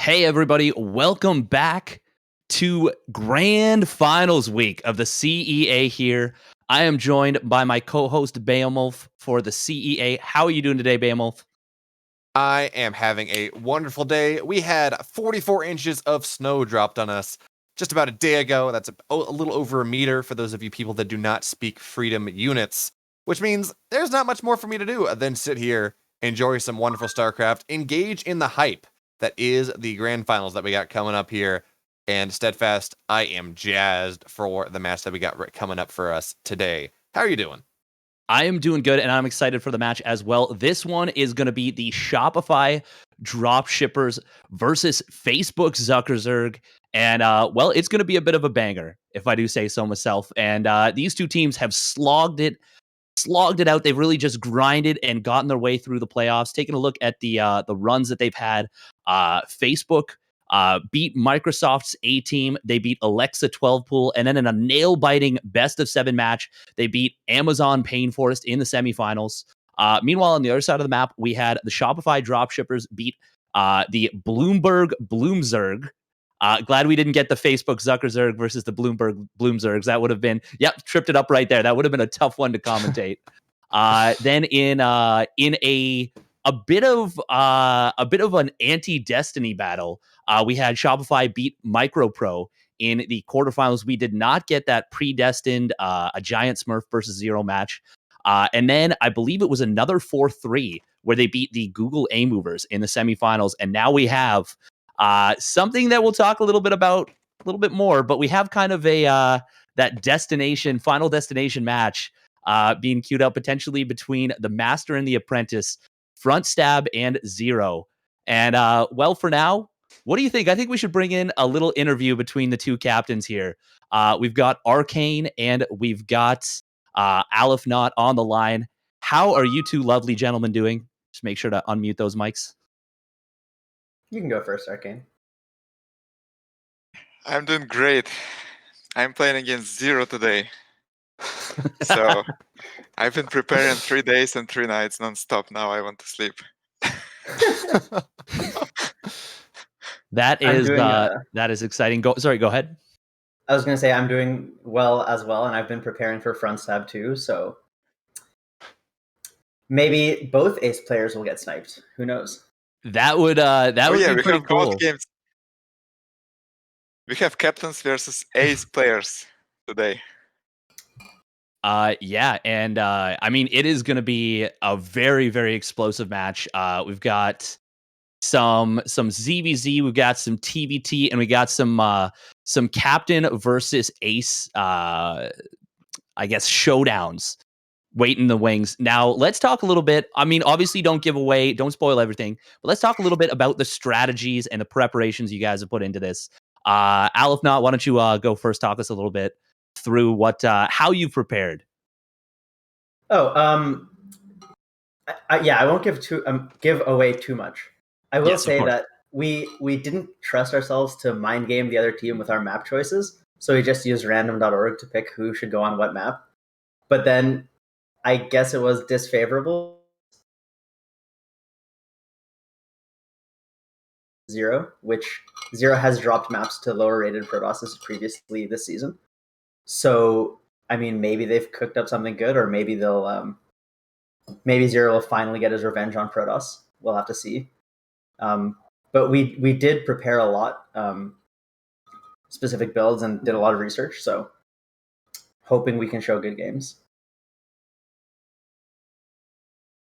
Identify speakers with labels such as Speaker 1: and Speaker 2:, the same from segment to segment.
Speaker 1: Hey, everybody. Welcome back to Grand Finals week of the CEA here. I am joined by my co-host, BeoMulf, for the CEA. How are you doing today, BeoMulf?
Speaker 2: I am having a wonderful day. We had 44 inches of snow dropped on us just about a day ago. That's a little over a meter for those of you people that do not speak freedom units, which means there's not much more for me to do than sit here, enjoy some wonderful Starcraft, engage in the hype that is the grand finals that we got coming up here. And Steadfast, I am jazzed for the match that we got coming up for us today. How are you doing?
Speaker 1: I am doing good, and I'm excited for the match as well. This one is going to be the Shopify Dropshippers versus Facebook Zuckerzerg. And, well, it's going to be a bit of a banger, if I do say so myself. And these two teams have slogged it out. They've really just grinded and gotten their way through the playoffs. Taking a look at the runs that they've had, Facebook beat Microsoft's A team. They beat Alexa 12 pool, and then in a nail biting best of 7 match, they beat Amazon Painforest in the semifinals. Meanwhile, on the other side of the map, we had the Shopify Dropshippers beat the Bloomberg Bloomzerg. Glad we didn't get the Facebook Zuckerzerg versus the Bloomberg Bloomzergs. That would have been, tripped it up right there. That would have been a tough one to commentate. Then in a bit of an anti-Destiny battle, we had Shopify beat MicroPro in the quarterfinals. We did not get that predestined a Giant Smurf versus Zero match. And then I believe it was another 4-3 where they beat the Google A Movers in the semifinals. And now we have something that we'll talk a little bit more, but we have kind of a that final destination match being queued up potentially between the Master and the Apprentice, Front Stab and Zero. And well, for now, what do you think? I think we should bring in a little interview between the two captains here. We've got Arcane and we've got Aleph Not on the line. How are you two lovely gentlemen doing? Just make sure to unmute those mics.
Speaker 3: You can go first, Arcane.
Speaker 4: I'm doing great. I'm playing against Zero today. So I've been preparing 3 days and 3 nights nonstop. Now I want to sleep.
Speaker 1: That is exciting. Go ahead.
Speaker 3: I was going to say I'm doing well as well, and I've been preparing for Front Stab too, so maybe both ace players will get sniped. Who knows?
Speaker 1: That would be pretty cool.
Speaker 4: Both games. We have captains versus ace players today.
Speaker 1: Yeah, and I mean, it is going to be a very, very explosive match. We've got some ZVZ, we've got some TBT, and we got some captain versus ace, I guess, showdowns waiting in the wings. Now, let's talk a little bit. I mean, obviously, don't spoil everything, but let's talk a little bit about the strategies and the preparations you guys have put into this. Aleph Not, why don't you go first? Talk us a little bit through how you've prepared.
Speaker 3: I won't give away too much. I will say that we didn't trust ourselves to mind game the other team with our map choices, so we just used random.org to pick who should go on what map. But then I guess it was disfavorable. Zero, which Zero has dropped maps to lower rated Protosses previously this season. So, I mean, maybe they've cooked up something good, or maybe they'll, maybe Zero will finally get his revenge on Protoss. We'll have to see. But we did prepare a lot, specific builds, and did a lot of research. So, hoping we can show good games.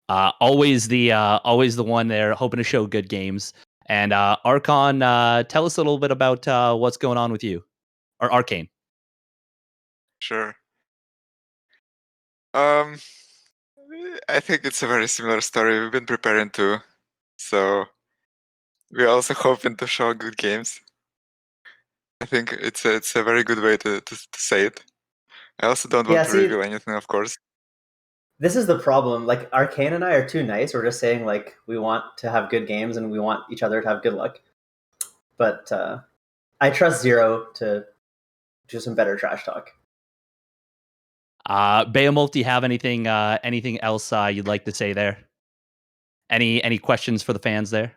Speaker 1: Always the one there, hoping to show good games. And Archon, tell us a little bit about what's going on with you, or Arcane.
Speaker 4: Sure. I think it's a very similar story. We've been preparing too, so we're also hoping to show good games. I think it's a very good way to say it. I also don't want to reveal anything, of course.
Speaker 3: This is the problem. Like, Arcane and I are too nice. We're just saying, like, we want to have good games and we want each other to have good luck. But I trust Zero to do some better trash talk.
Speaker 1: BeoMulf, do you have anything else you'd like to say there? Any questions for the fans there?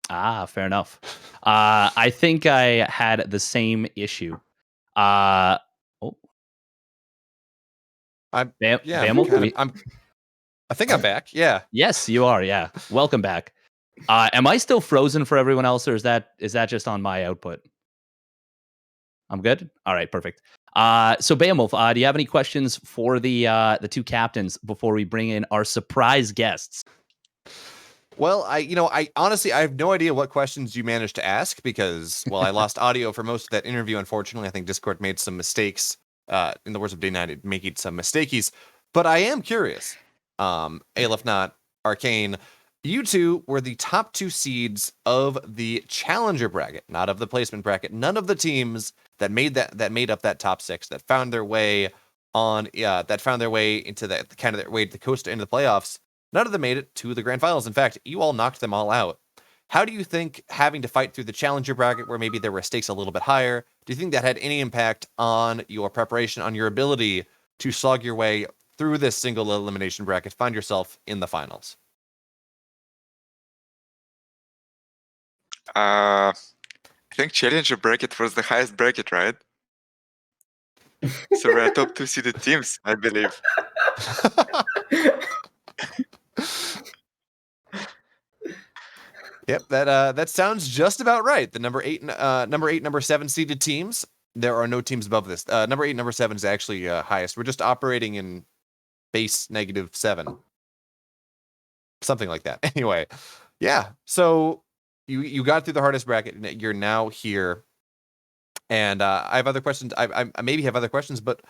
Speaker 1: Fair enough. I think I had the same issue. Oh, BeoMulf,
Speaker 2: I think I'm back. Yeah.
Speaker 1: Yes, you are. Yeah, welcome back. Am I still frozen for everyone else, or is that just on my output? I'm good. All right, perfect. So BeoMulf, do you have any questions for the two captains before we bring in our surprise guests?
Speaker 2: Well, I honestly, I have no idea what questions you managed to ask because, well, I lost audio for most of that interview. Unfortunately, I think Discord made some mistakes. In the words of Day9, making some mistakies. But I am curious. Aleph, not Arcane. You two were the top 2 seeds of the challenger bracket, not of the placement bracket. None of the teams that made up that top 6 that found their way into that kind of their way to the coast into the playoffs. None of them made it to the grand finals. In fact, you all knocked them all out. How do you think having to fight through the challenger bracket, where maybe there were stakes a little bit higher, do you think that had any impact on your preparation, on your ability to slog your way through this single elimination bracket, find yourself in the finals?
Speaker 4: I think challenger bracket was the highest bracket, right? So we're top 2 seeded teams, I believe.
Speaker 2: Yep, that sounds just about right. The number 8, number 7 seeded teams. There are no teams above this. Number 8, number 7 is actually highest. We're just operating in base -7, something like that. Anyway, yeah. So you got through the hardest bracket, and you're now here. And I have other questions. I maybe have other questions, but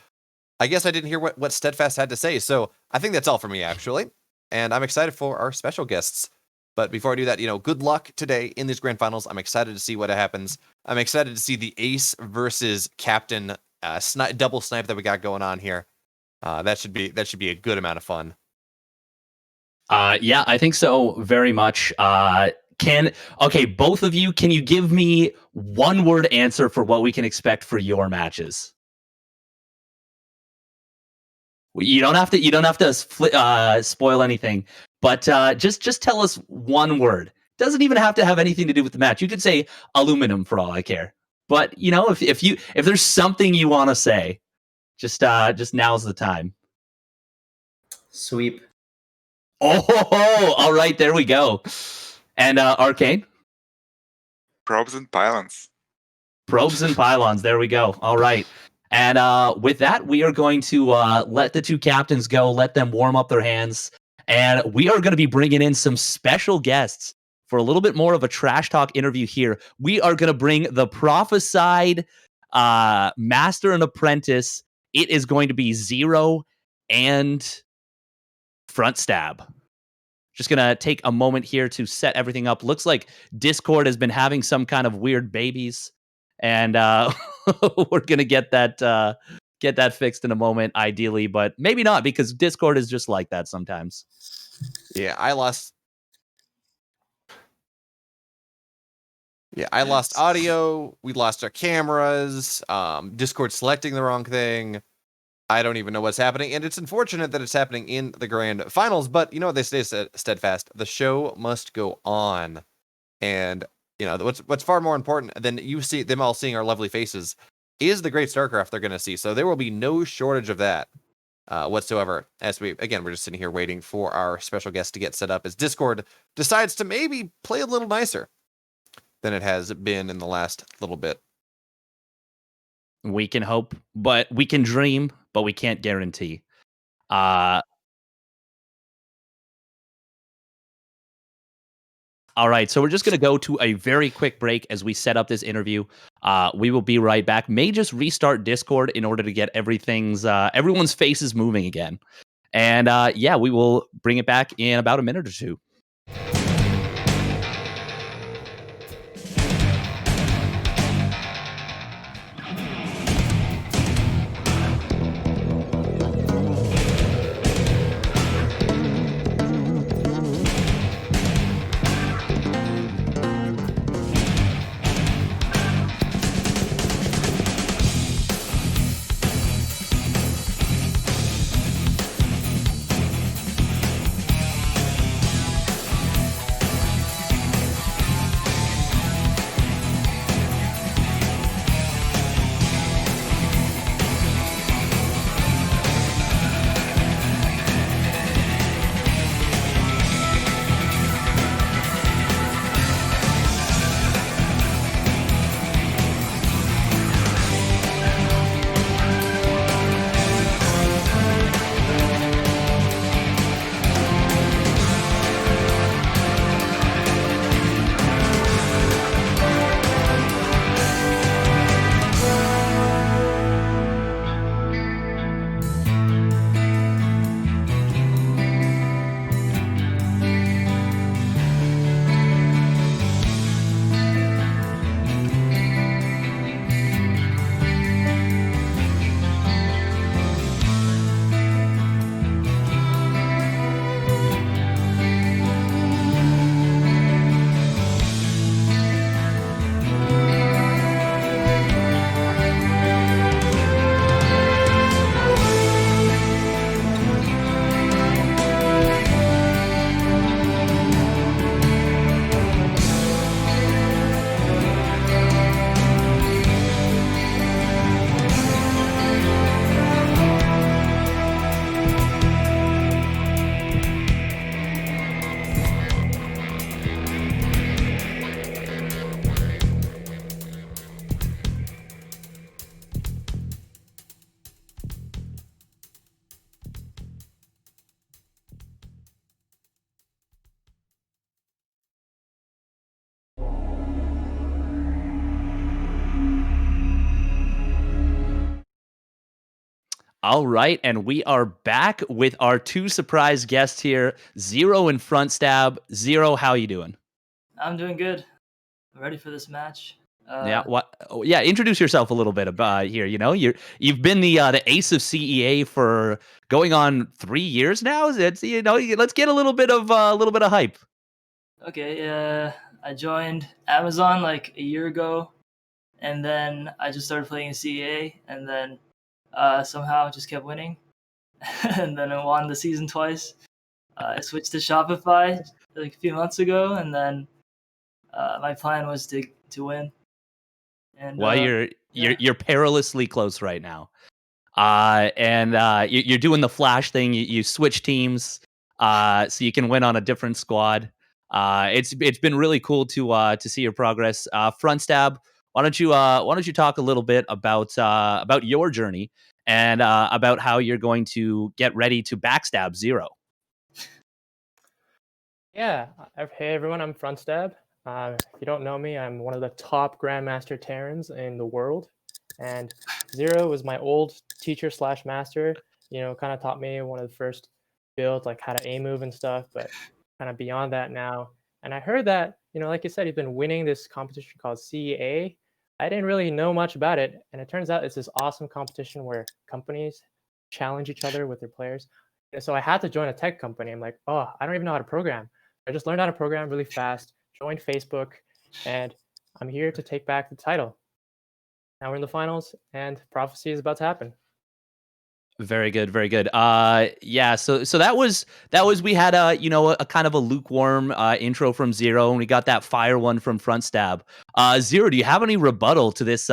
Speaker 2: I guess I didn't hear what Steadfast had to say. So I think that's all for me, actually. And I'm excited for our special guests. But before I do that, good luck today in these grand finals. I'm excited to see what happens. I'm excited to see the ace versus captain double snipe that we got going on here. That should be a good amount of fun.
Speaker 1: Yeah, I think so very much. Both of you, can you give me one word answer for what we can expect for your matches? You don't have to spoil anything, but just tell us one word. Doesn't even have to have anything to do with the match. You could say aluminum for all I care. But if there's something you want to say, just now's the time.
Speaker 3: Sweep.
Speaker 1: Oh, all right, there we go. And Arcane?
Speaker 4: Probes and pylons.
Speaker 1: Probes and pylons. There we go. All right. And with that, we are going to let the two captains go, let them warm up their hands. And we are going to be bringing in some special guests for a little bit more of a trash talk interview here. We are going to bring the prophesied master and apprentice. It is going to be Zero and Front Stab. Just going to take a moment here to set everything up. Looks like Discord has been having some kind of weird babies. And we're going to get that fixed in a moment, ideally. But maybe not, because Discord is just like that sometimes.
Speaker 2: Yeah, I lost audio. We lost our cameras. Discord selecting the wrong thing. I don't even know what's happening, and it's unfortunate that it's happening in the grand finals. But you know what they say, Steadfast: the show must go on. And what's far more important than you see them all seeing our lovely faces is the great Starcraft they're going to see. So there will be no shortage of that whatsoever. As we're just sitting here waiting for our special guest to get set up as Discord decides to maybe play a little nicer than it has been in the last little bit.
Speaker 1: We can hope, but we can dream, but we can't guarantee. All right, so we're just going to go to a very quick break as we set up this interview. We will be right back. May just restart Discord in order to get everyone's faces moving again. And we will bring it back in about a minute or two. All right, and we are back with our two surprise guests here, Zero and Front Stab. Zero, how you doing?
Speaker 5: I'm doing good. I'm ready for this match.
Speaker 1: Yeah, introduce yourself a little bit about here. You've been the ace of CEA for going on 3 years now. Let's get a little bit of hype.
Speaker 5: Okay, I joined Amazon like a year ago, and then I just started playing in CEA, and then somehow just kept winning, and then I won the season twice. I switched to Shopify like a few months ago, and then my plan was to win. And
Speaker 1: Well, you're perilously close right now. You're doing the flash thing. You switch teams, so you can win on a different squad. It's been really cool to see your progress. Front Stab, why don't you talk a little bit about your journey and about how you're going to get ready to backstab Zero.
Speaker 6: Yeah. Hey everyone, I'm Front Stab. If you don't know me, I'm one of the top Grandmaster Terrans in the world. And Zero was my old teacher / master, kind of taught me one of the first builds, like how to A move and stuff, but kind of beyond that now. And I heard that, like you said, you've been winning this competition called CEA. I didn't really know much about it. And it turns out it's this awesome competition where companies challenge each other with their players. And so I had to join a tech company. I'm like, oh, I don't even know how to program. I just learned how to program really fast, joined Facebook, and I'm here to take back the title. Now we're in the finals, and Prophecy is about to happen.
Speaker 1: Very good, very good. Yeah. So that was we had a kind of a lukewarm intro from Zero, and we got that fire one from Front Stab. Zero, do you have any rebuttal to this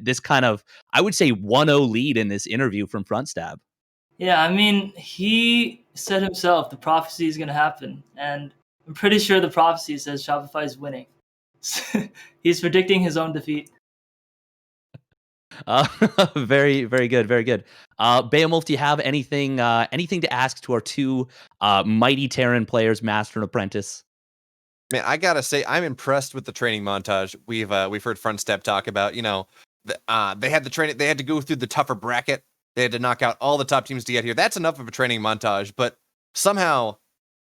Speaker 1: this kind of, I would say, 1-0 lead in this interview from Front Stab?
Speaker 5: Yeah, I mean, he said himself the prophecy is going to happen, and I'm pretty sure the prophecy says Shopify is winning. He's predicting his own defeat.
Speaker 1: Very, very good, very good. BeoMulf, do you have anything to ask to our two mighty Terran players, Master and Apprentice?
Speaker 2: Man, I gotta say, I'm impressed with the training montage. We've heard Front Step talk about, they had the training, they had to go through the tougher bracket. They had to knock out all the top teams to get here. That's enough of a training montage, but somehow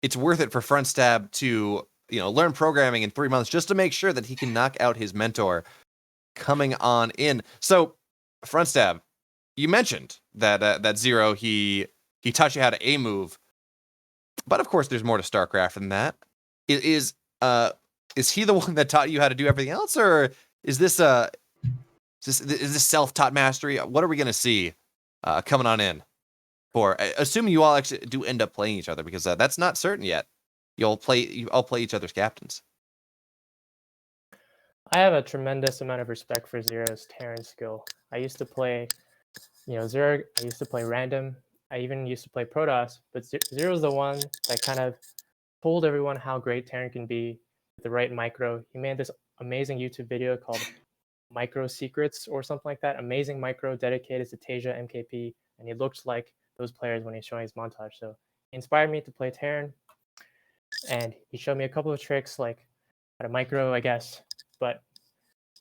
Speaker 2: it's worth it for Front Stab to, learn programming in 3 months just to make sure that he can knock out his mentor coming on in. So, Front Stab, you mentioned that Zero, he taught you how to A move, but of course there's more to StarCraft than that. Is he the one that taught you how to do everything else, or is this self-taught mastery? What are we gonna see coming on in? For assuming you all actually do end up playing each other, because that's not certain yet. You all play each other's captains.
Speaker 6: I have a tremendous amount of respect for Zero's Terran skill. I used to play, Zero. I used to play random. I even used to play Protoss, but Zero's the one that kind of told everyone how great Terran can be with the right micro. He made this amazing YouTube video called Micro Secrets or something like that. Amazing micro dedicated to Tasia MKP, and he looked like those players when he's showing his montage. So he inspired me to play Terran, and he showed me a couple of tricks like how to micro, I guess. But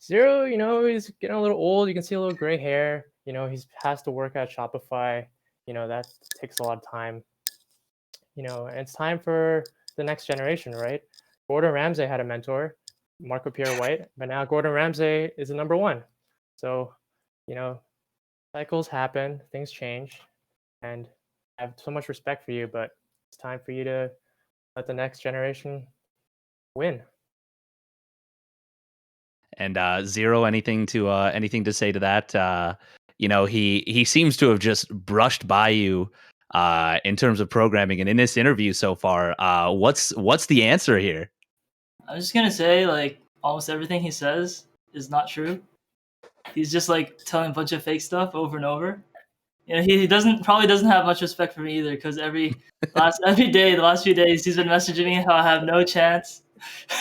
Speaker 6: Zero, he's getting a little old. You can see a little gray hair. He has to work at Shopify. That takes a lot of time. And it's time for the next generation, right? Gordon Ramsay had a mentor, Marco Pierre White, but now Gordon Ramsay is the number one. So, cycles happen, things change, and I have so much respect for you, but it's time for you to let the next generation win.
Speaker 1: And Zero, anything to say to that? He seems to have just brushed by you in terms of programming, and in this interview so far, what's the answer here?
Speaker 5: I'm just going to say, like, almost everything he says is not true. He's just, like, telling a bunch of fake stuff over and over. He probably doesn't have much respect for me either, because the last few days, he's been messaging me how I have no chance.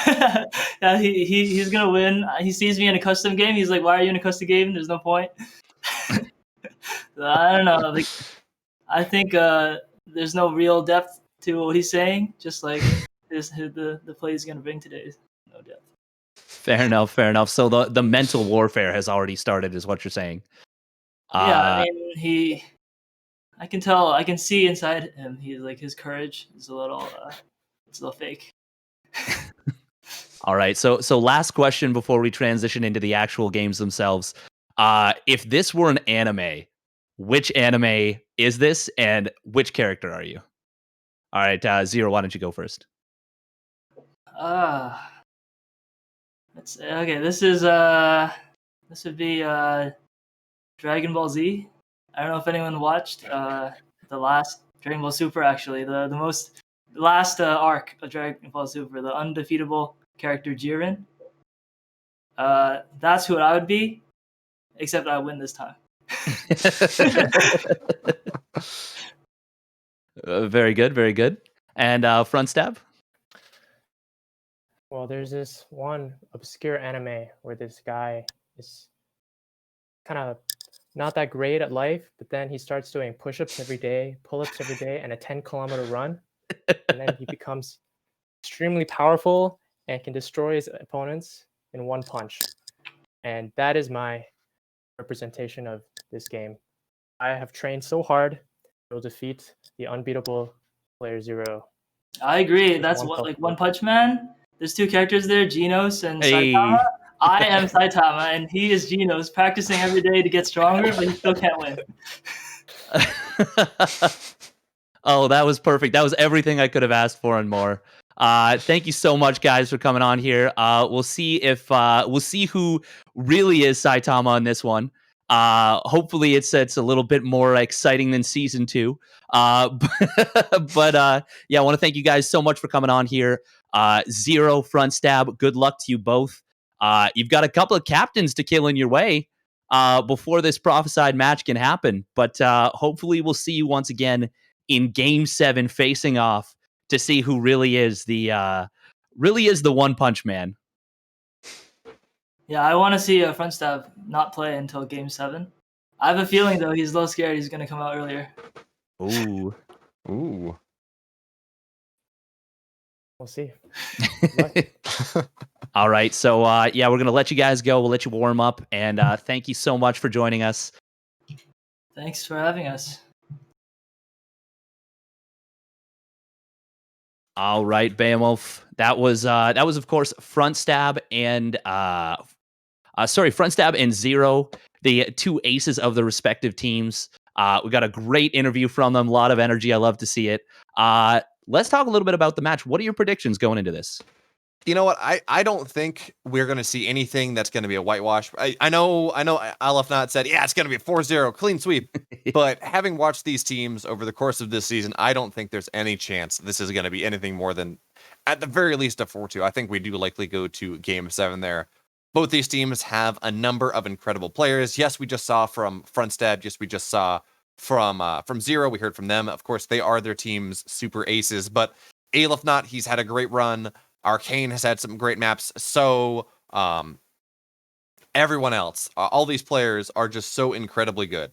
Speaker 5: Yeah, he's gonna win. He sees me in a custom game. He's like, "Why are you in a custom game? There's no point." So, I don't know. Like, I think there's no real depth to what he's saying. Just like the play he's gonna bring today, no depth.
Speaker 1: Fair enough. So the mental warfare has already started, is what you're saying.
Speaker 5: Yeah, I mean, I can tell. I can see inside him. He's like his courage is a little, it's a little fake.
Speaker 1: All right. So last question before we transition into the actual games themselves. If this were an anime, which anime is this, and which character are you? All right, Zero. Why don't you go first?
Speaker 5: Let's okay. This would be Dragon Ball Z. I don't know if anyone watched the last Dragon Ball Super. Actually, the last arc of Dragon Ball Super, the undefeatable character Jiren. That's who I would be, except I win this time.
Speaker 1: Very good, very good. And front stab?
Speaker 6: Well, there's this one obscure anime where this guy is kind of not that great at life, but then he starts doing push-ups every day, pull-ups every day, and a 10-kilometer run. And then he becomes extremely powerful and can destroy his opponents in one punch. And that is my representation of this game. I have trained so hard, I will defeat the unbeatable player Zero.
Speaker 5: I agree.
Speaker 6: With
Speaker 5: That's
Speaker 6: one
Speaker 5: what
Speaker 6: punch.
Speaker 5: like One Punch Man. There's two characters there, Genos and
Speaker 1: Hey.
Speaker 5: Saitama. I am Saitama, and he is Genos, practicing every day to get stronger, but he still can't win.
Speaker 1: Oh, that was perfect. That was everything I could have asked for and more. Thank you so much, guys, for coming on here. We'll see who really is Saitama in this one. Hopefully, it's a little bit more exciting than season 2. But yeah, I want to thank you guys so much for coming on here. Zero, front stab. Good luck to you both. You've got a couple of captains to kill in your way before this prophesied match can happen. But hopefully, we'll see you once again in Game 7, facing off to see who really is the One Punch Man.
Speaker 5: Yeah, I want to see a front stab not play until Game 7. I have a feeling though he's a little scared. He's going to come out earlier.
Speaker 1: Ooh.
Speaker 6: We'll see.
Speaker 1: All right. So, yeah, we're going to let you guys go. We'll let you warm up. And thank you so much for joining us.
Speaker 5: Thanks for having us.
Speaker 1: All right, BeoMulf. That was of course front stab and Zero, the two aces of the respective teams. We got a great interview from them. A lot of energy. I love to see it. Let's talk a little bit about the match. What are your predictions going into this?
Speaker 2: You know what? I don't think we're going to see anything that's going to be a whitewash. I know Alefnot said, yeah, it's going to be a 4-0 clean sweep. But having watched these teams over the course of this season, I don't think there's any chance this is going to be anything more than, at the very least, a 4-2. I think we do likely go to Game 7 there. Both these teams have a number of incredible players. Yes, we just saw from Front Stab. Yes, we just saw from Zero. We heard from them. Of course, they are their team's super aces. But Alefnot, he's had a great run. Arcane has had some great maps. So everyone else, all these players are just so incredibly good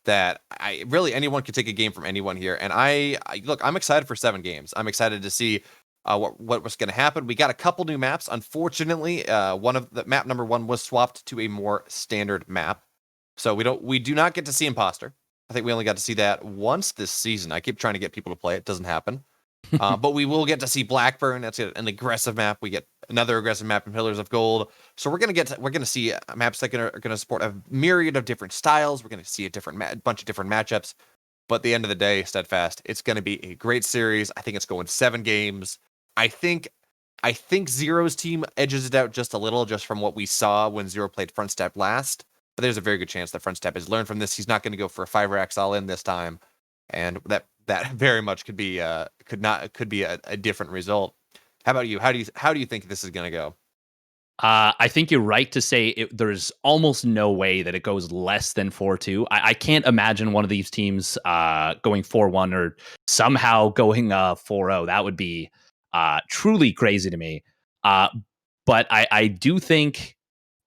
Speaker 2: that anyone could take a game from anyone here. And I'm excited for 7 games. I'm excited to see what was going to happen. We got a couple new maps. Unfortunately, one of the map number 1 was swapped to a more standard map. So we do not get to see Imposter. I think we only got to see that once this season. I keep trying to get people to play it. Doesn't happen. But we will get to see Blackburn. That's an aggressive map. We get another aggressive map in Pillars of Gold. So we're gonna see maps that are gonna support a myriad of different styles. We're gonna see a bunch of different matchups. But at the end of the day, Steadfast, it's gonna be a great series. I think it's going 7 games. I think Zero's team edges it out just a little, just from what we saw when Zero played Front Step last. But there's a very good chance that Front Step has learned from this. He's not going to go for a 5-rax all in this time, and that very much could be a different result. How about you? How do you think this is going to go?
Speaker 1: I think you're right to say there's almost no way that it goes less than 4-2. I can't imagine one of these teams going 4-1 or somehow going 4-0. That would be truly crazy to me. But I do think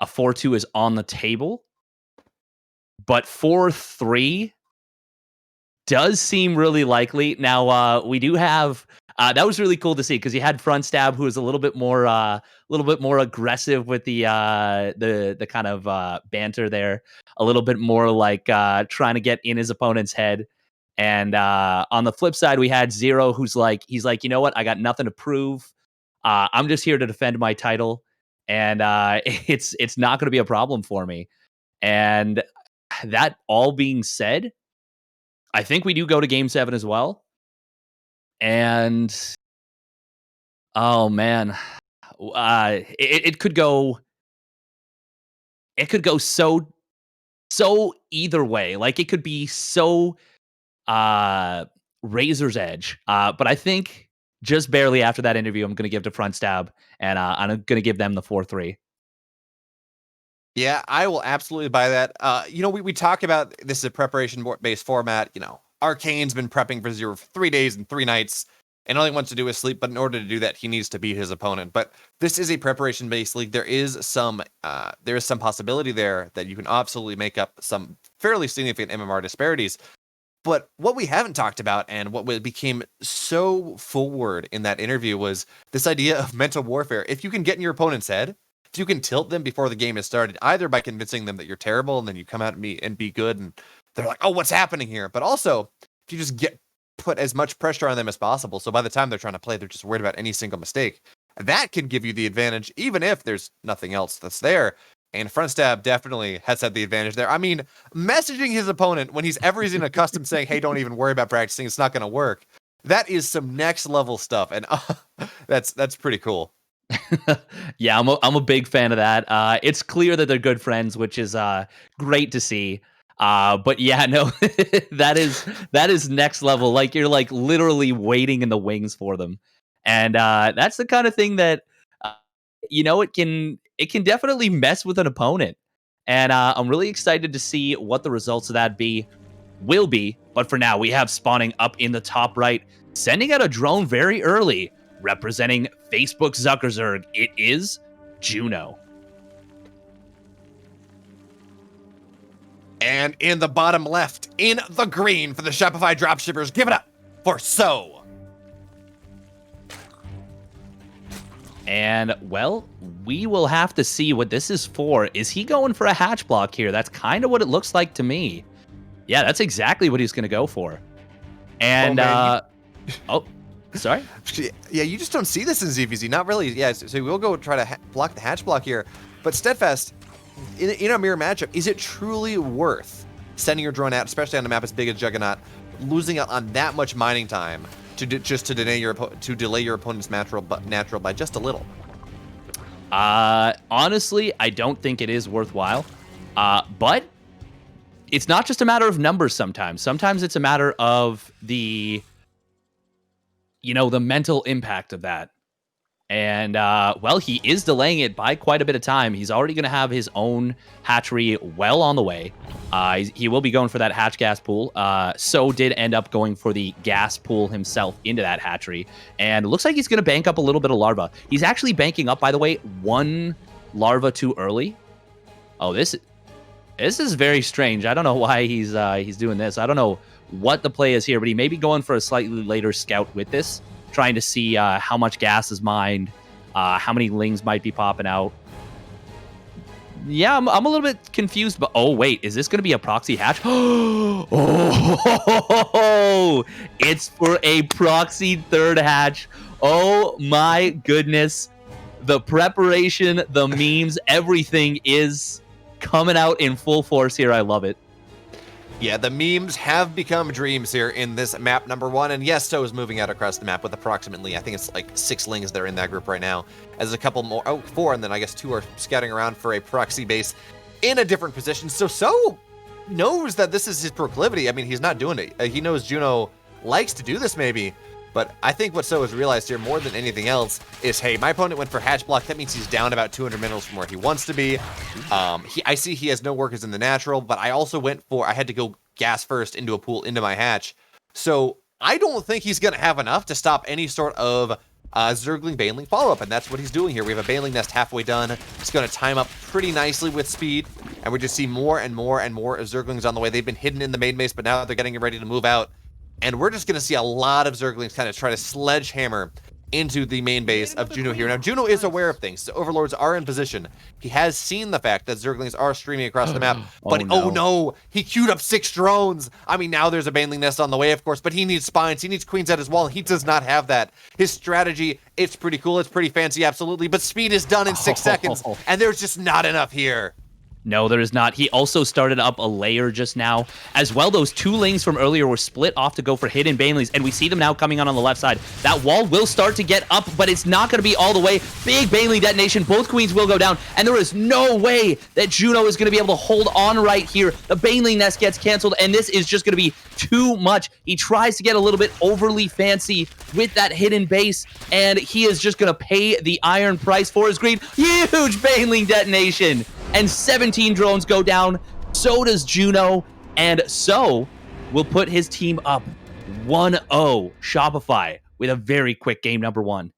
Speaker 1: a 4-2 is on the table. But 4-3 does seem really likely. Now, we do have that was really cool to see because you had Front Stab, who was a little bit more aggressive with the kind of banter there, a little bit more like trying to get in his opponent's head. And on the flip side, we had Zero, he's like, you know what? I got nothing to prove. I'm just here to defend my title, and it's not going to be a problem for me. And that all being said, I think we do go to Game 7 as well. And oh man, it could go. It could go so either way. Like it could be so razor's edge. But I think just barely after that interview, I'm going to give to Front Stab, and I'm going to give them the 4-3.
Speaker 2: Yeah, I will absolutely buy that. We talk about this is a preparation-based format. Arcane's been prepping for Zero for 3 days and 3 nights, and all he wants to do is sleep. But in order to do that, he needs to beat his opponent. But this is a preparation-based league. There is some possibility there that you can absolutely make up some fairly significant MMR disparities. But what we haven't talked about, and what became so forward in that interview, was this idea of mental warfare. If you can get in your opponent's head, if you can tilt them before the game has started, either by convincing them that you're terrible and then you come out and be good, and they're like, oh, what's happening here? But also, if you just put as much pressure on them as possible, so by the time they're trying to play, they're just worried about any single mistake. That can give you the advantage, even if there's nothing else that's there. And Front Stab definitely has had the advantage there. I mean, messaging his opponent when he's accustomed saying, hey, don't even worry about practicing, it's not going to work. That is some next level stuff. And that's pretty cool.
Speaker 1: Yeah, I'm a big fan of that. It's clear that they're good friends, which is great to see. But yeah, no, that is next level. Like you're like literally waiting in the wings for them. And that's the kind of thing that it can definitely mess with an opponent. And I'm really excited to see what the results of that will be. But for now, we have spawning up in the top right, sending out a drone very early, representing Facebook Zuckerzerg. It is Juno.
Speaker 2: And in the bottom left, in the green for the Shopify Dropshippers, give it up for So.
Speaker 1: And, well, we will have to see what this is for. Is he going for a hatch block here? That's kind of what it looks like to me. Yeah, that's exactly what he's going to go for. And, sorry?
Speaker 2: Yeah, you just don't see this in ZVZ. Not really. Yeah, so we'll go try to block the hatch block here. But Steadfast, in a mirror matchup, is it truly worth sending your drone out, especially on a map as big as Juggernaut, losing out on that much mining time to delay your opponent's natural by just a little?
Speaker 1: Honestly, I don't think it is worthwhile. But it's not just a matter of numbers sometimes. Sometimes it's a matter of the mental impact of that. And, he is delaying it by quite a bit of time. He's already going to have his own hatchery well on the way. He will be going for that hatch gas pool. So did end up going for the gas pool himself into that hatchery. And it looks like he's going to bank up a little bit of larva. He's actually banking up, by the way, 1 larva too early. Oh, this is very strange. I don't know why he's doing this. I don't know what the play is here, but he may be going for a slightly later scout with this, trying to see how much gas is mined, how many lings might be popping out. Yeah, I'm a little bit confused, but oh wait, is this going to be a proxy hatch? Oh, it's for a proxy third hatch. Oh my goodness. The preparation, the memes, everything is coming out in full force here. I love it.
Speaker 2: Yeah, the memes have become dreams here in this map number 1. And yes, So is moving out across the map with approximately, I think it's like 6 lings that are in that group right now. As a couple more, 4, and then I guess 2 are scouting around for a proxy base in a different position. So knows that this is his proclivity. I mean, he's not doing it. He knows Juno likes to do this maybe. But I think what So has realized here more than anything else is, hey, my opponent went for hatch block. That means he's down about 200 minerals from where he wants to be. I see he has no workers in the natural, but I also I had to go gas first into a pool into my hatch. So I don't think he's going to have enough to stop any sort of Zergling Baneling follow-up, and that's what he's doing here. We have a Baneling nest halfway done. It's going to time up pretty nicely with speed, and we just see more and more and more Zerglings on the way. They've been hidden in the main base, but now they're getting ready to move out. And we're just going to see a lot of Zerglings kind of try to sledgehammer into the main base of Juno here. Now, Juno is aware of things. The Overlords are in position. He has seen the fact that Zerglings are streaming across the map, but oh no, he queued up 6 drones. I mean, now there's a Baneling Nest on the way, of course, but he needs spines. He needs queens at his wall. He does not have that. His strategy, it's pretty cool. It's pretty fancy, absolutely, but speed is done in 6 seconds, and there's just not enough here.
Speaker 1: No, there is not. He also started up a layer just now. As well, those 2 lanes from earlier were split off to go for hidden Banelings, and we see them now coming on the left side. That wall will start to get up, but it's not going to be all the way. Big Baneling detonation. Both queens will go down, and there is no way that Juno is going to be able to hold on right here. The Baneling Nest gets canceled, and this is just going to be too much. He tries to get a little bit overly fancy with that hidden base, and he is just going to pay the iron price for his greed. Huge Baneling detonation! And 17 drones go down. So does Juno. And so will put his team up 1-0 Shopify with a very quick game number 1.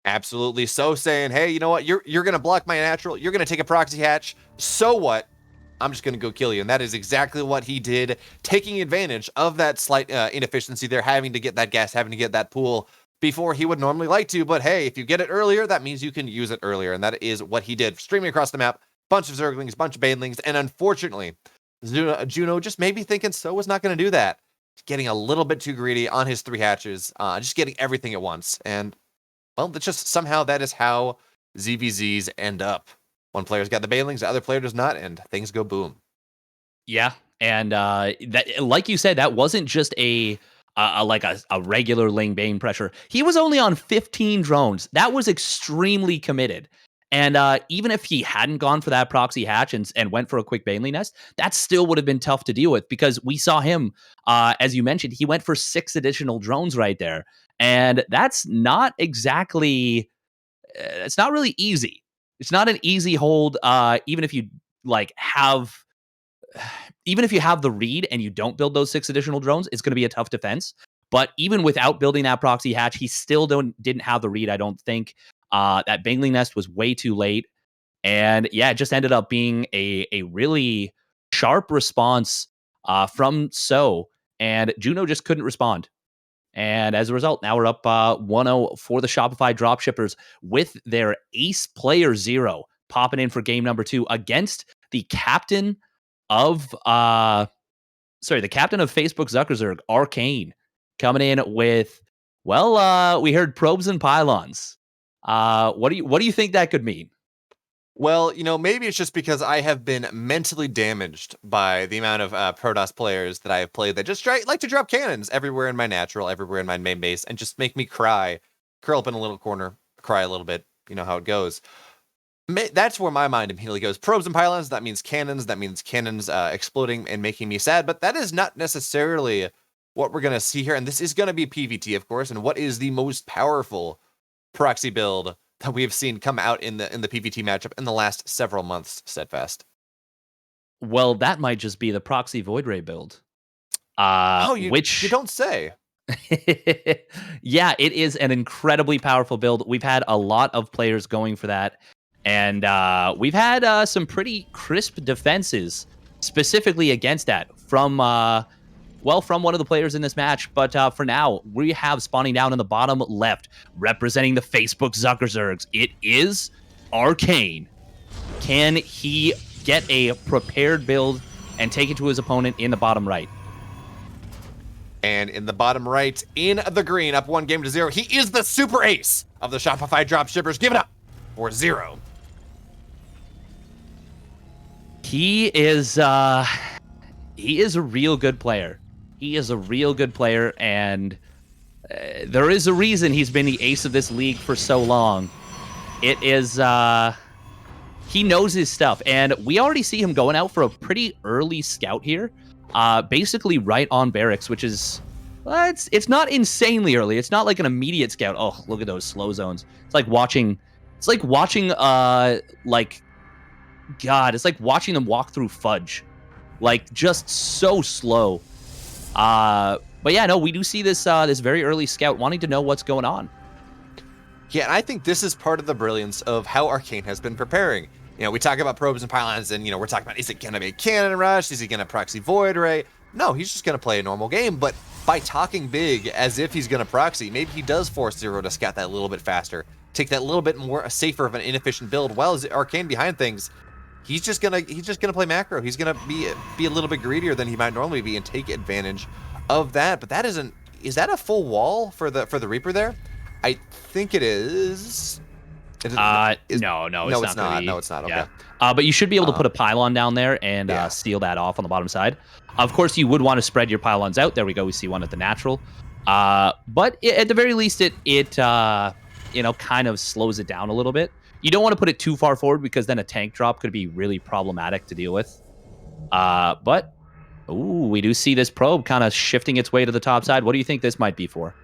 Speaker 2: Absolutely. So saying, hey, you know what? You're going to block my natural. You're going to take a proxy hatch. So what? I'm just going to go kill you. And that is exactly what he did, taking advantage of that slight inefficiency there, having to get that gas, having to get that pool before he would normally like to. But hey, if you get it earlier, that means you can use it earlier. And that is what he did. Streaming across the map, bunch of Zerglings, bunch of Banelings. And unfortunately, Juno just maybe thinking So was not going to do that. Getting a little bit too greedy on his 3 hatches, just getting everything at once. And well, that's just somehow that is how ZVZs end up. One player's got the Banelings, the other player does not, and things go boom.
Speaker 1: Yeah, and that, like you said, that wasn't just a regular Ling Bane pressure. He was only on 15 drones. That was extremely committed. And even if he hadn't gone for that proxy hatch and went for a quick Baneling Nest, that still would have been tough to deal with, because we saw him, as you mentioned, he went for 6 additional drones right there. And that's not exactly, it's not really easy. It's not an easy hold, even if you have the read and you don't build those 6 additional drones, it's going to be a tough defense. But even without building that proxy hatch, he still didn't have the read, I don't think. That Baneling Nest was way too late. And yeah, it just ended up being a really sharp response from So, and Juno just couldn't respond. And as a result, now we're up 1-0 for the Shopify Dropshippers with their ace player 0 popping in for game number 2 against the captain of Facebook Zuckerzerg, Arcane, coming in with, we heard probes and pylons. What do you think that could mean?
Speaker 2: Well, maybe it's just because I have been mentally damaged by the amount of Protoss players that I have played that just like to drop cannons everywhere in my natural, everywhere in my main base, and just make me cry, curl up in a little corner, cry a little bit. You know how it goes. That's where my mind immediately goes. Probes and pylons, that means cannons. That means cannons exploding and making me sad. But that is not necessarily what we're going to see here. And this is going to be PvT, of course. And what is the most powerful proxy build that we have seen come out in the PvT matchup in the last several months, Steadfast?
Speaker 1: Well, that might just be the proxy Void Ray build.
Speaker 2: Which you don't say.
Speaker 1: Yeah, it is an incredibly powerful build. We've had a lot of players going for that, and we've had some pretty crisp defenses specifically against that from one of the players in this match. But for now, we have spawning down in the bottom left, representing the Facebook Zuckerzergs. It is Arcane. Can he get a prepared build and take it to his opponent in the bottom right?
Speaker 2: And in the bottom right, in the green, up 1-0, he is the super ace of the Shopify Dropshippers. Give it up for 0.
Speaker 1: He is a real good player. He is a real good player, and there is a reason he's been the ace of this league for so long. It is, he knows his stuff, and we already see him going out for a pretty early scout here, basically right on barracks, which is, it's not insanely early. It's not like an immediate scout. Oh, look at those slow zones. It's like watching them walk through fudge. Like, just so slow. But yeah, no, we do see this this very early scout wanting to know what's going on.
Speaker 2: Yeah, and I think this is part of the brilliance of how Arcane has been preparing. We talk about probes and pylons, and we're talking about, is it gonna be a cannon rush? Is he gonna proxy Void Ray? No, he's just going to play a normal game, but by talking big as if he's going to proxy, maybe he does force Zero to scout that little bit faster, take that little bit more safer of an inefficient build. While as Arcane behind things, he's just gonna play macro. He's gonna be a little bit greedier than he might normally be and take advantage of that. But that isn't. Is that a full wall for the Reaper there? I think it is.
Speaker 1: No, it's
Speaker 2: no,
Speaker 1: not.
Speaker 2: it's not. No, it's not. Okay.
Speaker 1: Yeah. But you should be able to put a pylon down there and seal that off on the bottom side. Of course, you would want to spread your pylons out. There we go. We see one at the natural. But at the very least, it kind of slows it down a little bit. You don't want to put it too far forward because then a tank drop could be really problematic to deal with. But we do see this probe kind of shifting its way to the top side. What do you think this might be for?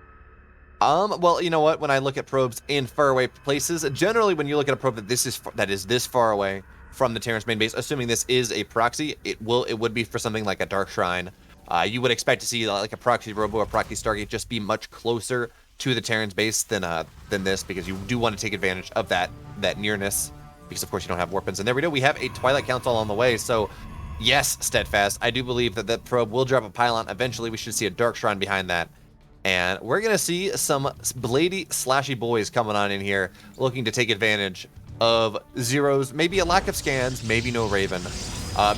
Speaker 2: Well, you know what? When I look at probes in faraway places, generally when you look at a probe that is this far away from the Terran's main base, assuming this is a proxy, it would be for something like a Dark Shrine. You would expect to see like a proxy Robo or proxy Stargate just be much closer to the Terran's base than this, because you do want to take advantage of that nearness, because of course you don't have weapons. And there we go. We have a Twilight Council on the way. So yes, Steadfast, I do believe that probe will drop a pylon. Eventually we should see a Dark Shrine behind that. And we're going to see some blady, slashy boys coming on in here, looking to take advantage of Zero's, maybe a lack of scans, maybe no Raven.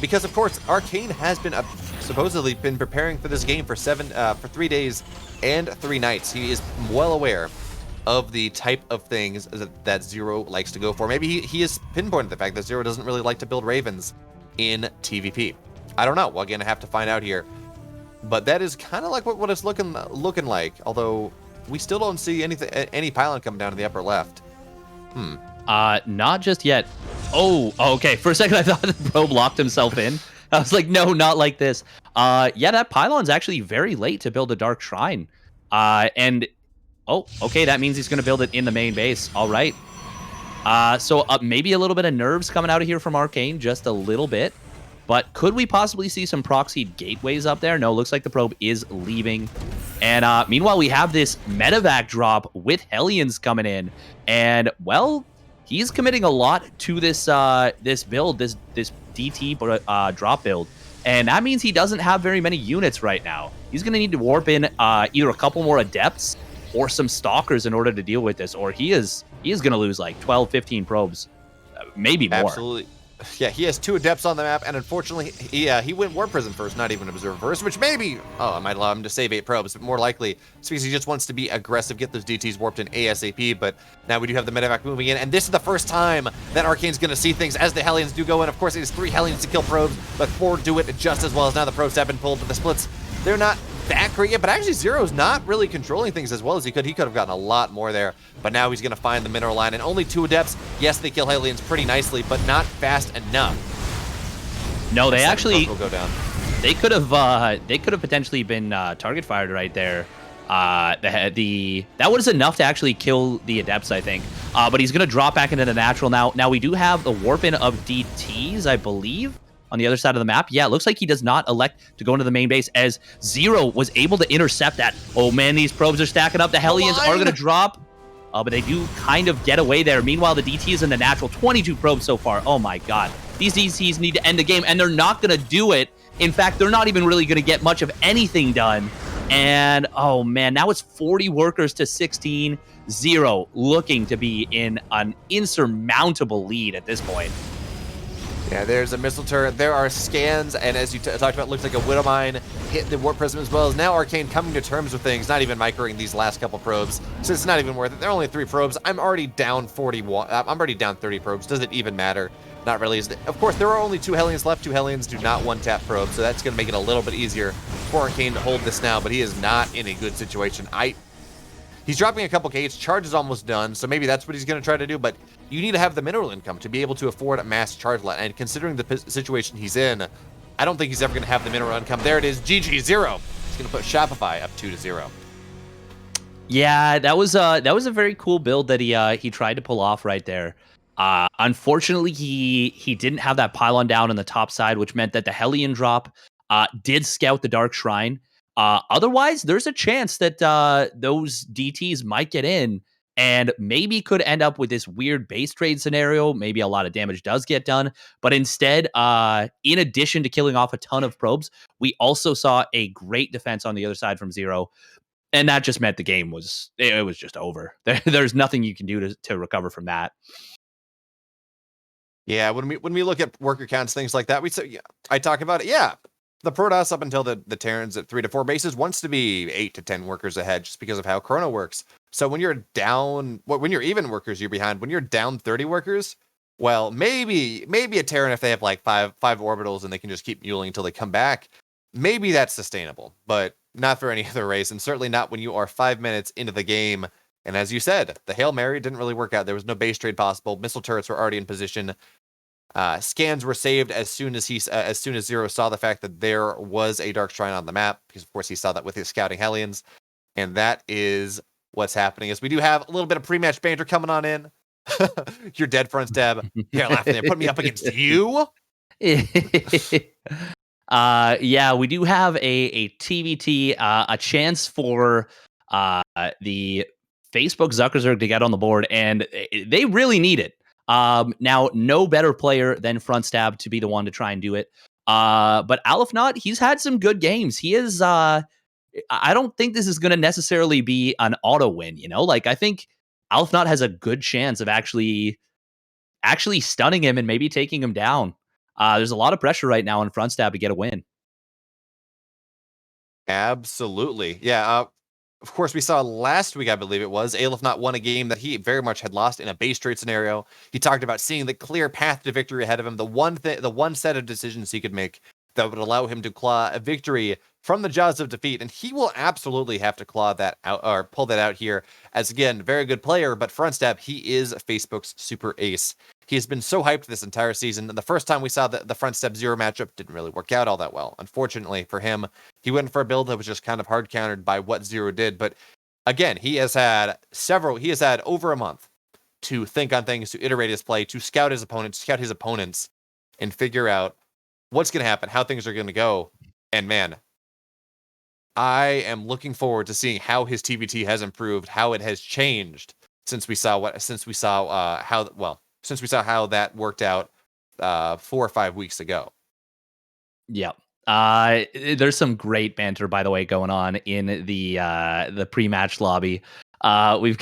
Speaker 2: Because, of course, Arcane has been supposedly been preparing for this game for 3 days and 3 nights. He is well aware of the type of things that Zero likes to go for. Maybe he has pinpointed the fact that Zero doesn't really like to build Ravens in TVP. I don't know. We're going to have to find out here. But that is kind of like what it's looking like. Although we still don't see any pylon coming down to the upper left.
Speaker 1: Not just yet. Oh, okay. For a second, I thought the probe locked himself in. I was like, no, not like this. Yeah, that pylon's actually very late to build a Dark Shrine. And okay, that means he's going to build it in the main base. All right. So maybe a little bit of nerves coming out of here from Arcane, just a little bit. But could we possibly see some proxied gateways up there? No, looks like the probe is leaving. And meanwhile, we have this medevac drop with Hellions coming in. And, well, he's committing a lot to this this build, this DT drop build. And that means he doesn't have very many units right now. He's going to need to warp in either a couple more Adepts or some Stalkers in order to deal with this. Or he is going to lose like 12, 15 probes, maybe more.
Speaker 2: Absolutely. Yeah, he has 2 Adepts on the map, and unfortunately, he went Warp Prison first, not even Observer first, which maybe, I might allow him to save 8 probes, but more likely, it's because he just wants to be aggressive, get those DTs warped in ASAP, but now we do have the medevac moving in, and this is the first time that Arcane's going to see things as the Hellions do go in. Of course, it is 3 Hellions to kill probes, but 4 do it just as well as now the probes have been pulled, but the splits, they're not that great yet, but actually Zero's not really controlling things as well as he could. He could have gotten a lot more there, but now he's going to find the mineral line, and only 2 Adepts. Yes, they kill Hellions pretty nicely, but not fast enough.
Speaker 1: No, they actually
Speaker 2: will go down.
Speaker 1: They could have potentially been target fired right there. That was enough to actually kill the Adepts, I think. But he's gonna drop back into the natural now. Now we do have the warp in of DTs, I believe, on the other side of the map. Yeah, it looks like he does not elect to go into the main base as Zero was able to intercept that. Oh man, these probes are stacking up. The Hellions are gonna drop. But they do kind of get away there. Meanwhile, the DT is in the natural. 22 probes so far. Oh my god. These DTs need to end the game, and they're not going to do it. In fact, they're not even really going to get much of anything done. And, oh man, now it's 40 workers to 16. Zero looking to be in an insurmountable lead at this point.
Speaker 2: Yeah, there's a missile turret. There are scans, and as you talked about, looks like a Widow Mine hit the Warp Prism as well. As now Arcane coming to terms with things, not even microing these last couple probes. So it's not even worth it. There are only 3 probes. I'm already down 41. I'm already down 30 probes. Does it even matter? Not really. Of course, there are only 2 Hellions left. 2 Hellions do not one-tap probes, so that's going to make it a little bit easier for Arcane to hold this now, but he is not in a good situation. He's dropping a couple gates. Charge is almost done, so maybe that's what he's going to try to do, but you need to have the mineral income to be able to afford a mass charge lot, and considering the situation he's in, I don't think he's ever going to have the mineral income. There it is, GG, Zero. He's going to put Shopify up 2-0.
Speaker 1: Yeah, that was a very cool build that he tried to pull off right there. Unfortunately, he didn't have that pylon down on the top side, which meant that the Hellion drop did scout the Dark Shrine. Otherwise, there's a chance that those DTs might get in and maybe could end up with this weird base trade scenario. Maybe a lot of damage does get done, but instead, in addition to killing off a ton of probes, we also saw a great defense on the other side from Zero, and that just meant the game was just over. There's nothing you can do to recover from that.
Speaker 2: Yeah, when we look at worker counts, things like that, I talk about it. Yeah, the Protoss up until the Terrans at 3 to 4 bases wants to be 8 to 10 workers ahead just because of how Chrono works. So when you're down, when you're even workers, you're behind. When you're down 30 workers, well, maybe a Terran, if they have like five orbitals and they can just keep muling until they come back, maybe that's sustainable, but not for any other race, and certainly not when you are 5 minutes into the game. And as you said, the Hail Mary didn't really work out. There was no base trade possible. Missile turrets were already in position. Scans were saved as soon as Zero saw the fact that there was a Dark Shrine on the map, because of course he saw that with his scouting Hellions, and that is what's happening. Is we do have a little bit of pre-match banter coming on in. You're dead, front stab. You're laughing there. Put me up against you.
Speaker 1: Yeah, we do have a TVT, a chance for the Facebook Zuckerzerg to get on the board, and they really need it. Now, no better player than Front Stab to be the one to try and do it. But Alifnot, he's had some good games. He is. I don't think this is going to necessarily be an auto win. Like I think Alifnot has a good chance of actually stunning him and maybe taking him down. There's a lot of pressure right now on Front Stab to get a win.
Speaker 2: Absolutely. Yeah. Of course, we saw last week, I believe it was, Alifnot won a game that he very much had lost in a base trade scenario. He talked about seeing the clear path to victory ahead of him, the one set of decisions he could make that would allow him to claw a victory from the jaws of defeat, and he will absolutely have to claw that out or pull that out here. As again, very good player, but Front Stab, he is Facebook's super ace. He has been so hyped this entire season. The first time we saw the Front Stab Zero matchup didn't really work out all that well. Unfortunately for him, he went for a build that was just kind of hard countered by what Zero did. But again, he has had over a month to think on things, to iterate his play, to scout his opponents, and figure out what's going to happen, how things are going to go. And man, I am looking forward to seeing how his TVT has improved, how it has changed since we saw how that worked out 4 or 5 weeks ago.
Speaker 1: Yeah. There's some great banter, by the way, going on in the pre-match lobby. We've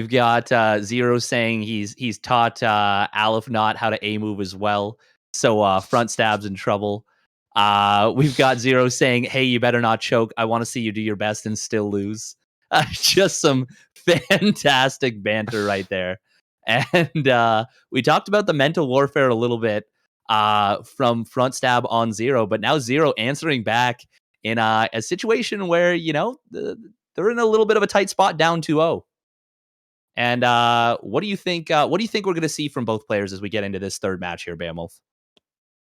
Speaker 1: got Zero saying he's taught Alifnot how to A move as well. So Front Stab's in trouble. We've got Zero saying, "Hey, you better not choke. I want to see you do your best and still lose." Just some fantastic banter right there. And we talked about the mental warfare a little bit from Front Stab on Zero, but now Zero answering back in a situation where they're in a little bit of a tight spot, down 2-0. And what do you think? What do you think we're going to see from both players as we get into this third match here, BeoMulf?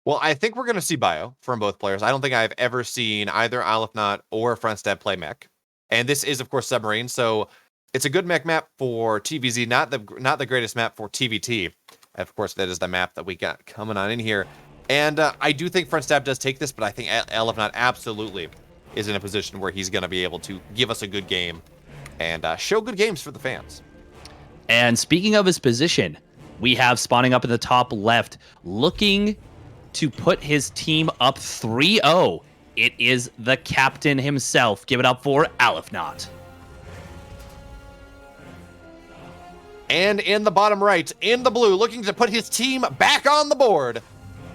Speaker 2: Well, I think we're going to see Bio from both players. I don't think I've ever seen either Alifnot or Front Stab play mech. And this is, of course, Submarine, so it's a good mech map for TVZ, not the greatest map for TVT. Of course, that is the map that we got coming on in here. And I do think Front Stab does take this, but I think Alifnot absolutely is in a position where he's going to be able to give us a good game and show good games for the fans.
Speaker 1: And speaking of his position, we have spawning up in the top left, looking to put his team up 3-0. It is the captain himself. Give it up for Alifnot.
Speaker 2: And in the bottom right, in the blue, looking to put his team back on the board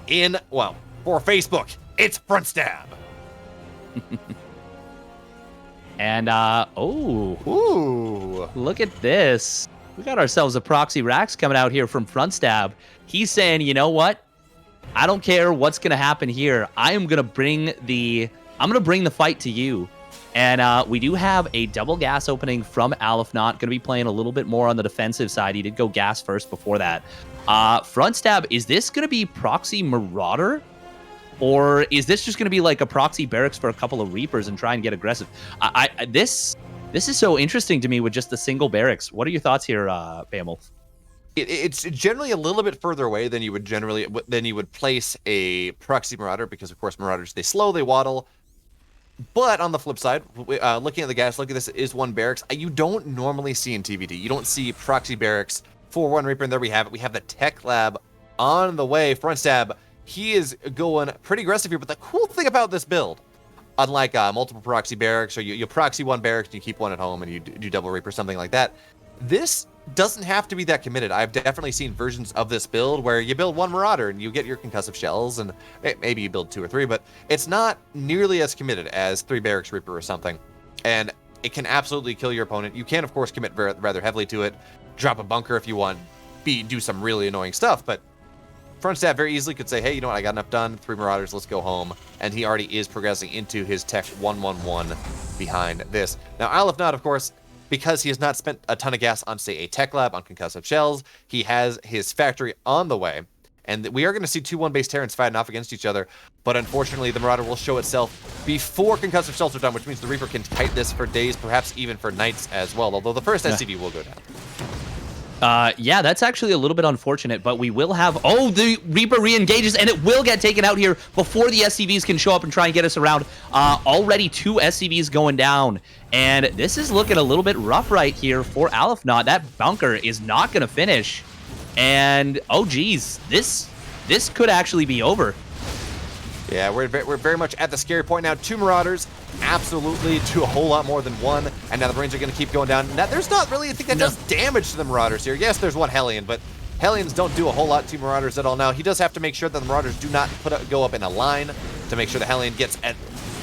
Speaker 2: for Facebook, it's Front Stab.
Speaker 1: And,
Speaker 2: ooh,
Speaker 1: look at this. We got ourselves a Proxy Rax coming out here from Front Stab. He's saying, you know what? I don't care what's going to happen here. I'm going to bring the fight to you. And we do have a double gas opening from Alifnot. Going to be playing a little bit more on the defensive side. He did go gas first before that. Front Stab, is this going to be Proxy Marauder? Or is this just going to be like a Proxy Barracks for a couple of Reapers and try and get aggressive? This is so interesting to me with just the single Barracks. What are your thoughts here, BeoMulf?
Speaker 2: It's generally a little bit further away than you would place a Proxy Marauder, because of course Marauders, they slow, they waddle. But on the flip side, looking at the gas, look at this is one barracks. You don't normally see in TVD. You don't see proxy barracks for one Reaper, and there we have it. We have the tech lab on the way. Front stab, he is going pretty aggressive here. But the cool thing about this build, unlike multiple proxy barracks, or you proxy one barracks and you keep one at home and you do double Reaper, something like that, this doesn't have to be that committed. I've definitely seen versions of this build where you build one Marauder and you get your concussive shells, and maybe you build 2 or 3, but it's not nearly as committed as 3 Barracks Reaper or something. And it can absolutely kill your opponent. You can, of course, commit rather heavily to it, drop a bunker if you want, do some really annoying stuff, but Front stab very easily could say, hey, you know what, I got enough done, 3 Marauders, let's go home. And he already is progressing into his tech 1-1-1 behind this. Now, Aleph Not, of course, because he has not spent a ton of gas on, say, a tech lab, on concussive shells, he has his factory on the way. And we are going to see 2 1-base Terrans fighting off against each other. But unfortunately, the Marauder will show itself before concussive shells are done, which means the Reaper can kite this for days, perhaps even for nights as well. Although the first SCV will go down.
Speaker 1: Yeah, that's actually a little bit unfortunate, but we will have... Oh, the Reaper re-engages, and it will get taken out here before the SCVs can show up and try and get us around. Already 2 SCVs going down, and this is looking a little bit rough right here for Aleph Not. That bunker is not going to finish, and oh geez, this could actually be over.
Speaker 2: Yeah, we're very much at the scary point now. 2 Marauders, absolutely, do a whole lot more than 1, and now the Marines are going to keep going down. Now, there's not really anything that does damage to the Marauders here. Yes, there's 1 Hellion, but Hellions don't do a whole lot to Marauders at all. Now, he does have to make sure that the Marauders do not go up in a line to make sure the Hellion gets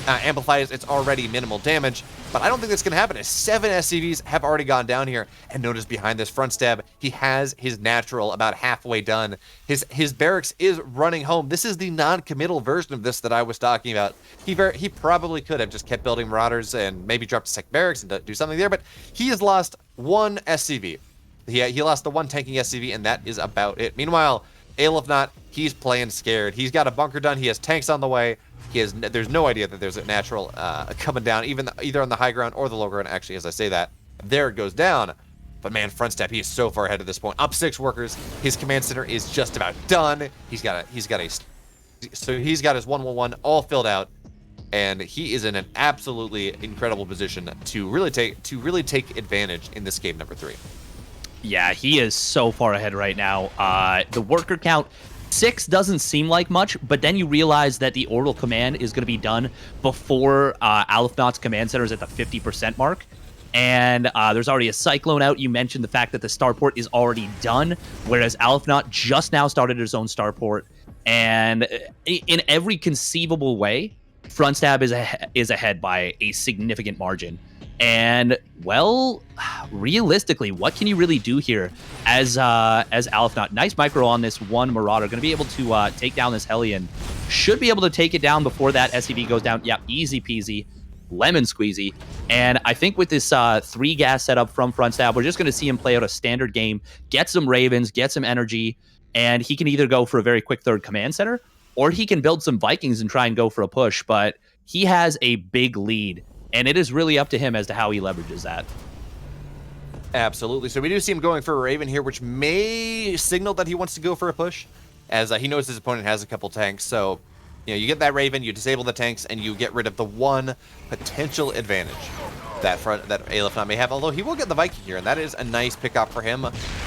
Speaker 2: amplifies its already minimal damage, but I don't think that's going to happen as 7 SCVs have already gone down here. And notice behind this front stab, he has his natural about halfway done. His barracks is running home. This is the non-committal version of this that I was talking about. He probably could have just kept building Marauders and maybe dropped a tech barracks and do something there, but he has lost 1 SCV. He lost the 1 tanking SCV, and that is about it. Meanwhile, Aleph Not, he's playing scared. He's got a bunker done. He has tanks on the way. There's no idea that there's a natural coming down, either on the high ground or the low ground. Actually, as I say that, there it goes down. But man, front step, he is so far ahead at this point. Up 6 workers. His command center is just about done. He's got his 1-1-1 all filled out, and he is in an absolutely incredible position to really take advantage in this game number 3.
Speaker 1: Yeah, he is so far ahead right now. The worker count, 6 doesn't seem like much, but then you realize that the orbital command is going to be done before Aleph Not's command center is at the 50% mark. And there's already a Cyclone out. You mentioned the fact that the starport is already done, whereas Aleph Not just now started his own starport. And in every conceivable way, front stab is ahead by a significant margin. And, well, realistically, what can you really do here as Aleph Not? Nice micro on this 1 Marauder. Going to be able to take down this Hellion. Should be able to take it down before that SCV goes down. Yeah, easy peasy. Lemon squeezy. And I think with this 3 gas setup from front stab, we're just going to see him play out a standard game, get some Ravens, get some energy, and he can either go for a very quick 3rd command center, or he can build some Vikings and try and go for a push. But he has a big lead, and it is really up to him as to how he leverages that.
Speaker 2: Absolutely. So we do see him going for a Raven here, which may signal that he wants to go for a push, as he knows his opponent has a couple tanks. So, you get that Raven, you disable the tanks, and you get rid of the 1 potential advantage that Aleph Not may have. Although he will get the Viking here, and that is a nice pickup for him,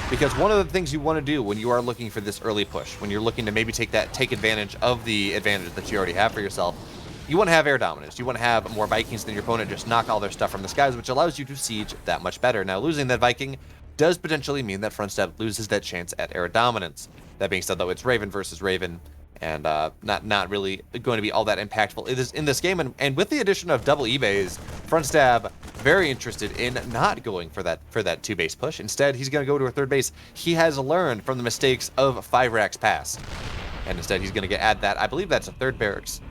Speaker 2: because one of the things you want to do when you are looking for this early push, when you're looking to maybe take advantage of the advantage that you already have for yourself, you want to have air dominance. You want to have more Vikings than your opponent, just knock all their stuff from the skies, which allows you to siege that much better. Now, losing that Viking does potentially mean that front stab loses that chance at air dominance. That being said, though, it's Raven versus Raven, and not really going to be all that impactful in this game. And with the addition of double E-bays, front stab very interested in not going for that 2-base push. Instead, he's going to go to a 3rd base. He has learned from the mistakes of 5 racks past, and instead he's going to add that. I believe that's a 3rd barracks.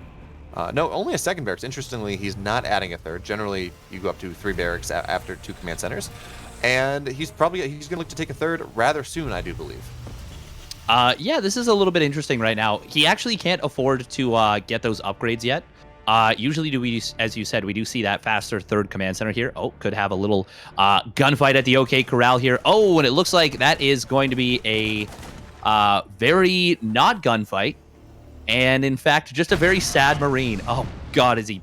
Speaker 2: No, only a 2nd barracks. Interestingly, he's not adding a 3rd. Generally, you go up to 3 barracks after 2 command centers, and he's going to look to take a 3rd rather soon, I do believe.
Speaker 1: Yeah, this is a little bit interesting right now. He actually can't afford to get those upgrades yet. Usually, as you said, we do see that faster 3rd command center here. Oh, could have a little gunfight at the OK Corral here. Oh, and it looks like that is going to be a very not gunfight. And in fact, just a very sad Marine. Oh, God, is he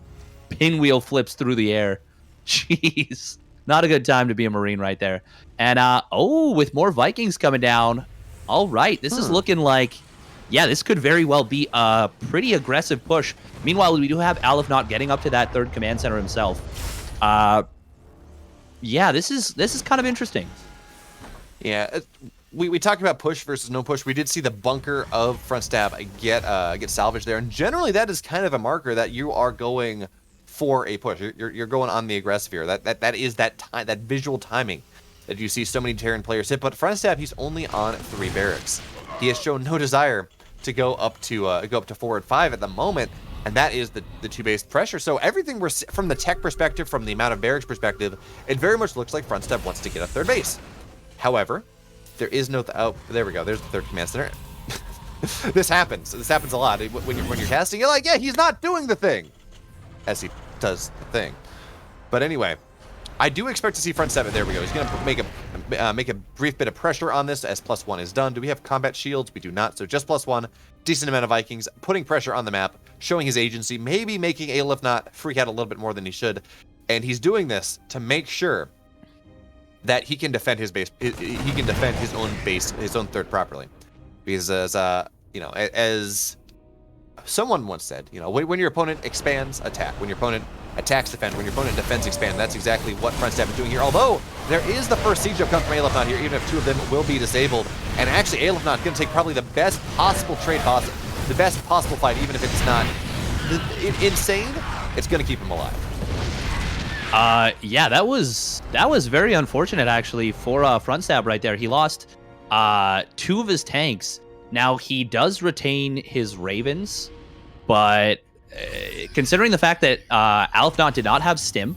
Speaker 1: pinwheel flips through the air. Jeez. Not a good time to be a Marine right there. And, with more Vikings coming down. All right, this is looking like, yeah, this could very well be a pretty aggressive push. Meanwhile, we do have Alifnaut getting up to that third command center himself. Yeah, this is kind of interesting.
Speaker 2: Yeah, we talked about push versus no push. We did see the bunker of front stab get salvaged there, and generally that is kind of a marker that you are going for a push. You're going on the aggressive here. That is that visual timing that you see so many Terran players hit. But front stab, he's only on 3 barracks. He has shown no desire to go up to 4 and 5 at the moment, and that is the 2-base pressure. So everything we're from the tech perspective, from the amount of barracks perspective, it very much looks like front stab wants to get a 3rd base. However, there is no there we go. There's the 3rd command center. This happens. This happens a lot when you're casting. You're like, yeah, he's not doing the thing, as he does the thing. But anyway, I do expect to see front stab. There we go. He's gonna make a brief bit of pressure on this as +1 is done. Do we have combat shields? We do not. So just +1. Decent amount of Vikings putting pressure on the map, showing his agency, maybe making Alifnaut freak out a little bit more than he should, and he's doing this to make sure that he can defend his base. He can defend his own base, his own 3rd properly, because as someone once said, when your opponent expands, attack. When your opponent attacks, defend. When your opponent defends, expand. That's exactly what front stab is doing here. Although there is the first siege up come from Alifnaut here, even if 2 of them will be disabled, and actually Alifnaut going to take probably the best possible trade possible, the best possible fight, even if it's not insane. It's going to keep him alive.
Speaker 1: Yeah, that was very unfortunate actually for front stab right there. He lost 2 of his tanks. Now he does retain his Ravens, but considering the fact that Alifnaut did not have stim,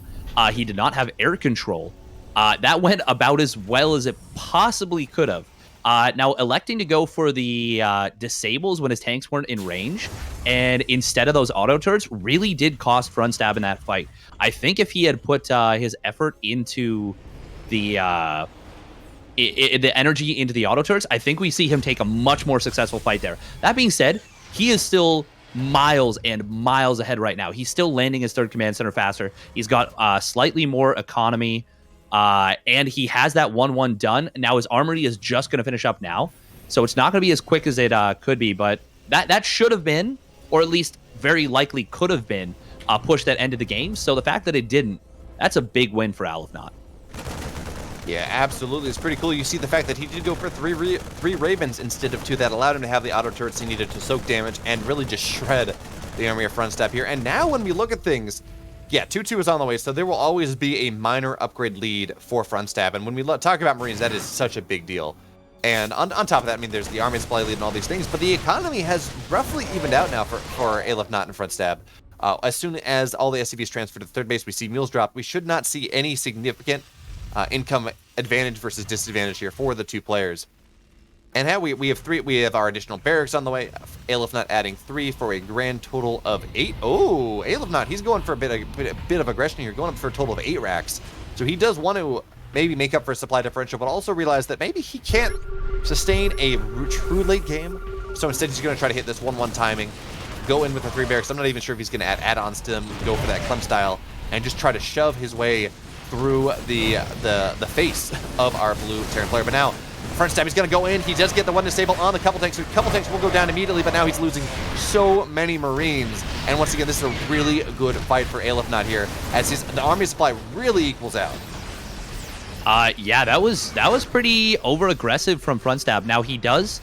Speaker 1: he did not have air control, that went about as well as it possibly could have. Now, electing to go for the disables when his tanks weren't in range, and instead of those auto turrets, really did cost front stab in that fight. I think if he had put his effort into the energy into the auto turrets, I think we see him take a much more successful fight there. That being said, he is still miles and miles ahead right now. He's still landing his 3rd command center faster. He's got slightly more economy. And he has that 1-1 done. Now his armory is just going to finish up now. So it's not going to be as quick as it could be, but that should have been, or at least very likely could have been, a push that ended the game. So the fact that it didn't, that's a big win for Alifnaut.
Speaker 2: Yeah, absolutely. It's pretty cool. You see the fact that he did go for 3 Ravens instead of 2. That allowed him to have the auto turrets he needed to soak damage and really just shred the army of front step here. And now when we look at things, yeah, 2-2 is on the way, so there will always be a minor upgrade lead for front stab. And when we talk about Marines, that is such a big deal. And on top of that, I mean, there's the army supply lead and all these things, but the economy has roughly evened out now for Alifnaut and front stab. As soon as all the SCVs transfer to the 3rd base, we see mules drop. We should not see any significant income advantage versus disadvantage here for the 2 players. And now we have our additional barracks on the way. Alifnaut adding 3 for a grand total of 8. Oh, Alifnaut, he's going for a bit of aggression here, going up for a total of 8 racks. So he does want to maybe make up for a supply differential, but also realize that maybe he can't sustain a true late game. So instead he's going to try to hit this 1-1 timing, go in with the 3 barracks. I'm not even sure if he's going to add add-ons to them, go for that Clem style, and just try to shove his way through the face of our blue Terran player. But now front stab, he's going to go in. He does get the 1 disable on the couple tanks. A couple tanks will go down immediately, but now he's losing so many Marines. And once again, this is a really good fight for Alifnaut here, as the army supply really equals out.
Speaker 1: Yeah, that was pretty over-aggressive from front stab. Now he does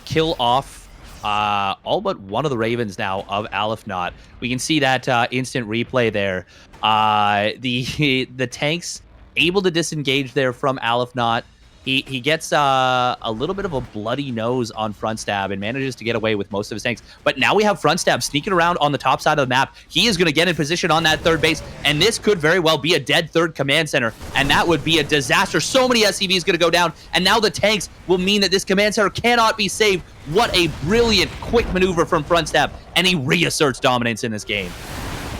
Speaker 1: kill off all but one of the Ravens now of Alifnaut. We can see that instant replay there. The tanks able to disengage there from Alifnaut. He gets a little bit of a bloody nose on front stab and manages to get away with most of his tanks. But now we have front stab sneaking around on the top side of the map. He is going to get in position on that 3rd base, and this could very well be a dead 3rd command center, and that would be a disaster. So many SCVs going to go down, and now the tanks will mean that this command center cannot be saved. What a brilliant, quick maneuver from front stab, and he reasserts dominance in this game.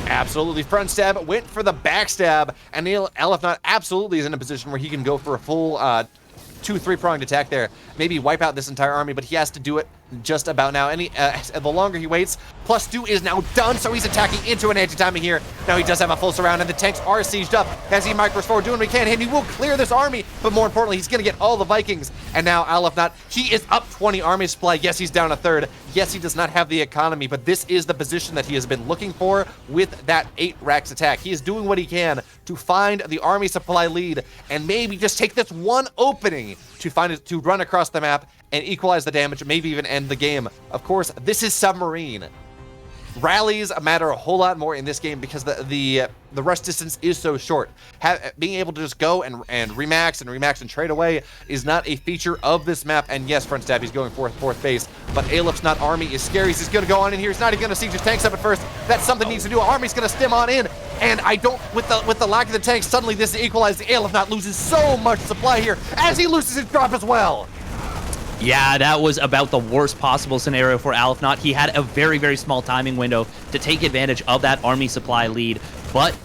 Speaker 2: Absolutely. Front stab went for the backstab, and Alifnaut absolutely is in a position where he can go for a full 2 3-pronged attack there, maybe wipe out this entire army, but he has to do it just about now. And the longer he waits, +2 is now done, so he's attacking into an anti-timing here. Now he does have a full surround, and the tanks are sieged up as he micros forward, doing what he can, and he will clear this army, but more importantly, he's going to get all the Vikings. And now Alefnot, he is up 20 army supply. Yes, he's down a third. Yes, he does not have the economy, but this is the position that he has been looking for with that 8 racks attack. He is doing what he can to find the army supply lead and maybe just take this one opening to find it, to run across the map and equalize the damage, maybe even end the game. Of course, this is Submarine. Rallies matter a whole lot more in this game because the rush distance is so short. Being able to just go and remax and trade away is not a feature of this map. And yes, front stab, he's going for fourth base, but Alefnot army is scary. He's going to go on in here. He's not even going to siege his tanks up at first. That's something he needs to do. Army's going to stem on in, and I don't, with the lack of the tanks, suddenly this is equalized. Alefnot loses so much supply here as he loses his drop as well.
Speaker 1: Yeah, that was about the worst possible scenario for Alefnot. He had a very, very small timing window to take advantage of that army supply lead, but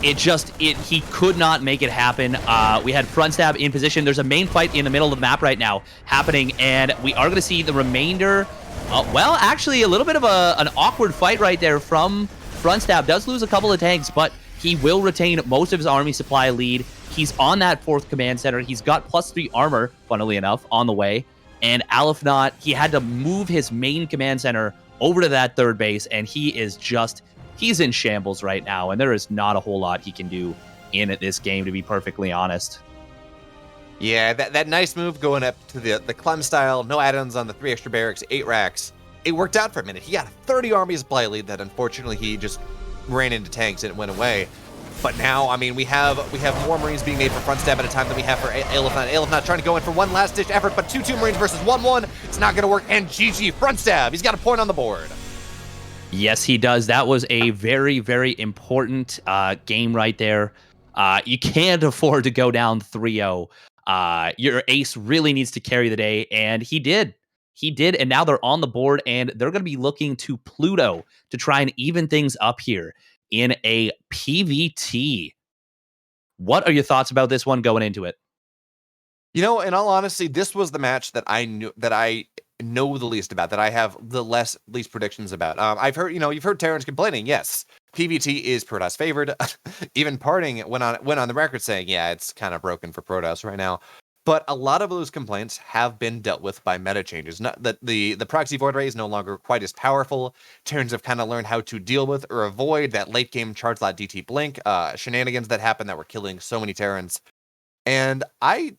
Speaker 1: he could not make it happen. We had front stab in position. There's a main fight in the middle of the map right now happening, and we are going to see the remainder. Well, actually, a little bit of an awkward fight right there from front stab. Does lose a couple of tanks, but he will retain most of his army supply lead. He's on that 4th command center. He's got +3 armor, funnily enough, on the way. And Alefnot, he had to move his main command center over to that 3rd base, and he's in shambles right now, and there is not a whole lot he can do in this game, to be perfectly honest.
Speaker 2: Yeah, that nice move going up to the Clem style, no add-ons on the 3 extra barracks, 8 racks. It worked out for a minute. He got a 30 army supply lead that unfortunately he just ran into tanks and it went away. But now, I mean, we have more Marines being made for front stab at a time than we have for Alefnot. Alefnot trying to go in for one last-ditch effort, but 2-2 Marines versus 1-1. It's not going to work, and GG, front stab. He's got a point on the board.
Speaker 1: Yes, he does. That was a very, very important game right there. You can't afford to go down 3-0. Your ace really needs to carry the day, and he did. He did, and now they're on the board, and they're going to be looking to Pluto to try and even things up here in a PVT. What are your thoughts about this one going into it?
Speaker 2: You know, in all honesty, this was the match that I know the least about, that I have the least predictions about. I've heard, you've heard Terrence complaining. Yes, PVT is Protoss favored. Even Parting went on the record saying, yeah, it's kind of broken for Protoss right now. But a lot of those complaints have been dealt with by meta changes. Not that the proxy void ray is no longer quite as powerful. Terrans have kind of learned how to deal with or avoid that late game charge lot DT blink shenanigans that happened that were killing so many Terrans. And I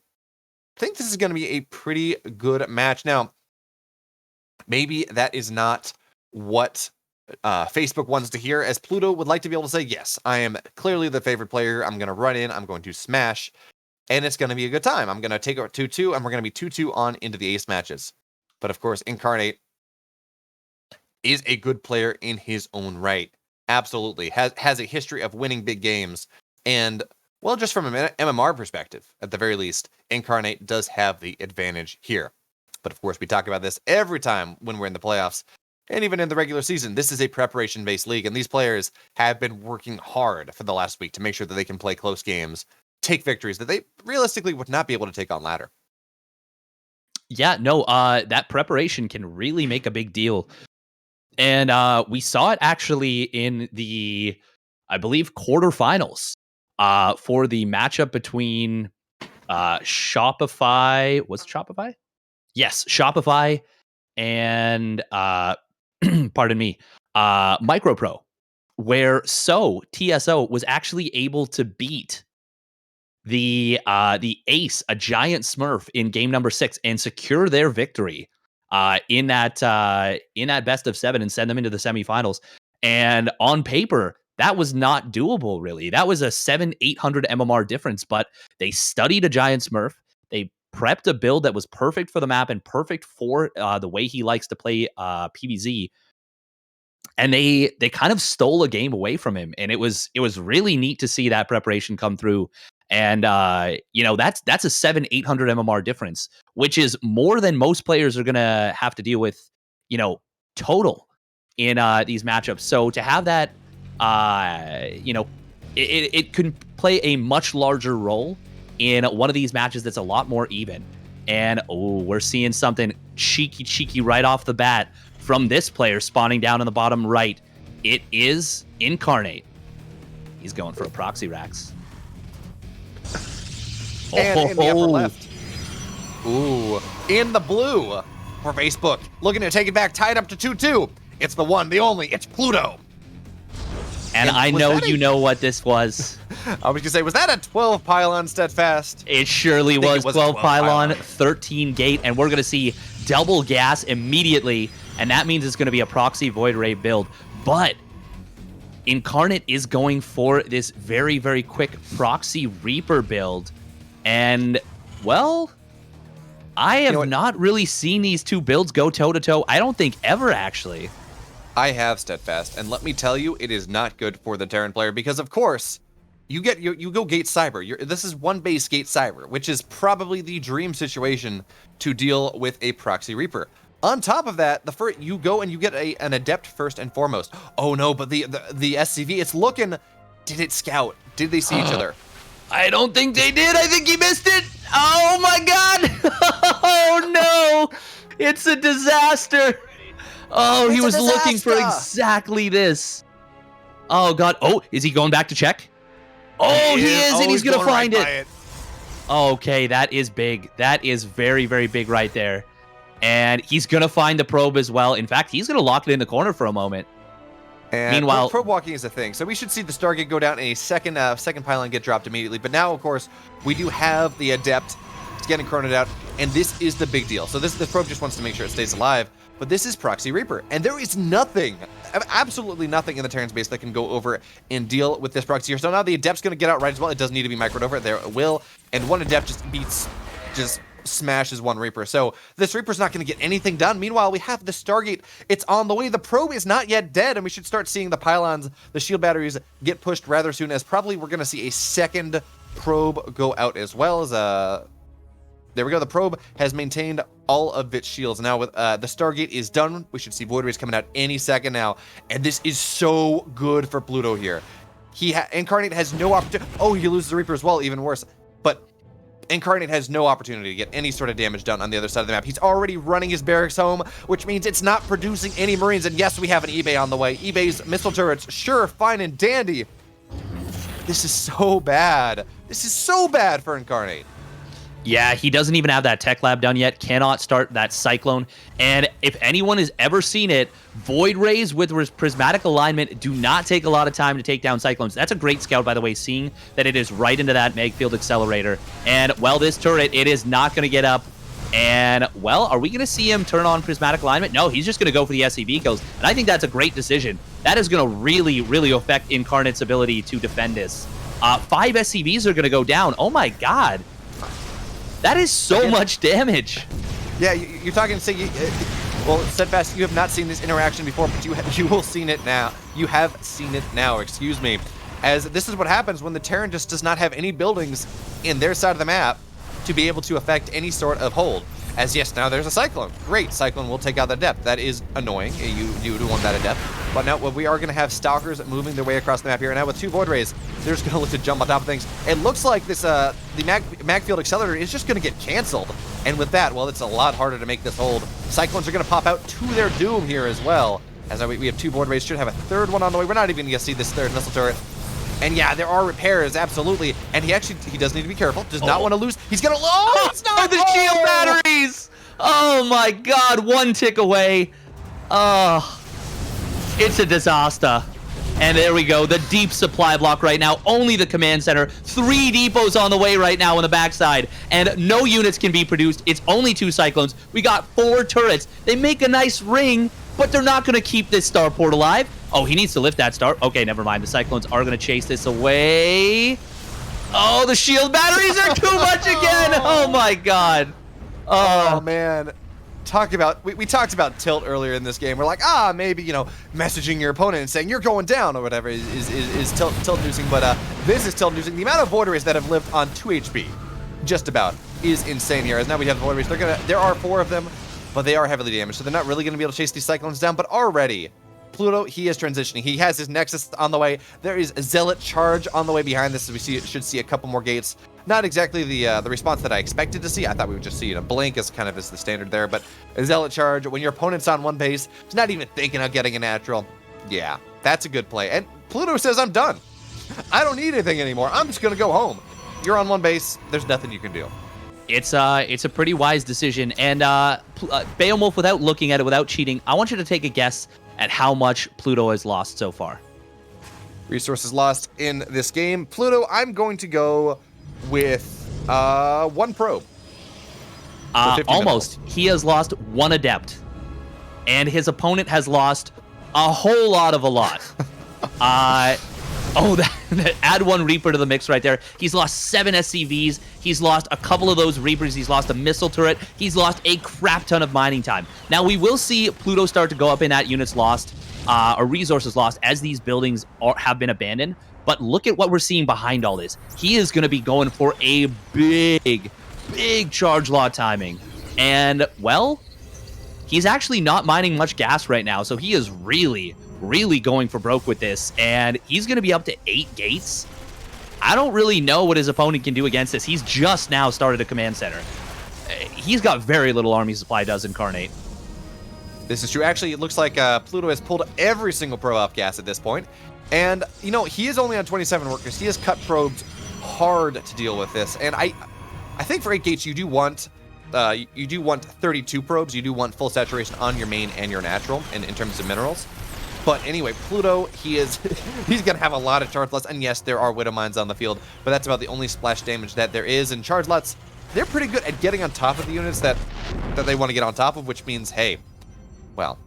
Speaker 2: think this is going to be a pretty good match. Now, maybe that is not what Facebook wants to hear, as Pluto would like to be able to say, yes, I am clearly the favorite player. I'm going to run in. I'm going to smash. And it's going to be a good time. I'm going to take over 2-2, and we're going to be 2-2 on into the ace matches. But of course, Incarnate is a good player in his own right. Absolutely. Has a history of winning big games. And, well, just from an MMR perspective, at the very least, Incarnate does have the advantage here. But of course, we talk about this every time when we're in the playoffs. And even in the regular season, this is a preparation-based league. And these players have been working hard for the last week to make sure that they can play close games, take victories that they realistically would not be able to take on ladder.
Speaker 1: Yeah, no, that preparation can really make a big deal. And we saw it actually in the, I believe, quarterfinals for the matchup between Shopify. Was it Shopify? Yes, Shopify and, pardon me, MicroPro, where TSO was actually able to beat the ace, a giant Smurf, in game number 6 and secure their victory in that best of 7 and send them into the semifinals. And on paper, that was not doable, really. That was a 700-800 MMR difference, but they studied a giant Smurf. They prepped a build that was perfect for the map and perfect for the way he likes to play PvZ. And they kind of stole a game away from him, and it was really neat to see that preparation come through. And that's a 700-800 MMR difference, which is more than most players are gonna have to deal with, total in these matchups. So to have that, it can play a much larger role in one of these matches that's a lot more even. And we're seeing something cheeky right off the bat from this player spawning down in the bottom right. It is Incarnate. He's going for a proxy Rax.
Speaker 2: And in the upper left. Ooh, in the blue for Facebook. Looking to take it back, tied up to 2-2. It's the one, the only, it's Pluto.
Speaker 1: And I know you know what this was.
Speaker 2: I was going to say, was that a 12 pylon Steadfast?
Speaker 1: It surely was 12 pylon, 13 gate, and we're going to see double gas immediately, and that means it's going to be a proxy Void Ray build. But Incarnate is going for this very, very quick proxy Reaper build, and, well, I have not really seen these two builds go toe-to-toe, I don't think ever, actually.
Speaker 2: I have Steadfast, and let me tell you, it is not good for the Terran player because, of course, you go Gate Cyber. This is one base Gate Cyber, which is probably the dream situation to deal with a Proxy Reaper. On top of that, you go and you get an Adept first and foremost. Oh no, but the SCV, it's looking. Did it scout? Did they see each other?
Speaker 1: I don't think they did. I think he missed it. Oh my god! Oh no! It's a disaster. Oh, he was looking for exactly this. Oh, God. Oh, is he going back to check? Oh, he is, and he's going to find it. Okay, that is big. That is very, very big right there. And he's going to find the probe as well. In fact, he's going to lock it in the corner for a moment.
Speaker 2: And meanwhile, probe walking is a thing. So we should see the Stargate go down and a second pylon get dropped immediately. But now, of course, we do have the Adept. It's getting chroned out, and this is the big deal. So the probe just wants to make sure it stays alive. But this is Proxy Reaper, and there is nothing, absolutely nothing in the Terran space that can go over and deal with this Proxy here. So now the Adept's going to get out right as well. It doesn't need to be microed over. There it will. And one Adept just smashes one Reaper. So this Reaper's not going to get anything done. Meanwhile, we have the Stargate. It's on the way. The probe is not yet dead, and we should start seeing the pylons, the shield batteries get pushed rather soon, as probably we're going to see a second probe go out as well as there we go. The probe has maintained all of its shields. Now with the Stargate is done, we should see Void Rays coming out any second now. And this is so good for Pluto here. Incarnate has no opportunity. Oh, he loses the Reaper as well, even worse. But Incarnate has no opportunity to get any sort of damage done on the other side of the map. He's already running his barracks home, which means it's not producing any Marines. And yes, we have an eBay on the way. eBay's missile turrets, sure, fine and dandy. This is so bad. This is so bad for Incarnate.
Speaker 1: Yeah, he doesn't even have that tech lab done yet, cannot start that Cyclone. And if anyone has ever seen it, Void Rays with prismatic alignment do not take a lot of time to take down Cyclones. That's a great scout, by the way, seeing that it is right into that mag field accelerator. And, well, this turret, it is not going to get up. And, well, are we going to see him turn on prismatic alignment? No, he's just going to go for the SCV kills. And I think that's a great decision. That is going to really, really affect Incarnate's ability to defend this. 5 SCVs are going to go down. Oh, my God. That is so much damage.
Speaker 2: Yeah, you're talking. Well, Steadfast, you have not seen this interaction before, but you will seen it now. You have seen it now. Excuse me, as this is what happens when the Terran just does not have any buildings in their side of the map to be able to affect any sort of hold. As yes, now there's a Cyclone. Great, Cyclone will take out the Adept. That is annoying. You do want that Adept. But now we are going to have Stalkers moving their way across the map here. And now with 2 Void Rays, they're just going to look to jump on top of things. It looks like this the mag field accelerator is just going to get canceled. And with that, well, it's a lot harder to make this hold. Cyclones are going to pop out to their doom here as well. As we have 2 Void Rays, should have a third one on the way. We're not even going to see this third missile turret. And yeah, there are repairs, absolutely. And he does need to be careful. Does not want to lose. He's going to... Oh, it's not!
Speaker 1: The shield batteries! Oh my God, 1 tick away. Oh, it's a disaster. And there we go, the deep supply block right now. Only the command center. 3 depots on the way right now on the backside. And no units can be produced. It's only 2 Cyclones. We got 4 turrets. They make a nice ring, but they're not going to keep this starport alive. Oh, he needs to lift that star. Okay, never mind. The Cyclones are going to chase this away. Oh, the shield batteries are too much again. Oh, my God.
Speaker 2: Oh, man. We talked about tilt earlier in this game. We're like, maybe, messaging your opponent and saying you're going down or whatever is tilt-inducing. But this is tilt-inducing. The amount of Void Rays that have lived on 2 HP, just about, is insane here. As now we have the Void Rays. There are 4 of them, but they are heavily damaged. So they're not really going to be able to chase these Cyclones down. But already, Pluto, he is transitioning. He has his Nexus on the way. There is a Zealot Charge on the way behind this, as we should see a couple more gates. Not exactly the response that I expected to see. I thought we would just see a blink as kind of as the standard there, but a Zealot Charge, when your opponent's on one base, he's not even thinking of getting a natural. Yeah, that's a good play. And Pluto says, I'm done. I don't need anything anymore. I'm just going to go home. You're on one base. There's nothing you can do.
Speaker 1: It's a pretty wise decision. And BeoMulf, without looking at it, without cheating, I want you to take a guess at how much Pluto has lost so far.
Speaker 2: Resources lost in this game. Pluto, I'm going to go with 1 probe.
Speaker 1: Almost. He has lost 1 adept. And his opponent has lost a whole lot of a lot. Add 1 Reaper to the mix right there. He's lost 7 SCVs. He's lost a couple of those Reapers. He's lost a missile turret. He's lost a crap ton of mining time. Now, we will see Pluto start to go up in that units lost, or resources lost, as these buildings have been abandoned. But look at what we're seeing behind all this. He is going to be going for a big charge law timing. And, well, he's actually not mining much gas right now, so he is really going for broke with this, and he's going to be up to 8 gates. I don't really know what his opponent can do against this. He's just now started a command center. He's got very little army supply, does Incarnate.
Speaker 2: This is true. Actually, it looks like Pluto has pulled every single probe off gas at this point. And, you know, he is only on 27 workers. He has cut probes hard to deal with this. And I think for 8 gates, you do want 32 probes. You do want full saturation on your main and your natural in terms of minerals. But anyway, Pluto, he's going to have a lot of charge lots. And yes, there are Widow Mines on the field, but that's about the only splash damage that there is. And charge lots, they're pretty good at getting on top of the units that they want to get on top of, which means, hey, well,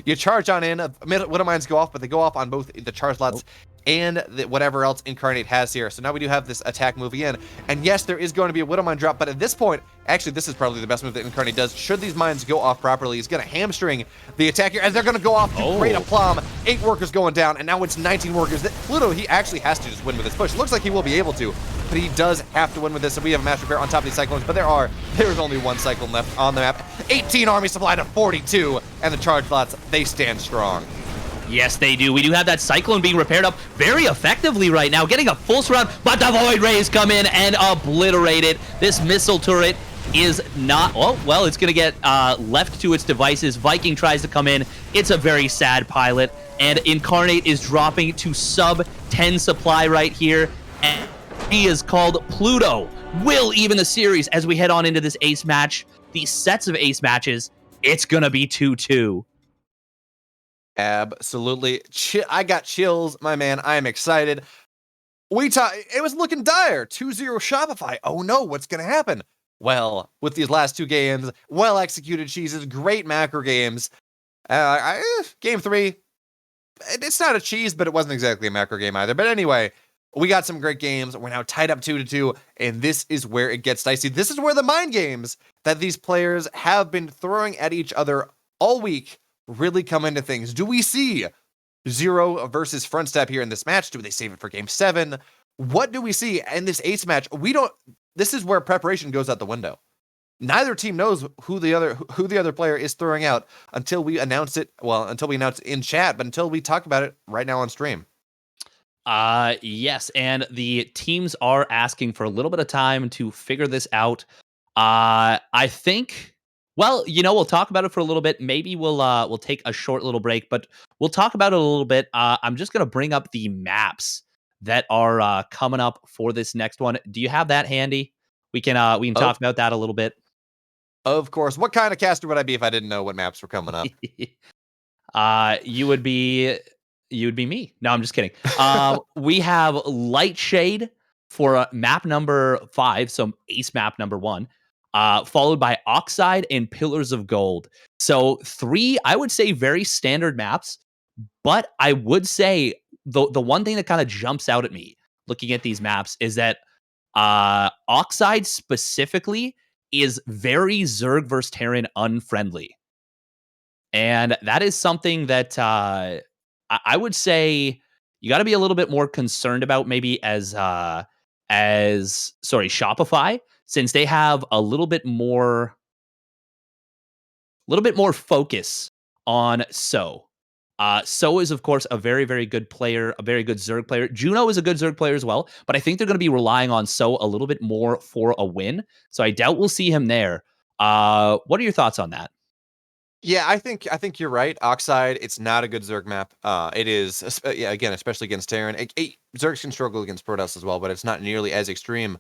Speaker 2: you charge on in, Widow Mines go off, but they go off on both the charge lots and whatever else Incarnate has here. So now we do have this attack moving in. And yes, there is going to be a Widow Mine drop, but at this point, actually, this is probably the best move that Incarnate does. Should these mines go off properly, he's going to hamstring the attack here, as they're going to go off to create a plum. 8 workers going down, and now it's 19 workers. Pluto, he actually has to just win with this push. It looks like he will be able to, but he does have to win with this. So we have a Master Repair on top of these Cyclones, but there is only 1 Cyclone left on the map. 18 army supply to 42, and the charge lots, they stand strong.
Speaker 1: Yes, they do. We do have that Cyclone being repaired up very effectively right now, getting a full surround, but the Void Rays come in and obliterate it. This missile turret is not, well, it's going to get left to its devices. Viking tries to come in. It's a very sad pilot, and Incarnate is dropping to sub 10 supply right here, and he is called Pluto. Will even the series as we head on into this ace match. These sets of ace matches, it's going to be 2-2.
Speaker 2: Absolutely. I got chills, my man. I am excited. It was looking dire. 2-0 Shopify. Oh no, what's going to happen? Well, with these last 2 games, well-executed cheeses, great macro games. Game 3, it's not a cheese, but it wasn't exactly a macro game either. But anyway, we got some great games. We're now tied up 2-2, and this is where it gets dicey. This is where the mind games that these players have been throwing at each other all week really come into things. Do we see Zero versus Front Step here in this match? Do they save it for game 7? What do we see in this ace match? This is where preparation goes out the window. Neither team knows who the other player is throwing out until we announce it. Well, until we announce it in chat, but until we talk about it right now on stream.
Speaker 1: Yes, and the teams are asking for a little bit of time to figure this out. I think, well, we'll talk about it for a little bit. Maybe we'll take a short little break, but we'll talk about it a little bit. I'm just gonna bring up the maps that are coming up for this next one. Do you have that handy? We can talk about that a little bit.
Speaker 2: Of course. What kind of caster would I be if I didn't know what maps were coming up?
Speaker 1: You would be me. No, I'm just kidding. We have Lightshade for map number 5, so ace map number 1. Followed by Oxide and Pillars of Gold. So 3, I would say, very standard maps, but I would say the one thing that kind of jumps out at me looking at these maps is that Oxide specifically is very Zerg versus Terran unfriendly. And that is something that I would say you got to be a little bit more concerned about, maybe as Shopify, since they have a little bit more focus on So is, of course, a very, very good player, a very good Zerg player. Juno is a good Zerg player as well, but I think they're going to be relying on So a little bit more for a win. So I doubt we'll see him there. What are your thoughts on that?
Speaker 2: Yeah, I think you're right. Oxide, it's not a good Zerg map. It is, yeah, again, especially against Terran. Zergs can struggle against Protoss as well, but it's not nearly as extreme.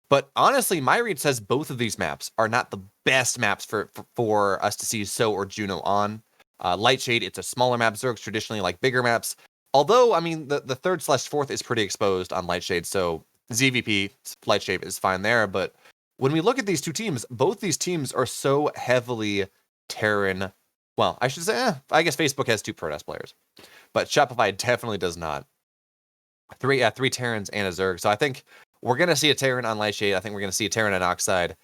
Speaker 2: But honestly, my read says both of these maps are not the best maps for us to see So or Juno on. Lightshade, it's a smaller map. Zergs traditionally like bigger maps. Although, I mean, the 3rd/4th is pretty exposed on Lightshade, so ZVP, Lightshade is fine there. But when we look at these two teams, both these teams are so heavily Terran. Well, I should say, I guess Facebook has 2 Protoss players, but Shopify definitely does not. 3 Terrans and a Zerg. So I think we're going to see a Terran on Lightshade. I think we're going to see a Terran on Oxide.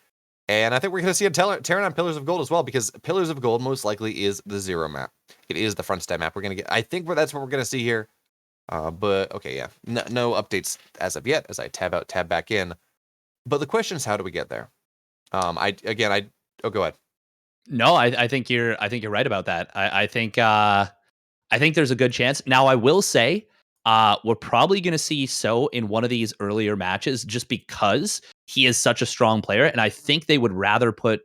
Speaker 2: And I think we're going to see a Terran on Pillars of Gold as well, because Pillars of Gold most likely is the 0 map. It is the front stab map. We're going to get, I think that's what we're going to see here. But okay, yeah. No updates as of yet as I tab back in. But the question is, how do we get there? Oh, go ahead.
Speaker 1: No, I think you're right about that. I think there's a good chance. Now, I will say, we're probably going to see So in one of these earlier matches just because he is such a strong player, and I think they would rather put.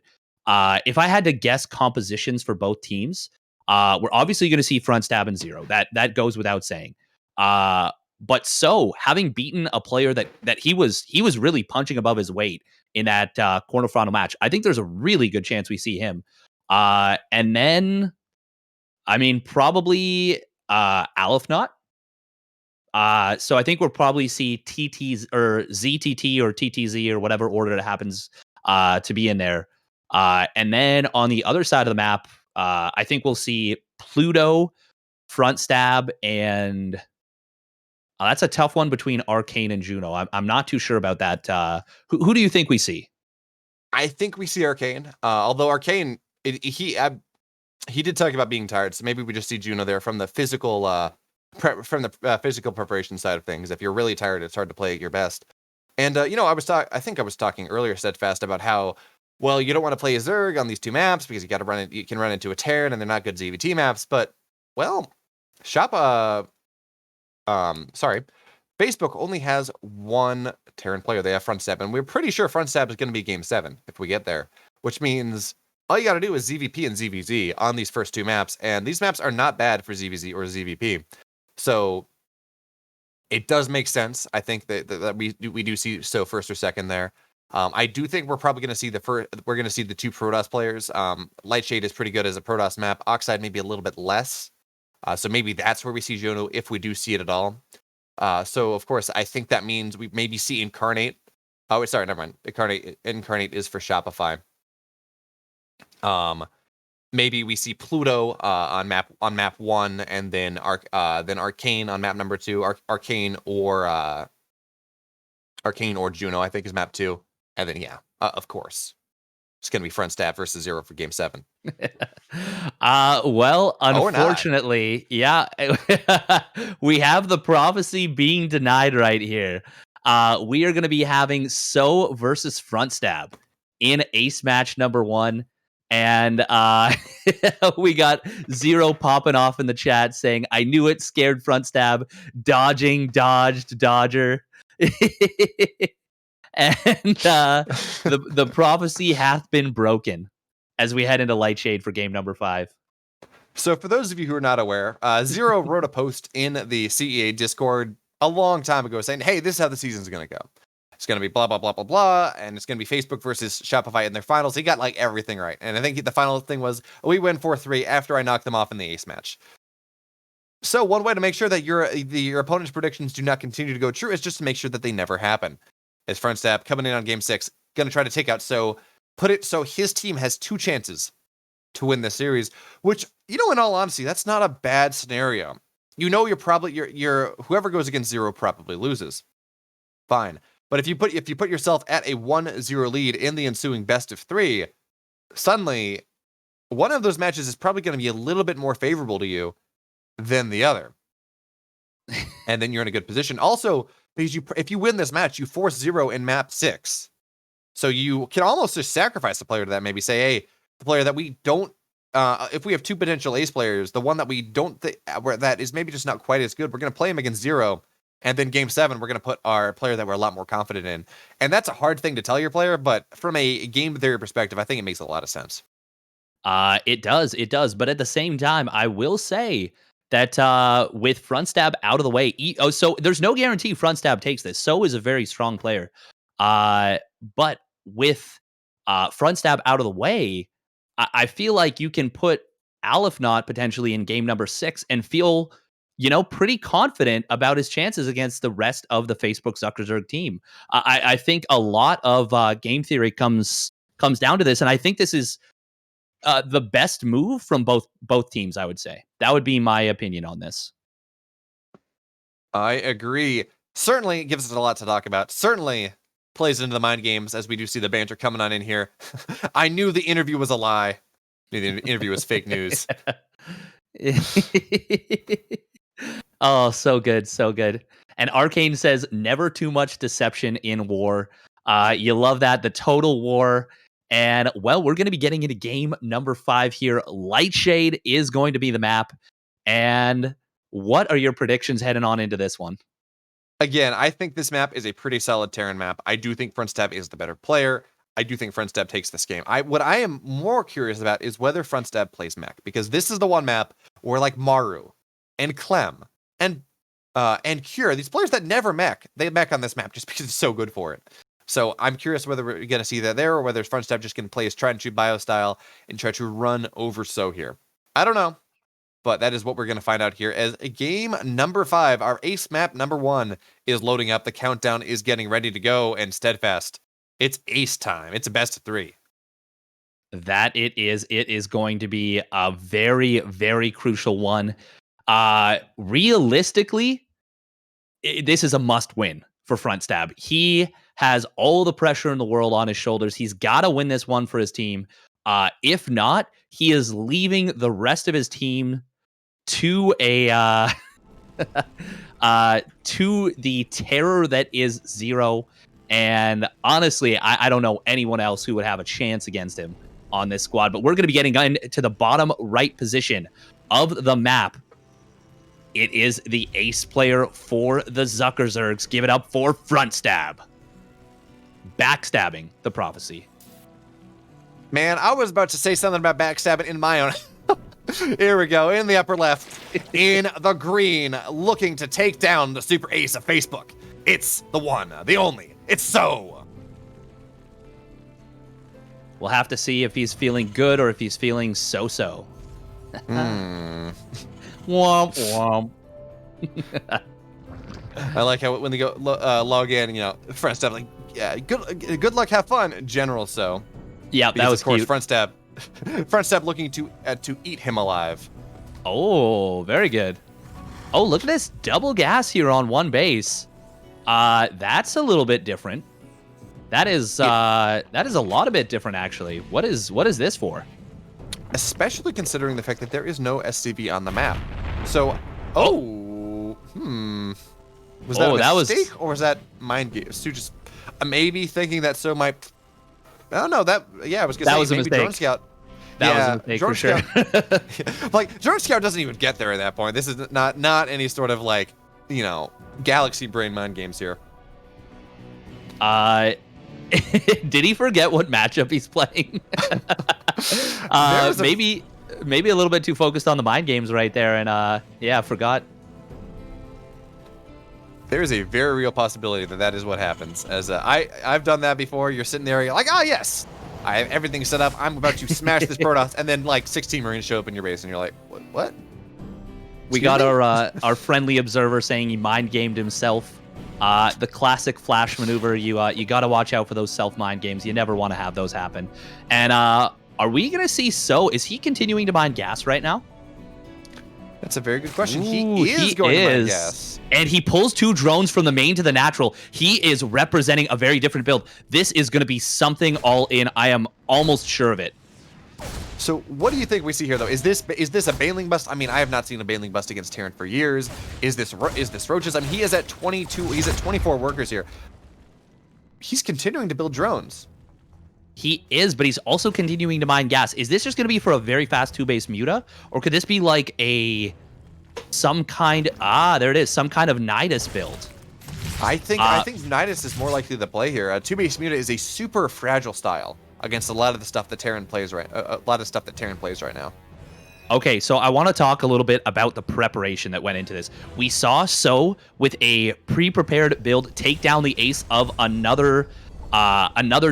Speaker 1: If I had to guess compositions for both teams, we're obviously going to see front stab and 0. That goes without saying. But So, having beaten a player that he was really punching above his weight in that quarterfinal match, I think there's a really good chance we see him. And then, I mean, probably Alifnot. So I think we'll probably see TTs or ZTT or TTZ or whatever order that happens to be in there. And then on the other side of the map, I think we'll see Pluto, front stab, and that's a tough one between Arcane and Juno. I'm not too sure about that. Who do you think we see?
Speaker 2: I think we see Arcane. Although Arcane, he did talk about being tired, so maybe we just see Juno there from the physical physical preparation side of things. If you're really tired, it's hard to play at your best. And I think I was talking earlier, Steadfast, about how, well, you don't want to play a Zerg on these 2 maps because you can run into a Terran, and they're not good ZVT maps. But well, Facebook only has 1 Terran player. They have front stab, and we're pretty sure front stab is going to be game 7 if we get there, which means all you got to do is ZVP and ZVZ on these first 2 maps, and these maps are not bad for ZVZ or ZVP. So it does make sense. I think that we do see So first or second there. I do think we're probably going to see the 2 Protoss players. Lightshade is pretty good as a Protoss map. Oxide maybe a little bit less. So maybe that's where we see Juno if we do see it at all. So of course I think that means we maybe see Incarnate. Oh, sorry, never mind. Incarnate is for Shopify. Maybe we see Pluto on map 1, and then Arcane on map number 2. Arcane or Juno, I think, is map 2. And then of course, it's gonna be front stab versus 0 for game 7.
Speaker 1: Well, unfortunately, yeah, we have the prophecy being denied right here. We are going to be having So versus front stab in ace match number 1. And we got 0 popping off in the chat saying, I knew it, scared front stab, dodging, dodged, dodger. And the prophecy hath been broken as we head into Lightshade for game number 5.
Speaker 2: So for those of you who are not aware, 0 wrote a post in the CEA Discord a long time ago saying, hey, this is how the season's going to go. It's going to be blah, blah, blah, blah, blah, and it's going to be Facebook versus Shopify in their finals. He got like everything right. And I think the final thing was, we win 4-3 after I knocked them off in the ace match. So one way to make sure that your opponent's predictions do not continue to go true is just to make sure that they never happen. As front stab coming in on game 6, going to try to take out So, put it so his team has 2 chances to win this series, which, in all honesty, that's not a bad scenario. You're probably your whoever goes against 0 probably loses. Fine. But if you put yourself at a 1-0 lead in the ensuing best of 3, suddenly one of those matches is probably going to be a little bit more favorable to you than the other. And then you're in a good position. Also, because if you win this match, you force 0 in map 6. So you can almost just sacrifice the player to that. Maybe say, hey, the player that we don't if we have two potential ace players, the one that we don't think that is maybe just not quite as good, we're going to play him against Zero. And then game 7, we're going to put our player that we're a lot more confident in. And that's a hard thing to tell your player, but from a game theory perspective, I think it makes a lot of sense.
Speaker 1: It does. But at the same time, I will say that with front stab out of the way, so there's no guarantee front stab takes this. So is a very strong player. But with front stab out of the way, I feel like you can put Alifnaut potentially in game number 6 and feel, pretty confident about his chances against the rest of the Facebook Zuckerzerg team. I think a lot of game theory comes down to this, and I think this is the best move from both teams. I would say that would be my opinion on this.
Speaker 2: I agree. Certainly gives us a lot to talk about. Certainly plays into the mind games, as we do see the banter coming on in here. I knew the interview was a lie. The interview was fake news.
Speaker 1: Oh, so good. And Arcane says, never too much deception in war. You love that. The total war. And, well, we're going to be getting into game number 5 here. Lightshade is going to be the map. And what are your predictions heading on into this one?
Speaker 2: Again, I think this map is a pretty solid Terran map. I do think Frontstab is the better player. I do think Frontstab takes this game. What I am more curious about is whether Frontstab plays mech, because this is the one map where like Maru and Clem and Cure, these players that never mech, they mech on this map just because it's so good for it. So I'm curious whether we're going to see that there, or whether Frontstab just going to play his try and shoot bio style and try to run over So here. I don't know. But that is what we're going to find out here as game number 5, our ace map number 1 is loading up. The countdown is getting ready to go, and Steadfast, it's ace time. It's a best of 3.
Speaker 1: That it is. It is going to be a very, very crucial one. Realistically, this is a must win for Frontstab. He has all the pressure in the world on his shoulders. He's got to win this one for his team. If not, he is leaving the rest of his team to a to the terror that is Zero. And honestly, I don't know anyone else who would have a chance against him on this squad. But we're going to be getting into the bottom right position of the map. It is the ace player for the Zuckerzergs. Give it up for Frontstab. Backstabbing the prophecy.
Speaker 2: Man, I was about to say something about backstabbing in my own. Here we go, in the upper left, in the green, looking to take down the super ace of Facebook. It's the one, the only, it's So.
Speaker 1: We'll have to see if he's feeling good or if he's feeling so-so. Womp womp.
Speaker 2: I like how when they go log in, Frontstab, like, yeah, good luck, have fun, General So.
Speaker 1: Yeah, that was
Speaker 2: of course,
Speaker 1: cute.
Speaker 2: Frontstab looking to eat him alive.
Speaker 1: Oh, very good. Oh, look at this double gas here on one base. That's a little bit different. That is a lot of bit different, actually. What is this for?
Speaker 2: Especially considering the fact that there is no SCV on the map. So, was that a mistake, or was that mind game? So just maybe thinking that So might. Oh no, I was gonna say
Speaker 1: was a
Speaker 2: maybe
Speaker 1: mistake.
Speaker 2: Drone Scout.
Speaker 1: That was a mistake
Speaker 2: Drone
Speaker 1: for sure.
Speaker 2: Scout, like Drone Scout doesn't even get there at that point. This is not any sort of like galaxy brain mind games here.
Speaker 1: Did he forget what matchup he's playing? Maybe a little bit too focused on the mind games right there, and forgot.
Speaker 2: There is a very real possibility that is what happens. As I've done that before. You're sitting there, you're like, oh yes, I have everything set up. I'm about to smash this Protoss, and then like 16 Marines show up in your base, and you're like, what?
Speaker 1: We got our friendly observer saying he mind gamed himself. The classic flash maneuver. You got to watch out for those self mind games. You never want to have those happen. And are we gonna see So? Is he continuing to mine gas right now?
Speaker 2: That's a very good question.
Speaker 1: Ooh,
Speaker 2: he is going to mine gas.
Speaker 1: And he pulls 2 drones from the main to the natural. He is representing a very different build. This is going to be something all in. I am almost sure of it.
Speaker 2: So what do you think we see here, though? Is this a Baneling bust? I mean, I have not seen a Baneling bust against Terran for years. Is this Roaches? I mean, he is at 22. He's at 24 workers here. He's continuing to build drones.
Speaker 1: He is, but he's also continuing to mine gas. Is this just going to be for a very fast 2-base Muta? Or could this be like some kind of Nidus build?
Speaker 2: I think Nidus is more likely to play here. 2-base Muta is a super fragile style against a lot of the stuff that Terran plays right now.
Speaker 1: Okay, so I want to talk a little bit about the preparation that went into this. We saw with a pre-prepared build take down the ace of another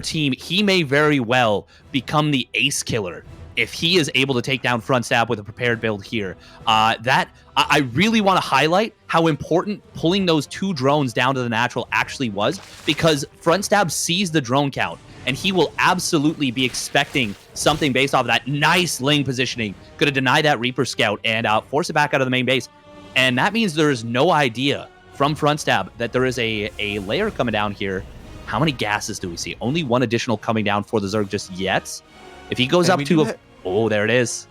Speaker 1: team. He may very well become the ace killer if he is able to take down Front Stab with a prepared build here. I really want to highlight how important pulling those 2 drones down to the natural actually was, because Front Stab sees the drone count, and he will absolutely be expecting something based off of that nice lane positioning. Going to deny that Reaper Scout and force it back out of the main base. And that means there is no idea from Front Stab that there is a layer coming down here. How many gases do we see? Only 1 additional coming down for the Zerg just yet. If he goes up to oh, there it is.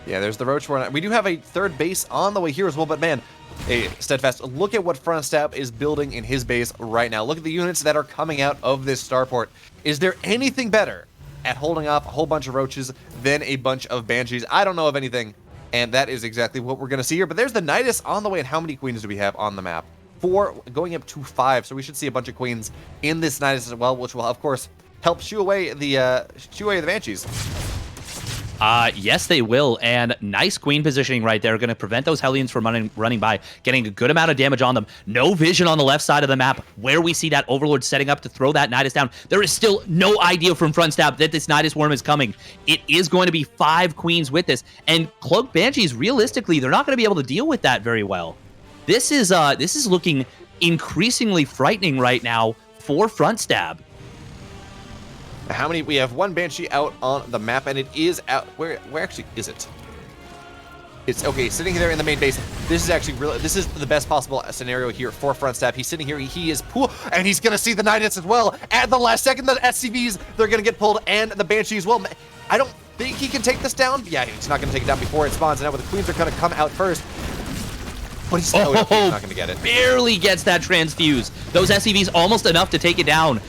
Speaker 2: Yeah, there's the Roach Warren. We do have a 3rd base on the way here as well, but man, hey, Steadfast, look at what Front Stab is building in his base right now. Look at the units that are coming out of this starport. Is there anything better at holding off a whole bunch of Roaches than a bunch of Banshees? I don't know of anything, and that is exactly what we're going to see here. But there's the Nidus on the way, and how many Queens do we have on the map? 4, going up to 5, so we should see a bunch of Queens in this Nidus as well, which will, of course, help shoo away the Banshees.
Speaker 1: Yes, they will, and nice queen positioning right there. Going to prevent those Hellions from running by, getting a good amount of damage on them. No vision on the left side of the map where we see that Overlord setting up to throw that Nidus down. There is still no idea from Front Stab that this Nidus Worm is coming. It is going to be 5 queens with this, and Cloaked Banshees, realistically, they're not going to be able to deal with that very well. This is looking increasingly frightening right now for Front Stab.
Speaker 2: How many? We have 1 Banshee out on the map, and it is out. Where actually is it? It's okay, sitting there in the main base. This is actually really, this is the best possible scenario here for Front Stab. He's sitting here, he is pool, and he's gonna see the Nidus as well. At the last second, the SCVs, they're gonna get pulled, and the Banshees will. I don't think he can take this down. Yeah, he's not gonna take it down before it spawns, and now the Queens are gonna come out first. But he's not gonna get it.
Speaker 1: Barely gets that transfuse. Those SCVs almost enough to take it down.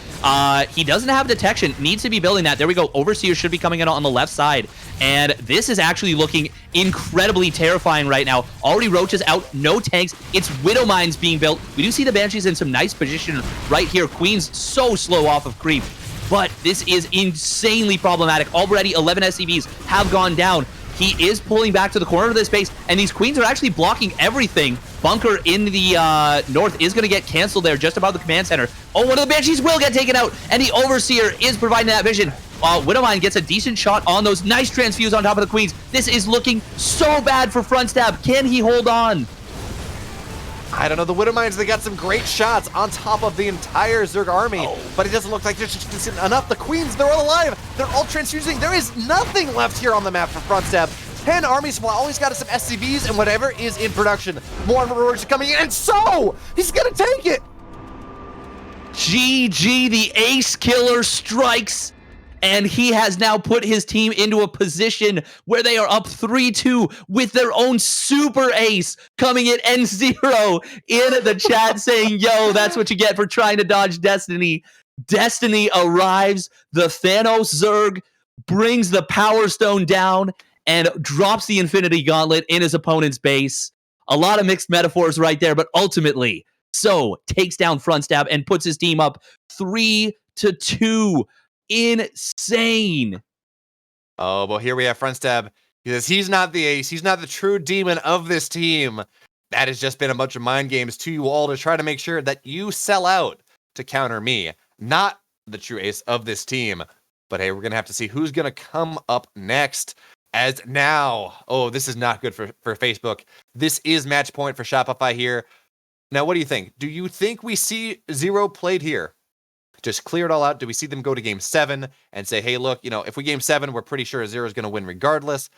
Speaker 1: He doesn't have detection, needs to be building that. There we go. Overseer should be coming in on the left side. And this is actually looking incredibly terrifying right now. Already Roaches out, no tanks. It's Widow Mines being built. We do see the Banshees in some nice position right here. Queen's so slow off of creep. But this is insanely problematic. Already 11 SCVs have gone down. He is pulling back to the corner of this base, and these Queens are actually blocking everything. Bunker in the north is going to get canceled there just above the command center. Oh, one of the Banshees will get taken out, and the Overseer is providing that vision. Widowmine gets a decent shot on those. Nice transfuse on top of the Queens. This is looking so bad for Front Stab. Can he hold on?
Speaker 2: I don't know. The Widowmines, they got some great shots on top of the entire Zerg army, but it doesn't look like there's just enough. The Queens, they're all alive. They're all transfusing. There is nothing left here on the map for Front Stab. 10 army supply, always got some SCVs and whatever is in production. More and more are coming in, and so he's gonna take it.
Speaker 1: GG, the ace killer strikes, and he has now put his team into a position where they are up 3-2 with their own super ace coming in N0 in the chat saying, yo, that's what you get for trying to dodge Destiny. Destiny arrives, the Thanos Zerg brings the Power Stone down and drops the Infinity Gauntlet in his opponent's base. A lot of mixed metaphors right there, but ultimately, so takes down Front Stab and puts his team up 3-2. Insane.
Speaker 2: Oh, but here we have Front Stab. He says he's not the ace. He's not the true demon of this team. That has just been a bunch of mind games to you all to try to make sure that you sell out to counter me. Not the true ace of this team. But hey, we're going to have to see who's going to come up next. As now, oh, this is not good for Facebook. This is match point for Shopify here. Now, what do you think? Do you think we see Zero played here? Just clear it all out. Do we see them go to game 7 and say, hey, look, if we game 7, we're pretty sure Zero is going to win regardless.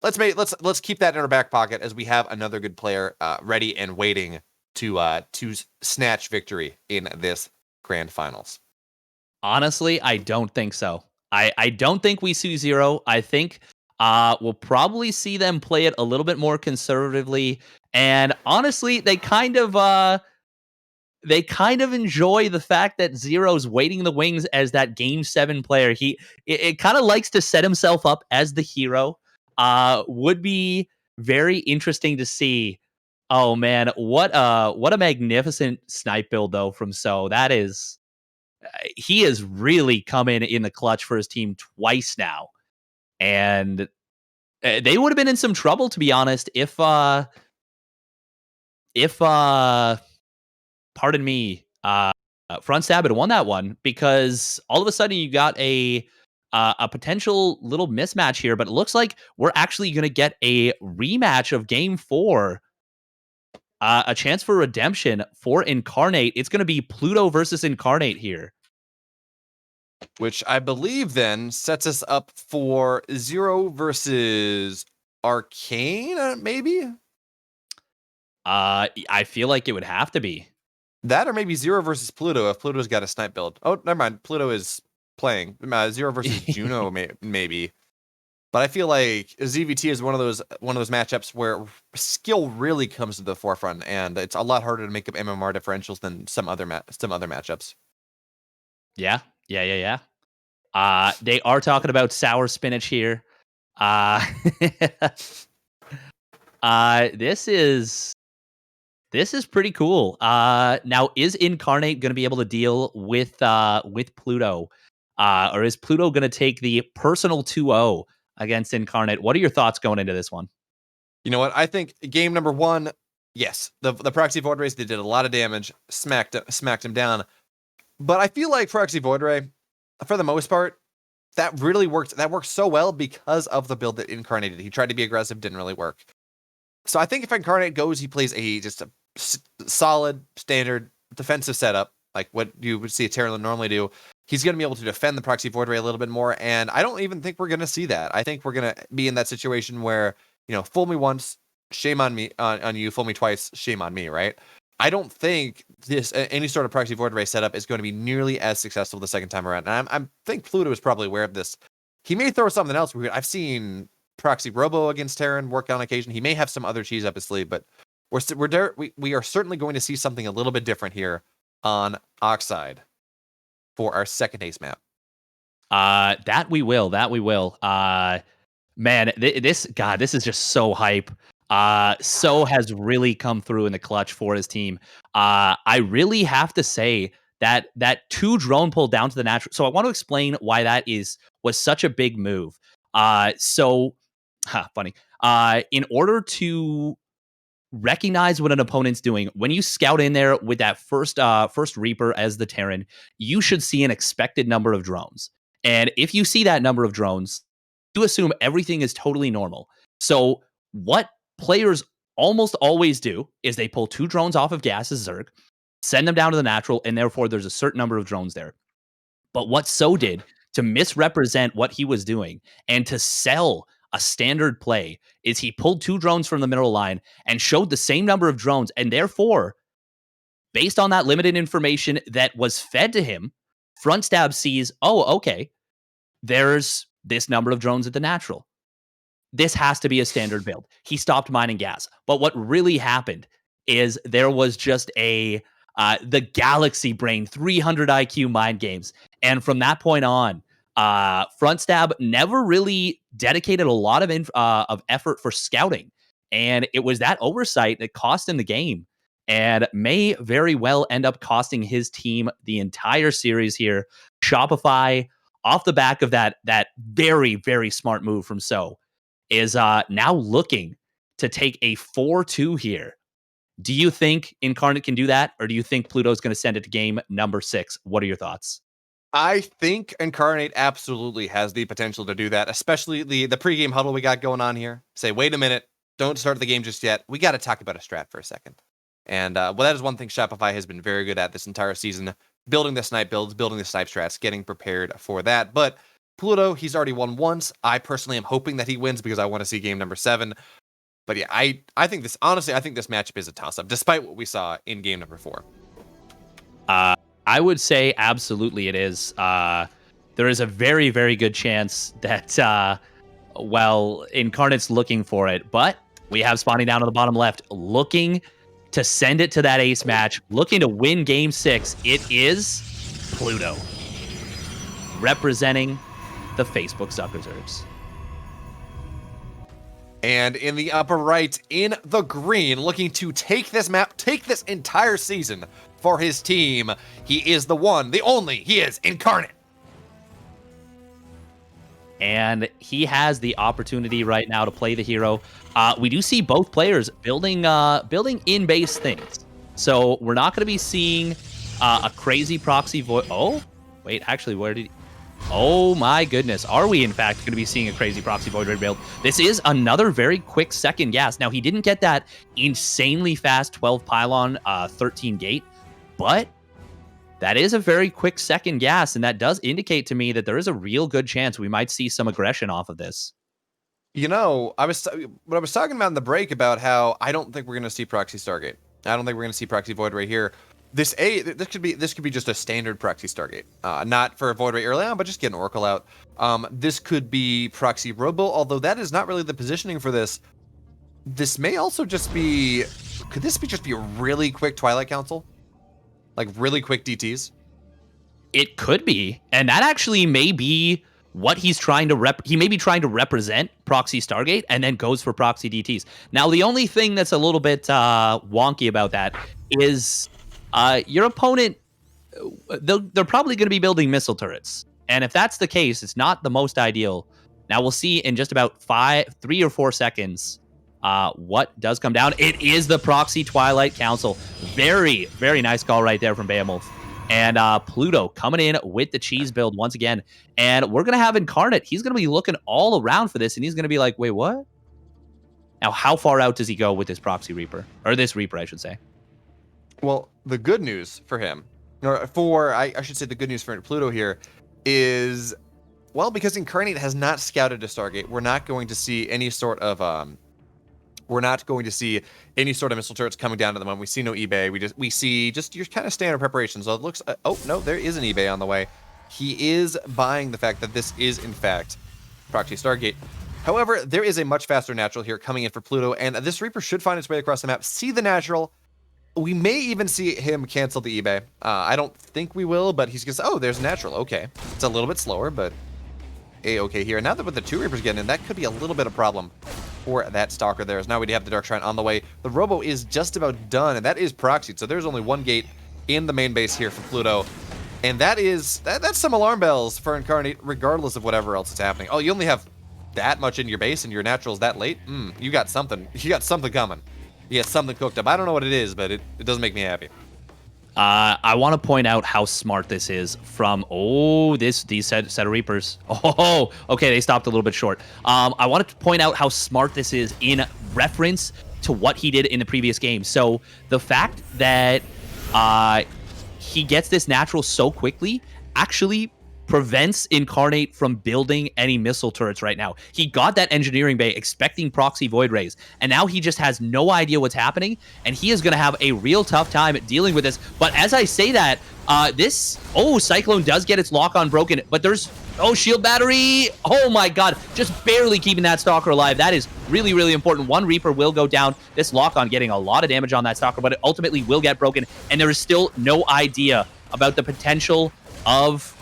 Speaker 2: Let's keep that in our back pocket as we have another good player ready and waiting to snatch victory in this grand finals.
Speaker 1: Honestly, I don't think so. I don't think we see Zero. I think we'll probably see them play it a little bit more conservatively. And honestly, they kind of they kind of enjoy the fact that Zero's waiting in the wings as that Game 7 player. It kind of likes to set himself up as the hero. Would be very interesting to see. Oh man, what a magnificent snipe build though from So. That is, he has really come in the clutch for his team twice now, and they would have been in some trouble, to be honest, if pardon me, Front Stab had won that one, because all of a sudden you got a potential little mismatch here, but it looks like we're actually going to get a rematch of Game 4. A chance for redemption for Incarnate. It's going to be Pluto versus Incarnate here.
Speaker 2: Which I believe then sets us up for Zero versus Arcane, maybe?
Speaker 1: I feel like it would have to be.
Speaker 2: That or maybe Zero versus Pluto if Pluto's got a snipe build. Oh, never mind. Pluto is playing. Zero versus Juno, maybe. But I feel like ZVT is one of those matchups where skill really comes to the forefront, and it's a lot harder to make up MMR differentials than some other matchups.
Speaker 1: Yeah. They are talking about sour spinach here. This is pretty cool. Now, is Incarnate going to be able to deal with Pluto, or is Pluto going to take the personal 2-0 against Incarnate? What are your thoughts going into this one?
Speaker 2: You know what? I think game number 1, yes, the Proxy Void Rays, they did a lot of damage, smacked him down. But I feel like Proxy Void Ray, for the most part, that really worked. That worked so well because of the build that Incarnate did. He tried to be aggressive, didn't really work. So I think if Incarnate goes, he plays just a solid, standard defensive setup, like what you would see a Terran normally do. He's going to be able to defend the Proxy Void Ray a little bit more, and I don't even think we're going to see that. I think we're going to be in that situation where, fool me once, shame on me, on you, fool me twice, shame on me, right? I don't think any sort of Proxy Void Ray setup is going to be nearly as successful the second time around. And I think Pluto is probably aware of this. He may throw something else weird. I've seen Proxy Robo against Terran work on occasion. He may have some other cheese up his sleeve, but we are certainly going to see something a little bit different here on Oxide for our second ace map.
Speaker 1: That we will. Man, this is just so hype. So has really come through in the clutch for his team. I really have to say that 2 drone pull down to the natural. So I want to explain why that was such a big move. Funny. In order to recognize what an opponent's doing, when you scout in there with that first Reaper as the Terran, you should see an expected number of drones. And if you see that number of drones, you assume everything is totally normal. So what players almost always do is they pull 2 drones off of Gas's Zerg, send them down to the natural, and therefore there's a certain number of drones there. But what So did to misrepresent what he was doing and to sell a standard play is he pulled 2 drones from the middle line and showed the same number of drones, and therefore, based on that limited information that was fed to him, Front Stab sees, oh, okay, there's this number of drones at the natural. This has to be a standard build. He stopped mining gas. But what really happened is there was just the Galaxy Brain 300 IQ mind games. And from that point on, Front Stab never really dedicated a lot of effort for scouting. And it was that oversight that cost him the game and may very well end up costing his team the entire series here. Shopify, off the back of that very, very smart move from So, is now looking to take a 4-2 here. Do you think Incarnate can do that, or do you think Pluto's going to send it to game number 6? What are your thoughts?
Speaker 2: I think Incarnate absolutely has the potential to do that, especially the pregame huddle we got going on here. Say, wait a minute, don't start the game just yet. We got to talk about a strat for a second. And that is one thing Shopify has been very good at this entire season, building the snipe builds, building the snipe strats, getting prepared for that. But Pluto, he's already won once. I personally am hoping that he wins because I want to see game number 7. But yeah, I think this matchup is a toss-up, despite what we saw in game number 4.
Speaker 1: I would say absolutely it is. There is a very, very good chance that, Incarnate's looking for it, but we have spawning down on the bottom left, looking to send it to that ace match, looking to win game 6. It is Pluto, representing the Facebook Zuckerzergs.
Speaker 2: And in the upper right, in the green, looking to take this map, take this entire season for his team, he is the one, the only, he is Incarnate.
Speaker 1: And he has the opportunity right now to play the hero. We do see both players building in-base things. So we're not going to be seeing a crazy proxy void. Oh, wait, actually, where did he... Oh my goodness. Are we, in fact, going to be seeing a crazy proxy void ray build? This is another very quick second gas. Now, he didn't get that insanely fast 12 pylon, 13 gate, but that is a very quick second gas, and that does indicate to me that there is a real good chance we might see some aggression off of this.
Speaker 2: You know, I was talking about in the break about how I don't think we're going to see proxy Stargate. I don't think we're going to see proxy void ray here. This could be just a standard proxy Stargate, not for a void ray early on, but just get an Oracle out. This could be proxy Robo, although that is not really the positioning for this. This may also just be. Could this be just be a really quick Twilight Council, like really quick DTs?
Speaker 1: It could be, and that actually may be what he's trying to he may be trying to represent proxy Stargate and then goes for proxy DTs. Now, the only thing that's a little bit wonky about that is your opponent, they're probably going to be building missile turrets. And if that's the case, it's not the most ideal. Now, we'll see in just about 3 or 4 seconds what does come down. It is the proxy Twilight Council. Very, very nice call right there from BeoMulf. And Pluto coming in with the cheese build once again. And we're going to have Incarnate. He's going to be looking all around for this, and he's going to be like, wait, what? Now, how far out does he go with this proxy Reaper? Or this Reaper, I should say.
Speaker 2: Well, the good news for him, or I should say the good news for Pluto here is, well, because Incarnate has not scouted a Stargate, we're not going to see any sort of missile turrets coming down to the moment. We see no eBay. We see just your kind of standard preparation. So it looks, oh no, there is an eBay on the way. He is buying the fact that this is in fact proxy Stargate. However, there is a much faster natural here coming in for Pluto, and this Reaper should find its way across the map, see the natural. We may even see him cancel the eBay. I don't think we will, but he's going to say, oh, there's a natural. Okay. It's a little bit slower, but A-okay here. Now that with the 2 Reapers getting in, that could be a little bit of problem for that Stalker there. As now we have the Dark Shrine on the way. The Robo is just about done, and that is proxied. So there's only 1 gate in the main base here for Pluto. And that's some alarm bells for Incarnate, regardless of whatever else is happening. Oh, you only have that much in your base and your naturals that late? You got something. You got something coming. You got something cooked up. I don't know what it is, but it doesn't make me happy.
Speaker 1: I want to point out how smart this is from, these set of Reapers. Oh, okay, they stopped a little bit short. I wanted to point out how smart this is in reference to what he did in the previous game. So the fact that he gets this natural so quickly actually prevents Incarnate from building any missile turrets right now. He got that engineering bay expecting proxy void rays, and now he just has no idea what's happening, and he is going to have a real tough time dealing with this. But as I say that, Cyclone does get its lock-on broken, but there's, shield battery. Oh my god, just barely keeping that Stalker alive. That is really, really important. 1 Reaper will go down. This lock-on getting a lot of damage on that Stalker, but it ultimately will get broken, and there is still no idea about the potential of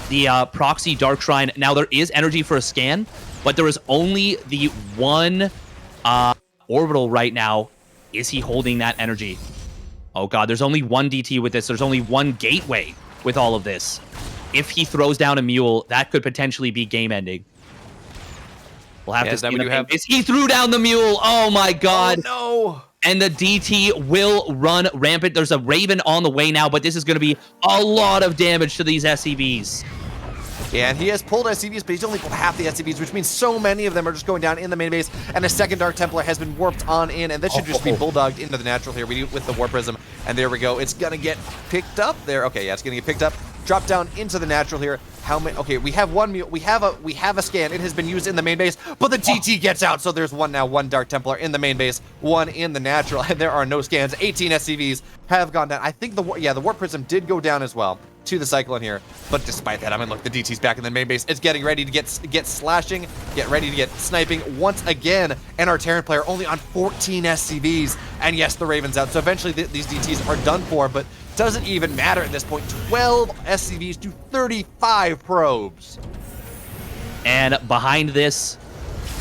Speaker 1: the proxy Dark Shrine. Now, there is energy for a scan, but there is only the 1 orbital right now. Is he holding that energy? Oh god, there's only 1 DT with this. There's only 1 gateway with all of this. If he throws down a mule, that could potentially be game ending. We'll have to see. He threw down the mule. Oh my god.
Speaker 2: Oh no.
Speaker 1: And the DT will run rampant. There's a Raven on the way now, but this is going to be a lot of damage to these SCVs.
Speaker 2: Yeah, and he has pulled SCVs, but he's only pulled half the SCVs, which means so many of them are just going down in the main base, and a second Dark Templar has been warped on in, and this should just be bulldogged into the natural here with the Warp Prism, and there we go. It's going to get picked up there. Okay, yeah, it's going to get picked up. Drop down into the natural here. How many? Okay, we have 1 mule. We have a scan. It has been used in the main base, but the DT gets out. So there's 1 now. 1 Dark Templar in the main base, 1 in the natural, and there are no scans. 18 SCVs have gone down. I think the Warp Prism did go down as well. to the Cyclone here. But despite that, I mean, look, the DT's back in the main base. It's getting ready to get slashing, get ready to get sniping once again. And our Terran player only on 14 SCVs. And yes, the Raven's out. So eventually these DTs are done for, but doesn't even matter at this point. 12 SCVs to 35 probes.
Speaker 1: And behind this,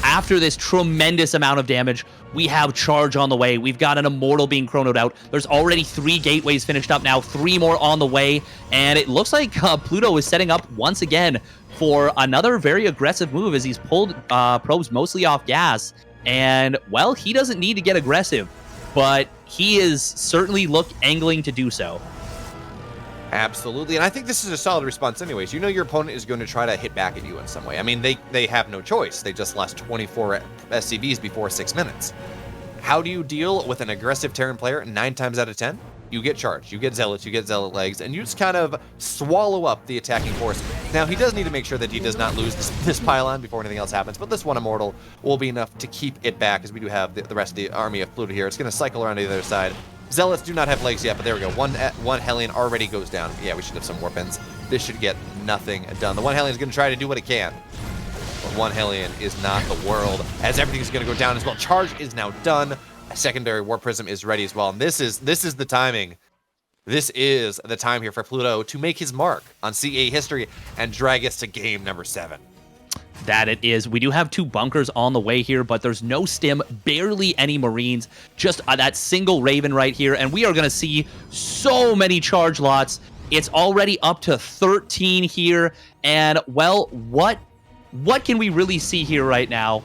Speaker 1: after this tremendous amount of damage, we have charge on the way. We've got an Immortal being chronoed out. There's already 3 gateways finished up now, 3 more on the way. And it looks like Pluto is setting up once again for another very aggressive move as he's pulled probes mostly off gas. And, well, he doesn't need to get aggressive, but he is certainly angling to do so.
Speaker 2: Absolutely, and I think this is a solid response anyways. You know your opponent is going to try to hit back at you in some way. I mean, they have no choice. They just lost 24 SCVs before 6 minutes. How do you deal with an aggressive Terran player 9 times out of 10? You get charged, you get zealots, you get zealot legs, and you just kind of swallow up the attacking force. Now, he does need to make sure that he does not lose this pylon before anything else happens, but this one Immortal will be enough to keep it back, as we do have the rest of the army of Pluto here. It's going to cycle around to the other side. Zealots do not have legs yet, but there we go. One Hellion already goes down. Yeah, we should have some weapons. This should get nothing done. The one Hellion is going to try to do what it can. But one Hellion is not the world, as everything's going to go down as well. Charge is now done. A secondary War Prism is ready as well. And this is the timing. This is the time here for Pluto to make his mark on CEA history and drag us to game number 7.
Speaker 1: That it is. We do have 2 bunkers on the way here, but there's no stim, barely any Marines, just that single Raven right here, and we are going to see so many charge lots. It's already up to 13 here, and, well, what can we really see here right now?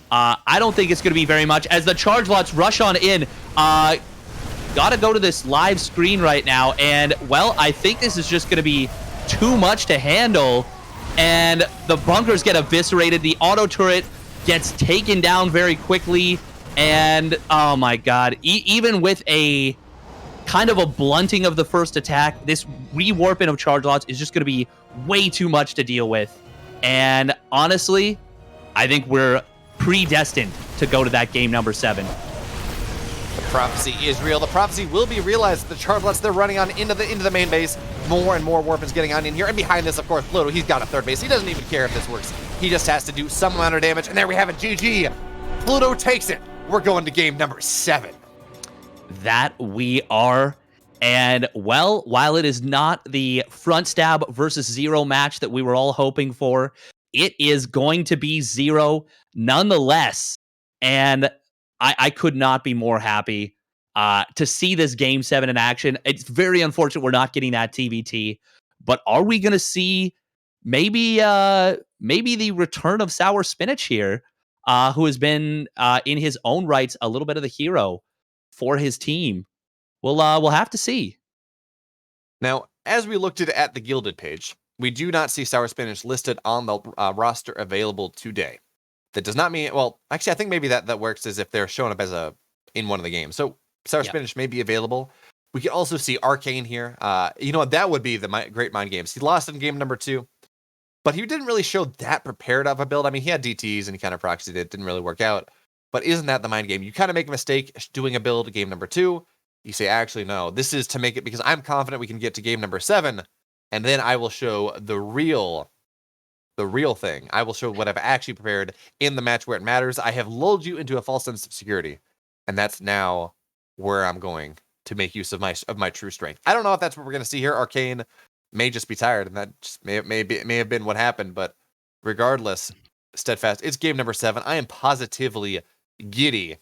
Speaker 1: I don't think it's going to be very much, as the charge lots rush on in. Gotta go to this live screen right now, and, well, I think this is just going to be too much to handle. And the bunkers get eviscerated. The auto turret gets taken down very quickly. And, oh my god, even with a kind of a blunting of the first attack, this rewarping of charge lots is just going to be way too much to deal with. And honestly, I think we're predestined to go to that game number 7.
Speaker 2: The prophecy is real. The prophecy will be realized. The charge lots they're running on into the main base. More and more warpins getting on in here. And behind this, of course, Pluto, he's got a third base. He doesn't even care if this works. He just has to do some amount of damage. And there we have it, GG. Pluto takes it. We're going to game number 7.
Speaker 1: That we are. And, well, while it is not the front stab versus Zero match that we were all hoping for, it is going to be Zero nonetheless. And I could not be more happy to see this Game 7 in action. It's very unfortunate we're not getting that TBT, but are we going to see maybe the return of Sour Spinach here, who has been in his own rights a little bit of the hero for his team? We'll have to see.
Speaker 2: Now, as we looked at the Gilded page, we do not see Sour Spinach listed on the roster available today. That does not mean, well, actually, I think maybe that works as if they're showing up as in one of the games. So Sour Spinach may be available. We can also see Arcane here. You know what? That would be the great mind games. He lost in game number 2, but he didn't really show that prepared of a build. I mean, he had DTs and he kind of proxied it. Didn't really work out. But isn't that the mind game? You kind of make a mistake doing a build game number 2. You say, actually, no, this is to make it because I'm confident we can get to game number 7. And then I will show the real thing. I will show what I've actually prepared in the match where it matters. I have lulled you into a false sense of security. And that's now where I'm going to make use of my true strength. I don't know if that's what we're going to see here. Arcane may just be tired, and that just may have been what happened. But regardless, Steadfast, it's game number 7. I am positively giddy.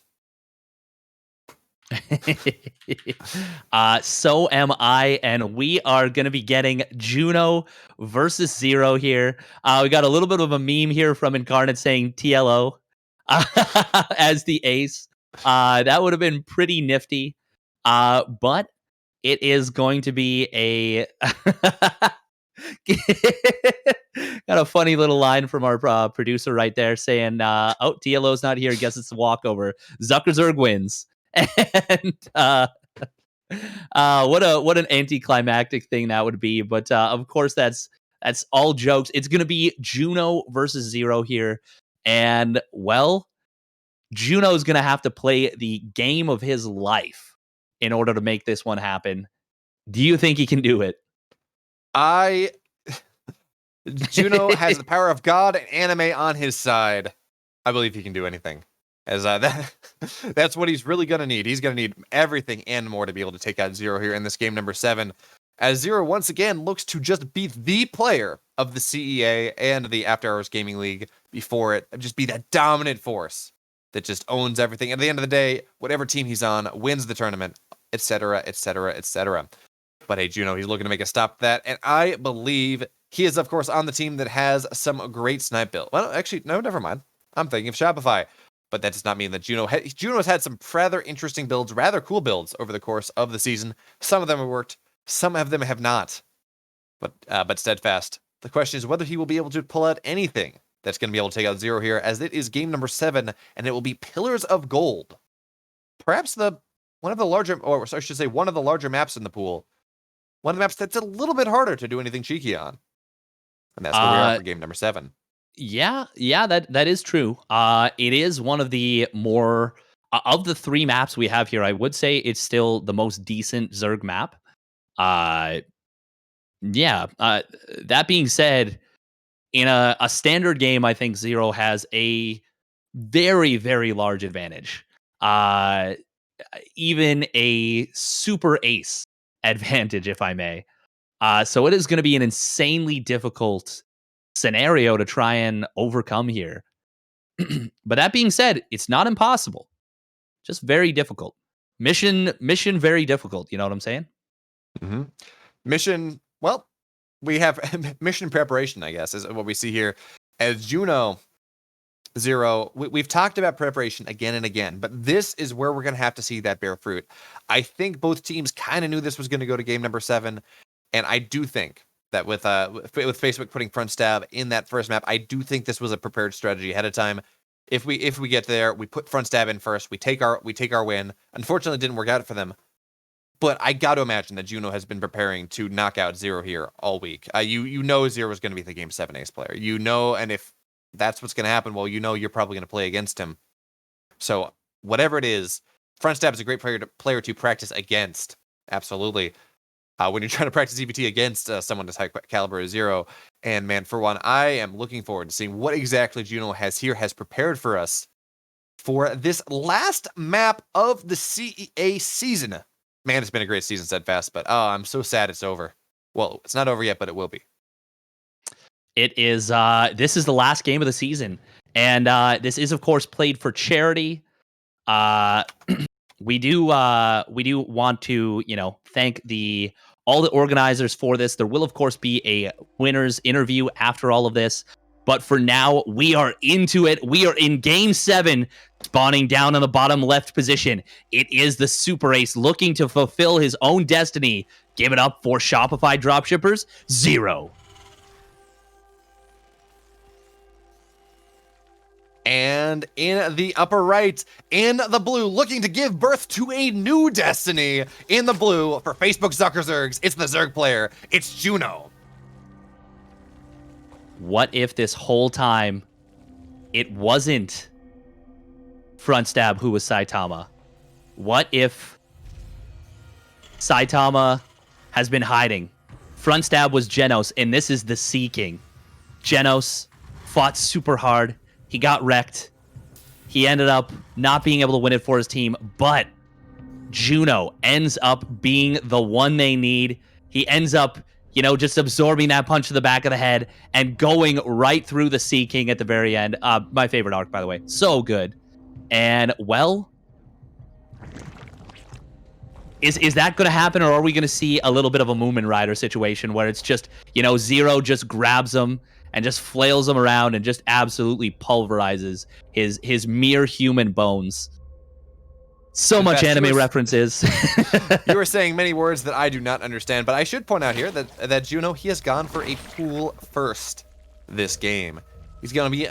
Speaker 1: So am I, and we are going to be getting Juno versus Zero here. We got a little bit of a meme here from Incarnate saying TLO as the ace. That would have been pretty nifty. But it is going to be a got a funny little line from our producer right there saying, oh, TLO's not here. Guess it's a walkover. Zuckerzerg wins. And what an anticlimactic thing that would be. But of course, that's all jokes. It's going to be Juno versus Zero here. And, well, Juno's going to have to play the game of his life in order to make this one happen. Do you think he can do it?
Speaker 2: Juno has the power of God and anime on his side. I believe he can do anything. As that's what he's really gonna need. He's gonna need everything and more to be able to take out Zero here in this game number 7. As Zero once again looks to just be the player of the CEA and the After Hours Gaming League before it, just be that dominant force that just owns everything. And at the end of the day, whatever team he's on wins the tournament, etc., etc., etc. But hey, Juno, he's looking to make a stop at that, and I believe he is, of course, on the team that has some great snipe build. Well, actually, no, never mind. I'm thinking of Shopify. But that does not mean that Juno's had some rather interesting builds, rather cool builds over the course of the season. Some of them have worked, some of them have not. But Steadfast, the question is whether he will be able to pull out anything that's going to be able to take out Zero here, as it is game number 7, and it will be Pillars of Gold. Perhaps one of the larger maps in the pool. One of the maps that's a little bit harder to do anything cheeky on. And that's where we are for game number 7.
Speaker 1: Yeah, that is true. It is one of the more of the 3 maps we have here. I would say it's still the most decent Zerg map. That being said, in a standard game, I think Zero has a very, very large advantage. Even a super ace advantage, if I may. So it is going to be an insanely difficult scenario to try and overcome here. But that being said, it's not impossible. Just very difficult. Mission very difficult. You know what I'm saying?
Speaker 2: Mm-hmm. Mission, well, we have mission preparation, I guess, is what we see here. As Juno, Zero, we've talked about preparation again and again, but this is where we're going to have to see that bear fruit. I think both teams kind of knew this was going to go to game number 7, and I do think that with Facebook putting front stab in that first map, I do think this was a prepared strategy ahead of time. If we get there, we put front stab in first, we take our win. Unfortunately, it didn't work out for them. But I got to imagine that Juno has been preparing to knock out Zero here all week. You know Zero is going to be the game 7 ace player. You know, and if that's what's going to happen, well, you know you're probably going to play against him. So whatever it is, front stab is a great player to practice against. Absolutely. When you're trying to practice EBT against someone as high caliber as Zero. And man, for one, I am looking forward to seeing what exactly Juno has prepared for us for this last map of the CEA season. Man, it's been a great season, Steadfast, but I'm so sad it's over. Well, it's not over yet, but it will be.
Speaker 1: It is. This is the last game of the season, and this is, of course, played for charity. We do want to, thank all the organizers for this. There will, of course, be a winners interview after all of this. But for now, we are into it. We are in game 7, spawning down on the bottom left position. It is the Super Ace looking to fulfill his own destiny. Give it up for Shopify Dropshippers, Zero.
Speaker 2: And in the upper right, in the blue, looking to give birth to a new destiny in the blue for Facebook Zuckerzergs, it's the Zerg player. It's Juno.
Speaker 1: What if this whole time it wasn't front stab who was Saitama? What if Saitama has been hiding? Front stab was Genos, and this is the Sea King. Genos fought super hard. He got wrecked. He ended up not being able to win it for his team, but Juno ends up being the one they need. He ends up, just absorbing that punch to the back of the head and going right through the Sea King at the very end. My favorite arc, by the way. So good. And, well, is that going to happen, or are we going to see a little bit of a Moomin Rider situation where it's just, Zero just grabs him and just flails him around and just absolutely pulverizes his mere human bones? So much anime references.
Speaker 2: You were saying many words that I do not understand, but I should point out here that Juno, he has gone for a pool first this game. He's going to be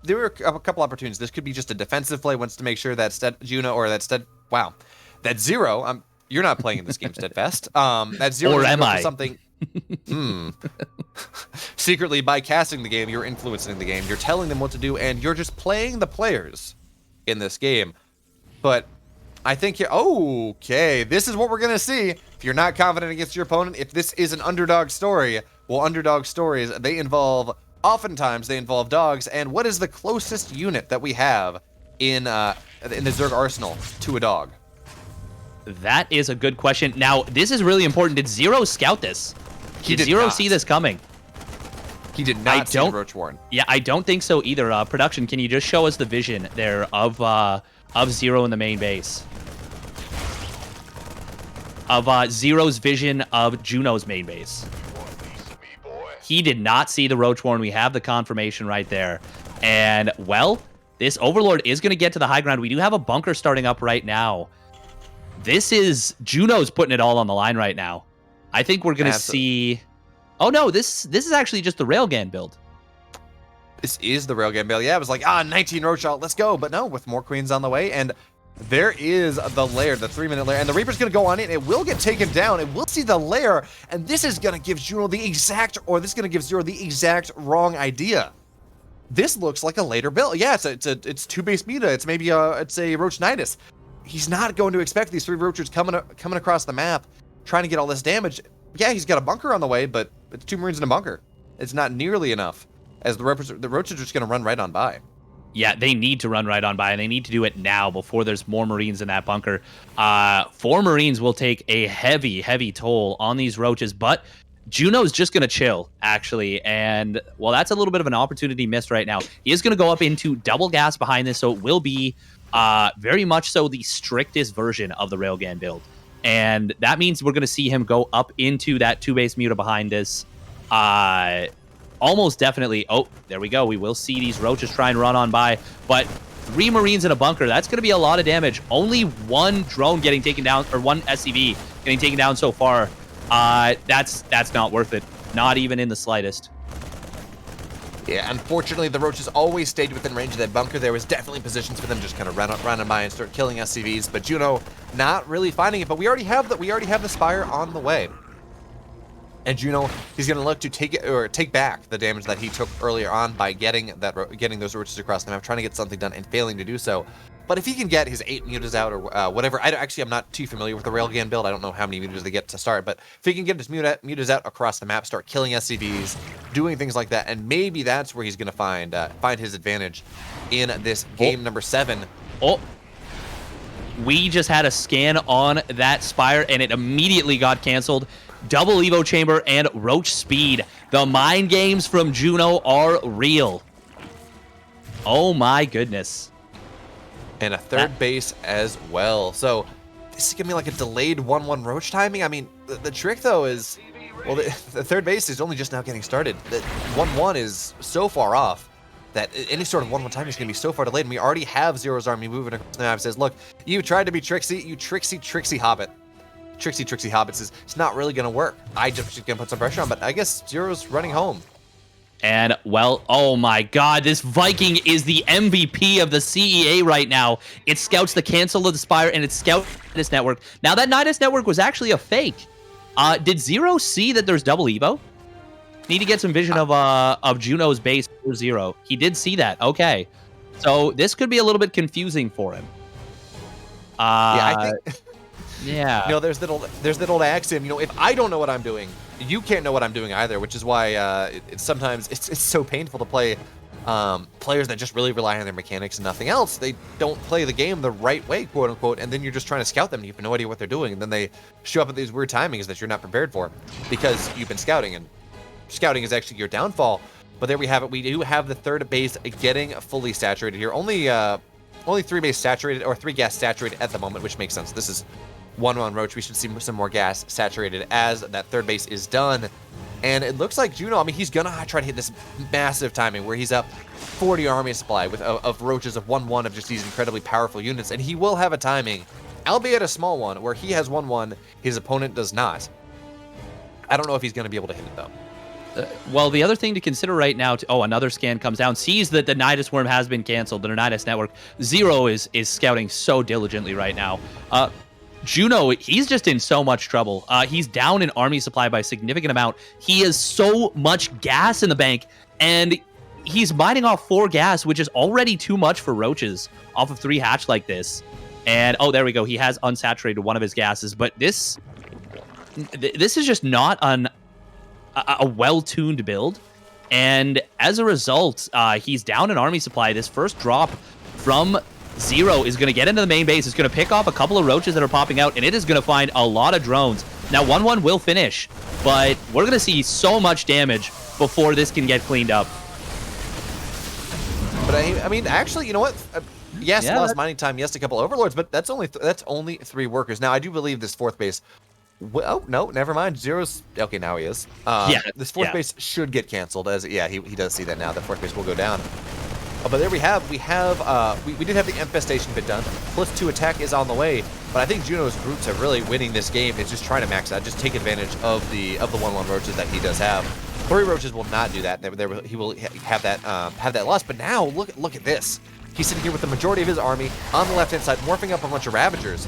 Speaker 2: there were a couple opportunities. This could be just a defensive play, wants to make sure that that Zero, you're not playing in this game, Steadfast. That Zero,
Speaker 1: or am I?
Speaker 2: Something. Secretly, by casting the game, you're influencing the game. You're telling them what to do, and you're just playing the players in this game. But I think okay, this is what we're gonna see. If you're not confident against your opponent, if this is an underdog story, well, underdog stories, oftentimes they involve dogs, and what is the closest unit that we have in the Zerg arsenal to a dog?
Speaker 1: That is a good question. Now, this is really important. Did Zero scout this? Did Zero see this coming?
Speaker 2: He did not see the Roach Warren.
Speaker 1: Yeah, I don't think so either. Production, can you just show us the vision there of Zero in the main base? Of Zero's vision of Juno's main base. He did not see the Roach Warren. We have the confirmation right there. And, well, this Overlord is going to get to the high ground. We do have a bunker starting up right now. This is... Juno's putting it all on the line right now. I think we're going to see... Oh, no, this is actually just the Railgun build.
Speaker 2: This is the Railgun build. Yeah, it was like, 19 Roach out, let's go. But no, with more Queens on the way. And there is the lair, the 3-minute lair. And the Reaper's going to go on in. It will get taken down. It will see the lair. And this is going to give Juno the exact... Or this is going to give Zero the exact wrong idea. This looks like a later build. Yeah, it's 2 base meta. It's maybe it's a Roach Nidus. He's not going to expect these 3 Roachers coming across the map, trying to get all this damage. Yeah, he's got a bunker on the way, but it's 2 Marines in a bunker. It's not nearly enough, as the Roachers are just going to run right on by.
Speaker 1: Yeah, they need to run right on by, and they need to do it now before there's more Marines in that bunker. 4 Marines will take a heavy, heavy toll on these Roaches, but Juno's just going to chill, actually, and, well, that's a little bit of an opportunity missed right now. He is going to go up into double gas behind this, so it will be very much so the strictest version of the Railgun build. And that means we're going to see him go up into that 2 base muta behind this. Almost definitely. Oh, there we go. We will see these Roaches try and run on by. But 3 Marines in a bunker, that's going to be a lot of damage. Only 1 drone getting taken down, or 1 SCV getting taken down so far. That's not worth it. Not even in the slightest.
Speaker 2: Yeah, unfortunately, the Roaches always stayed within range of that bunker. There was definitely positions for them to just kind of run on by and start killing SCVs, but Juno not really finding it. But we already have the Spire on the way, and Juno, he's going to look to take back the damage that he took earlier on by getting those Roaches across the map, trying to get something done and failing to do so. But if he can get his 8 mutas out or whatever, I'm not too familiar with the Railgun build. I don't know how many mutas they get to start, but if he can get his mutas out across the map, start killing SCVs, doing things like that, and maybe that's where he's going to find his advantage in this game number 7.
Speaker 1: Oh, we just had a scan on that Spire, and it immediately got canceled. Double Evo Chamber and Roach Speed. The mind games from Juno are real. Oh my goodness.
Speaker 2: And a 3rd base as well. So this is going to be like a delayed 1-1 Roach timing. I mean, the trick, though, is... Well, the 3rd base is only just now getting started. The 1-1 is so far off that any sort of 1-1 timing is going to be so far delayed. And we already have Zero's army moving across the map. It says, look, you tried to be tricksy. You tricksy hobbit. Tricksy hobbit says, it's not really going to work. I just going to put some pressure on, but I guess Zero's running home.
Speaker 1: And, well, oh my god, this Viking is the MVP of the CEA right now. It scouts the cancel of the Spire, and it scouts Nidus Network. Now, that Nidus Network was actually a fake. Did Zero see that there's double Evo? Need to get some vision of Juno's base for Zero. He did see that. Okay. So, this could be a little bit confusing for him.
Speaker 2: Yeah, I think...
Speaker 1: Yeah.
Speaker 2: You know, there's that old axiom, you know, if I don't know what I'm doing, you can't know what I'm doing either, which is why it's sometimes it's so painful to play players that just really rely on their mechanics and nothing else. They don't play the game the right way, quote unquote, and then you're just trying to scout them and you have no idea what they're doing, and then they show up at these weird timings that you're not prepared for because you've been scouting, and scouting is actually your downfall. But there we have it. We do have the 3rd base getting fully saturated here. Only 3 base saturated, or 3 gas saturated at the moment, which makes sense. This is 1-1 Roach. We should see some more gas saturated as that 3rd base is done. And it looks like Juno, I mean, he's going to try to hit this massive timing where he's up 40 army supply of Roaches of 1-1 of just these incredibly powerful units. And he will have a timing, albeit a small one, where he has 1-1, his opponent does not. I don't know if he's going to be able to hit it, though.
Speaker 1: Well, the other thing to consider right now, another scan comes down, sees that the Nidus Worm has been canceled, the Nidus Network. Zero is scouting so diligently right now. Juno, he's just in so much trouble. He's down in army supply by a significant amount. He has so much gas in the bank, and he's mining off 4 gas, which is already too much for Roaches off of 3 hatch like this. And, oh, there we go. He has unsaturated one of his gases. But this is just not a well-tuned build. And as a result, he's down an army supply. This first drop from Zero is going to get into the main base. It's going to pick off a couple of roaches that are popping out, and it is going to find a lot of drones. Now, 1-1 will finish, but we're going to see so much damage before this can get cleaned up.
Speaker 2: But I mean, actually, you know what? Yes,
Speaker 1: Yeah,
Speaker 2: lost mining time. Yes, a couple overlords, but that's only 3 workers. Now, I do believe this 4th base. Well, no, never mind. Zero's okay. Now he is.
Speaker 1: Yeah,
Speaker 2: this 4th base should get canceled. As he does see that now. The 4th base will go down. But there we did have the infestation bit done. +2 attack is on the way. But I think Juno's roots are really winning this game. It's just trying to max out, just take advantage of the 1-1 roaches that he does have. 3 roaches will not do that. He will have that loss. But now look at this. He's sitting here with the majority of his army on the left-hand side, morphing up a bunch of Ravagers.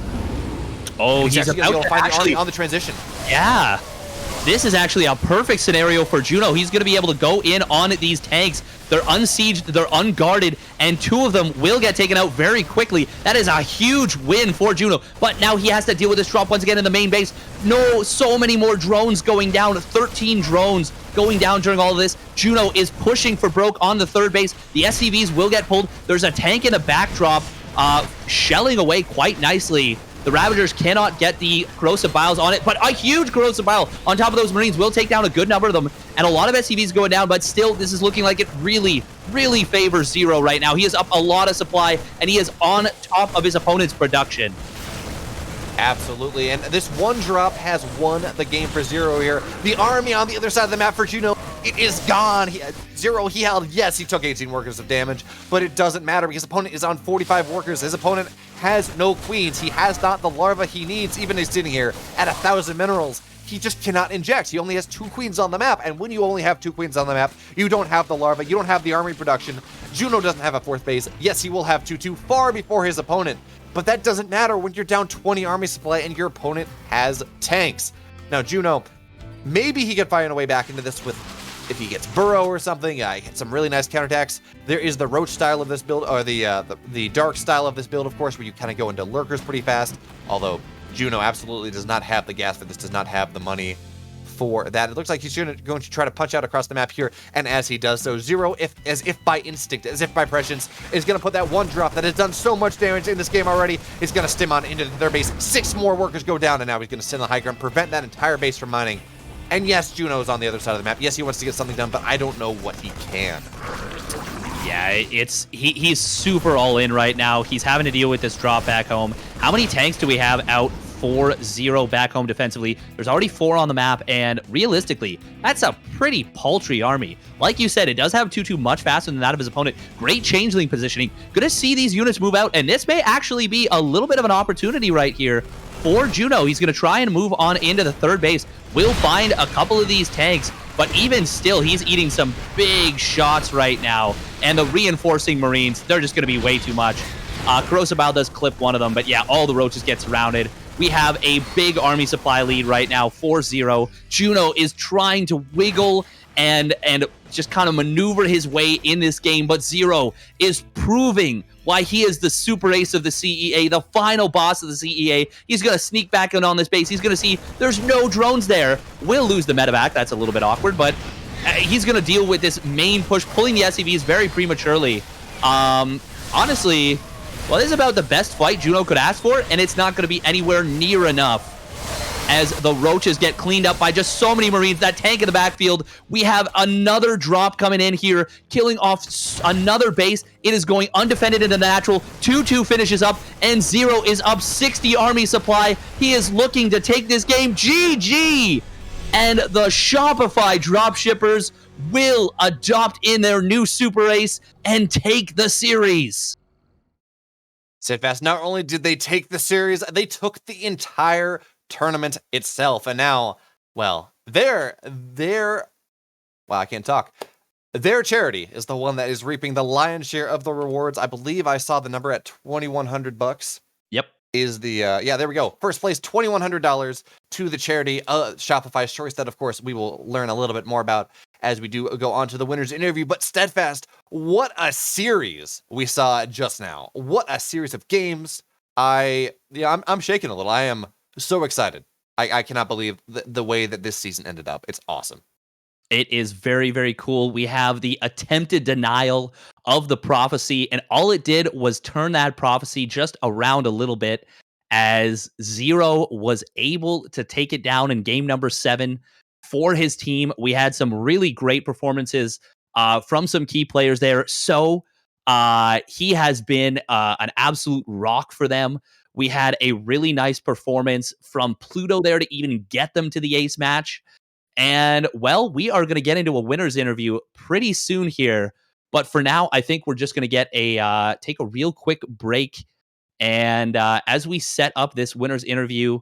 Speaker 1: Oh, he's
Speaker 2: actually
Speaker 1: about
Speaker 2: going to
Speaker 1: to
Speaker 2: find the
Speaker 1: actually
Speaker 2: army on the transition.
Speaker 1: Yeah. This is actually a perfect scenario for Juno. He's going to be able to go in on these tanks. They're unsieged, they're unguarded, and 2 of them will get taken out very quickly. That is a huge win for Juno. But now he has to deal with this drop once again in the main base. No, so many more drones going down. 13 drones going down during all of this. Juno is pushing for broke on the 3rd base. The SCVs will get pulled. There's a tank in the backdrop, shelling away quite nicely. The Ravagers cannot get the Corrosive Biles on it, but a huge Corrosive Bile on top of those Marines will take down a good number of them, and a lot of SCVs going down, but still, this is looking like it really, really favors Zero right now. He is up a lot of supply, and he is on top of his opponent's production.
Speaker 2: Absolutely, and this 1 drop has won the game for Zero here. The army on the other side of the map for Juno, it is gone. Zero, he held, yes, he took 18 workers of damage, but it doesn't matter because his opponent is on 45 workers. His opponent has no queens. He has not the larva he needs, even he's sitting here at 1,000 minerals. He just cannot inject. He only has 2 queens on the map, and when you only have 2 queens on the map, you don't have the larva, you don't have the army production. Juno doesn't have a 4th base. Yes, he will have 2-2 far before his opponent, but that doesn't matter when you're down 20 army supply and your opponent has tanks. Now, Juno, maybe he could find a way back into this with, if he gets Burrow or something, he gets some really nice counterattacks. There is the Roach style of this build, or the Dark style of this build, of course, where you kind of go into Lurkers pretty fast, although Juno absolutely does not have the gas for this, does not have the money for that. It looks like he's going to try to punch out across the map here, and as he does so, Zero, as if by instinct, as if by prescience, is going to put that 1 drop that has done so much damage in this game already. Is going to stim on into their base. 6 more workers go down, and now he's going to send the high ground, prevent that entire base from mining. And yes, Juno's on the other side of the map. Yes, he wants to get something done, but I don't know what he can.
Speaker 1: Yeah, he's super all in right now. He's having to deal with this drop back home. How many tanks do we have out for Zero back home defensively? There's already 4 on the map, and realistically, that's a pretty paltry army. Like you said, it does have 2-2 much faster than that of his opponent. Great changeling positioning. Gonna see these units move out, and this may actually be a little bit of an opportunity right here for Juno. He's gonna try and move on into the 3rd base. Will find a couple of these tanks, but even still, he's eating some big shots right now, and the reinforcing Marines, they're just gonna be way too much. Corrosive Bile does clip one of them, but yeah, all the roaches get surrounded. We have a big army supply lead right now for Zero. Juno is trying to wiggle and just kind of maneuver his way in this game, but Zero is proving why he is the super ace of the CEA, the final boss of the CEA. He's going to sneak back in on this base. He's going to see there's no drones there. Will lose the medevac. That's a little bit awkward, but he's going to deal with this main push, pulling the SCVs very prematurely. Honestly, well, this is about the best fight Juno could ask for, and it's not going to be anywhere near enough as the roaches get cleaned up by just so many Marines. That tank in the backfield. We have another drop coming in here, killing off another base. It is going undefended into the natural. 2-2 finishes up, and Zero is up 60 army supply. He is looking to take this game. GG! And the Shopify dropshippers will adopt in their new super ace and take the series.
Speaker 2: Steadfast, not only did they take the series, they took the entire tournament itself, and now, well, their I can't talk. Their charity is the one that is reaping the lion's share of the rewards. I believe I saw the number at $2,100.
Speaker 1: Yep.
Speaker 2: Is the yeah, there we go. First place, $2,100 to the charity Shopify's choice, that of course we will learn a little bit more about as we do go on to the winner's interview. But Steadfast, what a series we saw just now. What a series of games. I'm shaking a little. I am so excited. I cannot believe the way that this season ended up. It's awesome.
Speaker 1: It is very, very cool. We have the attempted denial of the prophecy, and all it did was turn that prophecy just around a little bit as Zero was able to take it down in game number 7 for his team. We had some really great performances from some key players there. So he has been an absolute rock for them. We had a really nice performance from Pluto there to even get them to the ace match. And, well, we are going to get into a winner's interview pretty soon here. But for now, I think we're just going to get take a real quick break. And as we set up this winner's interview,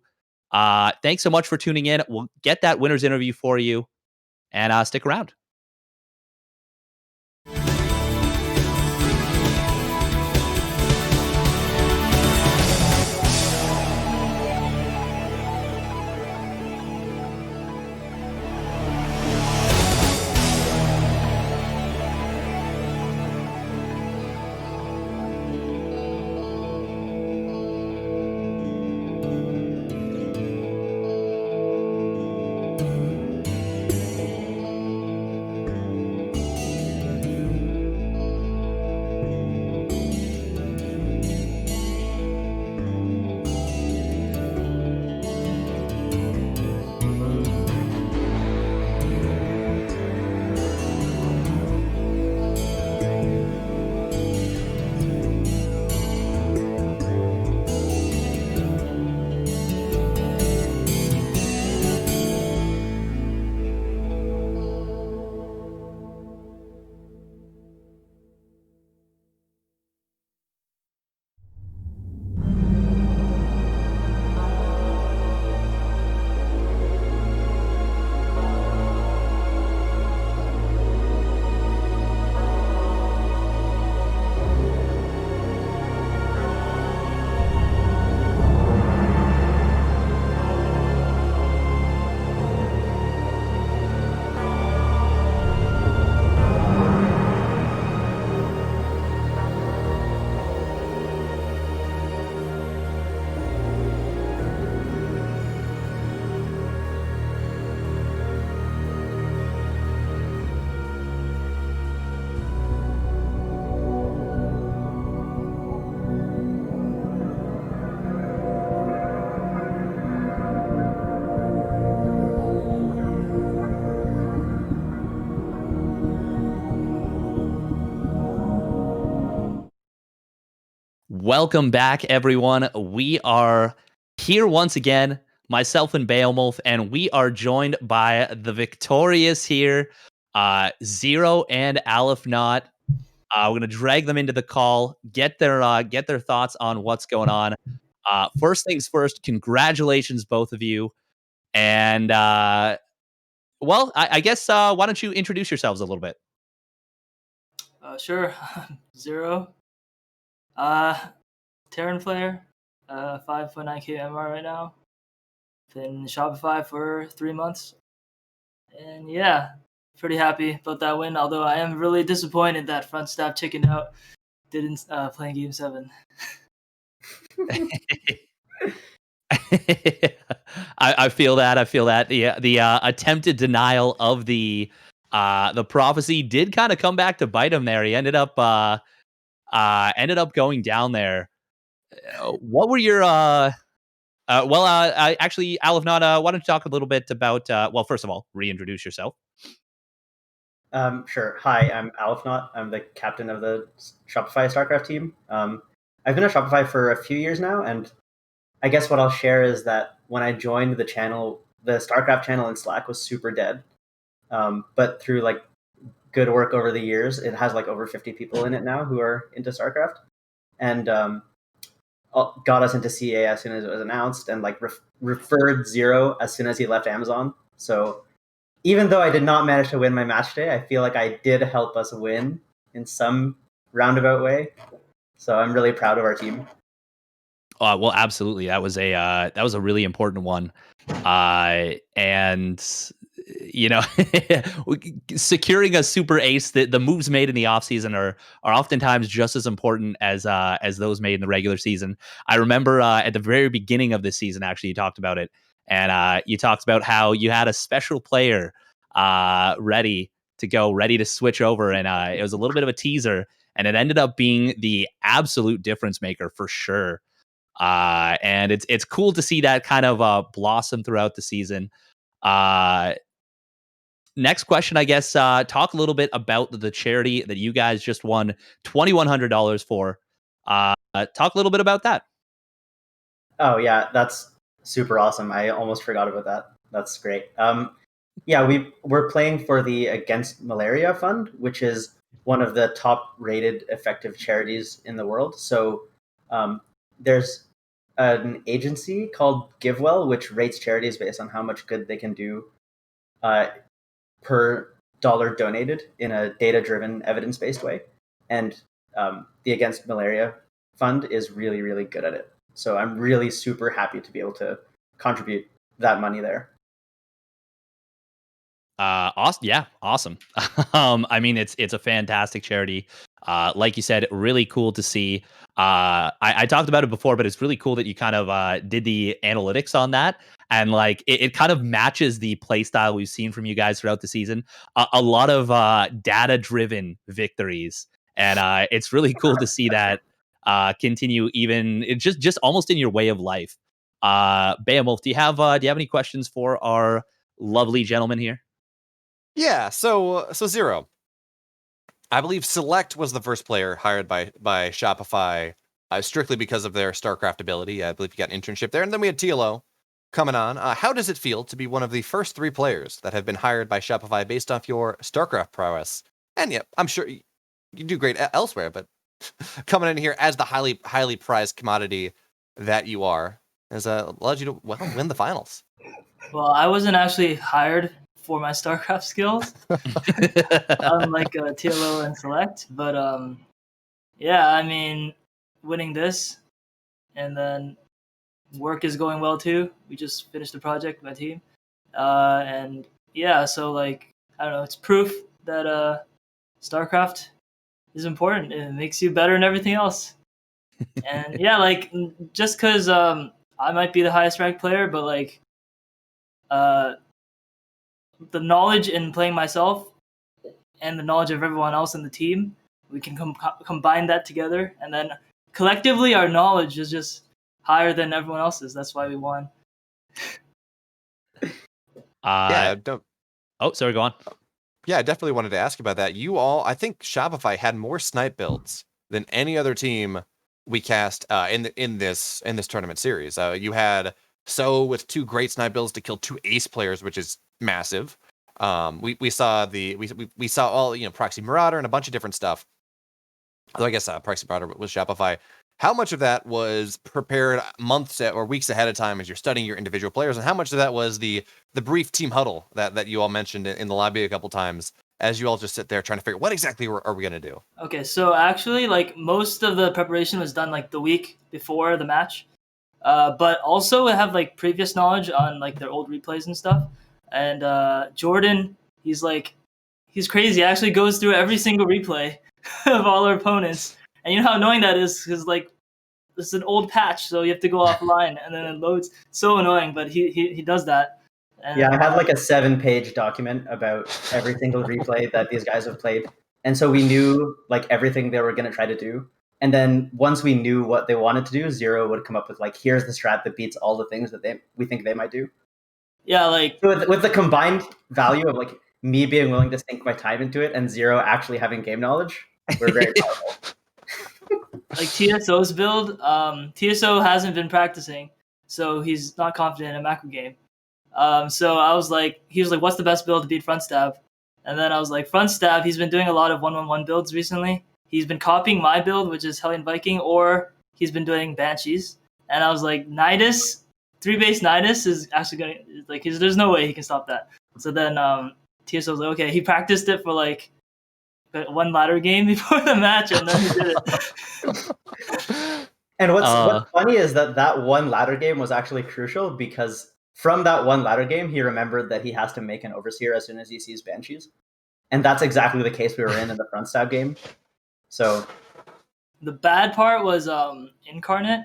Speaker 1: thanks so much for tuning in. We'll get that winner's interview for you. And stick around. Welcome back, everyone. We are here once again, myself and BeoMulf, and we are joined by the victorious here, Zero and Aleph Not. We're gonna drag them into the call, get their thoughts on what's going on. First things first, congratulations, both of you. And well, I guess why don't you introduce yourselves a little bit?
Speaker 5: Sure. Zero. Terran player. 5.9k MR right now. Been Shopify for 3 months. And yeah, pretty happy about that win. Although I am really disappointed that front staff chickened out. Didn't play in game 7.
Speaker 1: I feel that. I feel that the attempted denial of the prophecy did kind of come back to bite him there. He ended up going down there. What were your actually, Aleph Not, why don't you talk a little bit about well, first of all, reintroduce yourself.
Speaker 3: Sure. Hi, I'm Aleph Not. I'm the captain of the Shopify Starcraft team. I've been at Shopify for a few years now, and I guess what I'll share is that when I joined the channel, the Starcraft channel in Slack was super dead. But through like good work over the years, it has like over 50 people in it now who are into Starcraft, and got us into CEA as soon as it was announced, and like referred Zero as soon as he left Amazon. So even though I did not manage to win my match day, I feel like I did help us win in some roundabout way. So I'm really proud of our team.
Speaker 1: Well, absolutely. That was a really important one. And you know, securing a super ace, the moves made in the offseason are oftentimes just as important as those made in the regular season. I remember at the very beginning of this season, actually, you talked about it, and you talked about how you had a special player ready to switch over, and it was a little bit of a teaser, and it ended up being the absolute difference maker for sure. And it's cool to see that kind of blossom throughout the season. Next question, I guess. Talk a little bit about the charity that you guys just won $2,100 for. Talk a little bit about that.
Speaker 3: Oh yeah, that's super awesome. I almost forgot about that. That's great. Yeah, we're playing for the Against Malaria Fund, which is one of the top rated effective charities in the world. So there's an agency called GiveWell, which rates charities based on how much good they can do per dollar donated in a data-driven, evidence-based way. And the Against Malaria Fund is really, really good at it. So I'm really super happy to be able to contribute that money there.
Speaker 1: Awesome. Yeah, awesome. I mean, it's a fantastic charity. Like you said, really cool to see. I talked about it before, but it's really cool that you kind of did the analytics on that, and like it kind of matches the play style we've seen from you guys throughout the season. A lot of data-driven victories, and it's really cool to see that continue. Even just almost in your way of life. BeoMulf, do you have any questions for our lovely gentleman here?
Speaker 2: Yeah, so Zero. I believe Select was the first player hired by Shopify strictly because of their Starcraft ability. I believe you got an internship there. And then we had TLO coming on. How does it feel to be one of the first 3 players that have been hired by Shopify based off your Starcraft prowess? And yeah, I'm sure you do great elsewhere, but coming in here as the highly prized commodity that you are has allowed you to win the finals.
Speaker 5: Well, I wasn't actually hired for my StarCraft skills, unlike TLO and Select. But yeah, I mean, winning this, and then work is going well too. We just finished the project, my team, and yeah, so like I don't know, it's proof that StarCraft is important. It makes you better in everything else. And yeah, like just because I might be the highest ranked player, but like the knowledge in playing myself and the knowledge of everyone else in the team, we can combine that together, and then collectively our knowledge is just higher than everyone else's. That's why we won.
Speaker 1: Oh, sorry, go on.
Speaker 2: Yeah, I definitely wanted to ask about that. You all, I think Shopify had more snipe builds than any other team we cast in this tournament series. You had with 2 great snipe builds to kill 2 ace players, which is massive. We saw we saw all, Proxy Marauder and a bunch of different stuff. Although I guess Proxy Marauder was Shopify. How much of that was prepared months or weeks ahead of time as you're studying your individual players, and how much of that was the brief team huddle that you all mentioned in the lobby a couple times as you all just sit there trying to figure what exactly are we going to do?
Speaker 5: Okay, so actually, like most of the preparation was done like the week before the match, but also I have like previous knowledge on like their old replays and stuff. And Jordan, he's crazy. He actually goes through every single replay of all our opponents. And you know how annoying that is, because like it's an old patch, so you have to go offline and then it loads. So annoying, but he does that. And,
Speaker 3: yeah, I had like a 7-page document about every single replay that these guys have played, and so we knew like everything they were going to try to do. And then once we knew what they wanted to do, Zero would come up with like, here's the strat that beats all the things that we think they might do.
Speaker 5: Yeah, like
Speaker 3: so with the combined value of like me being willing to sink my time into it and Zero actually having game knowledge, we're very powerful.
Speaker 5: Like TSO's build, TSO hasn't been practicing, so he's not confident in a macro game. So he was like, what's the best build to beat front stab? And then I was like, front stab, he's been doing a lot of 1-1-1 builds recently. He's been copying my build, which is Hellion Viking, or he's been doing Banshees. And I was like, Nidus, 3-base Nidus is actually going to, like, there's no way he can stop that. So then TSO was like, okay, he practiced it for like 1 ladder game before the match, and then he did it.
Speaker 3: And what's funny is that 1 ladder game was actually crucial because from that one ladder game, he remembered that he has to make an overseer as soon as he sees banshees, and that's exactly the case we were in the front stab game. So
Speaker 5: The bad part was Incarnate.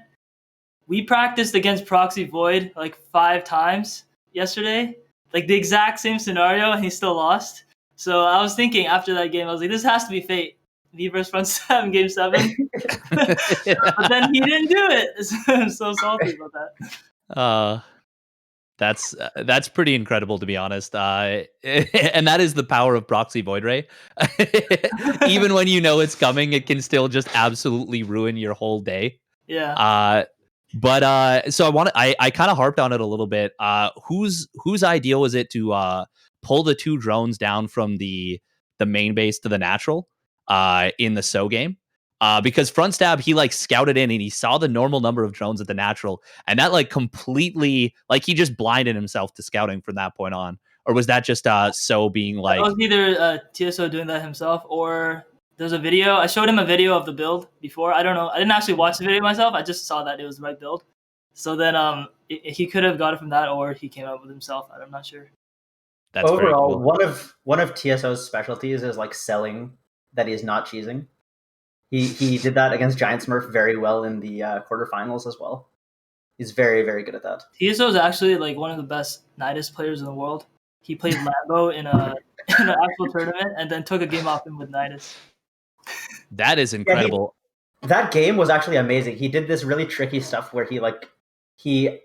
Speaker 5: We practiced against Proxy Void like 5 times yesterday, like the exact same scenario, and he still lost. So I was thinking after that game, I was like, this has to be fate. V versus front stab in game 7. But then he didn't do it. So I'm so salty about that.
Speaker 1: That's pretty incredible, to be honest. And that is the power of Proxy Void Ray. Even when you know it's coming, it can still just absolutely ruin your whole day.
Speaker 5: Yeah.
Speaker 1: So I kind of harped on it a little bit. Whose idea was it to pull the 2 drones down from the main base to the natural in the So game? Because front stab, he like scouted in and he saw the normal number of drones at the natural, and that like completely, like, he just blinded himself to scouting from that point on. Or was that just So being like,
Speaker 5: It was either TSO doing that himself, or there's a video. I showed him a video of the build before. I don't know. I didn't actually watch the video myself. I just saw that it was the right build. So then he could have got it from that, or he came up with himself. I'm not sure.
Speaker 1: that's
Speaker 3: overall,
Speaker 1: very cool.
Speaker 3: one of TSO's specialties is like selling that he's not cheesing. He did that against Giant Smurf very well in the quarterfinals as well. He's very, very good at that.
Speaker 5: TSO is actually like one of the best Nidus players in the world. He played Lambo in an actual tournament and then took a game off him with Nidus.
Speaker 1: That is incredible.
Speaker 3: That game was actually amazing. He did this really tricky stuff where he,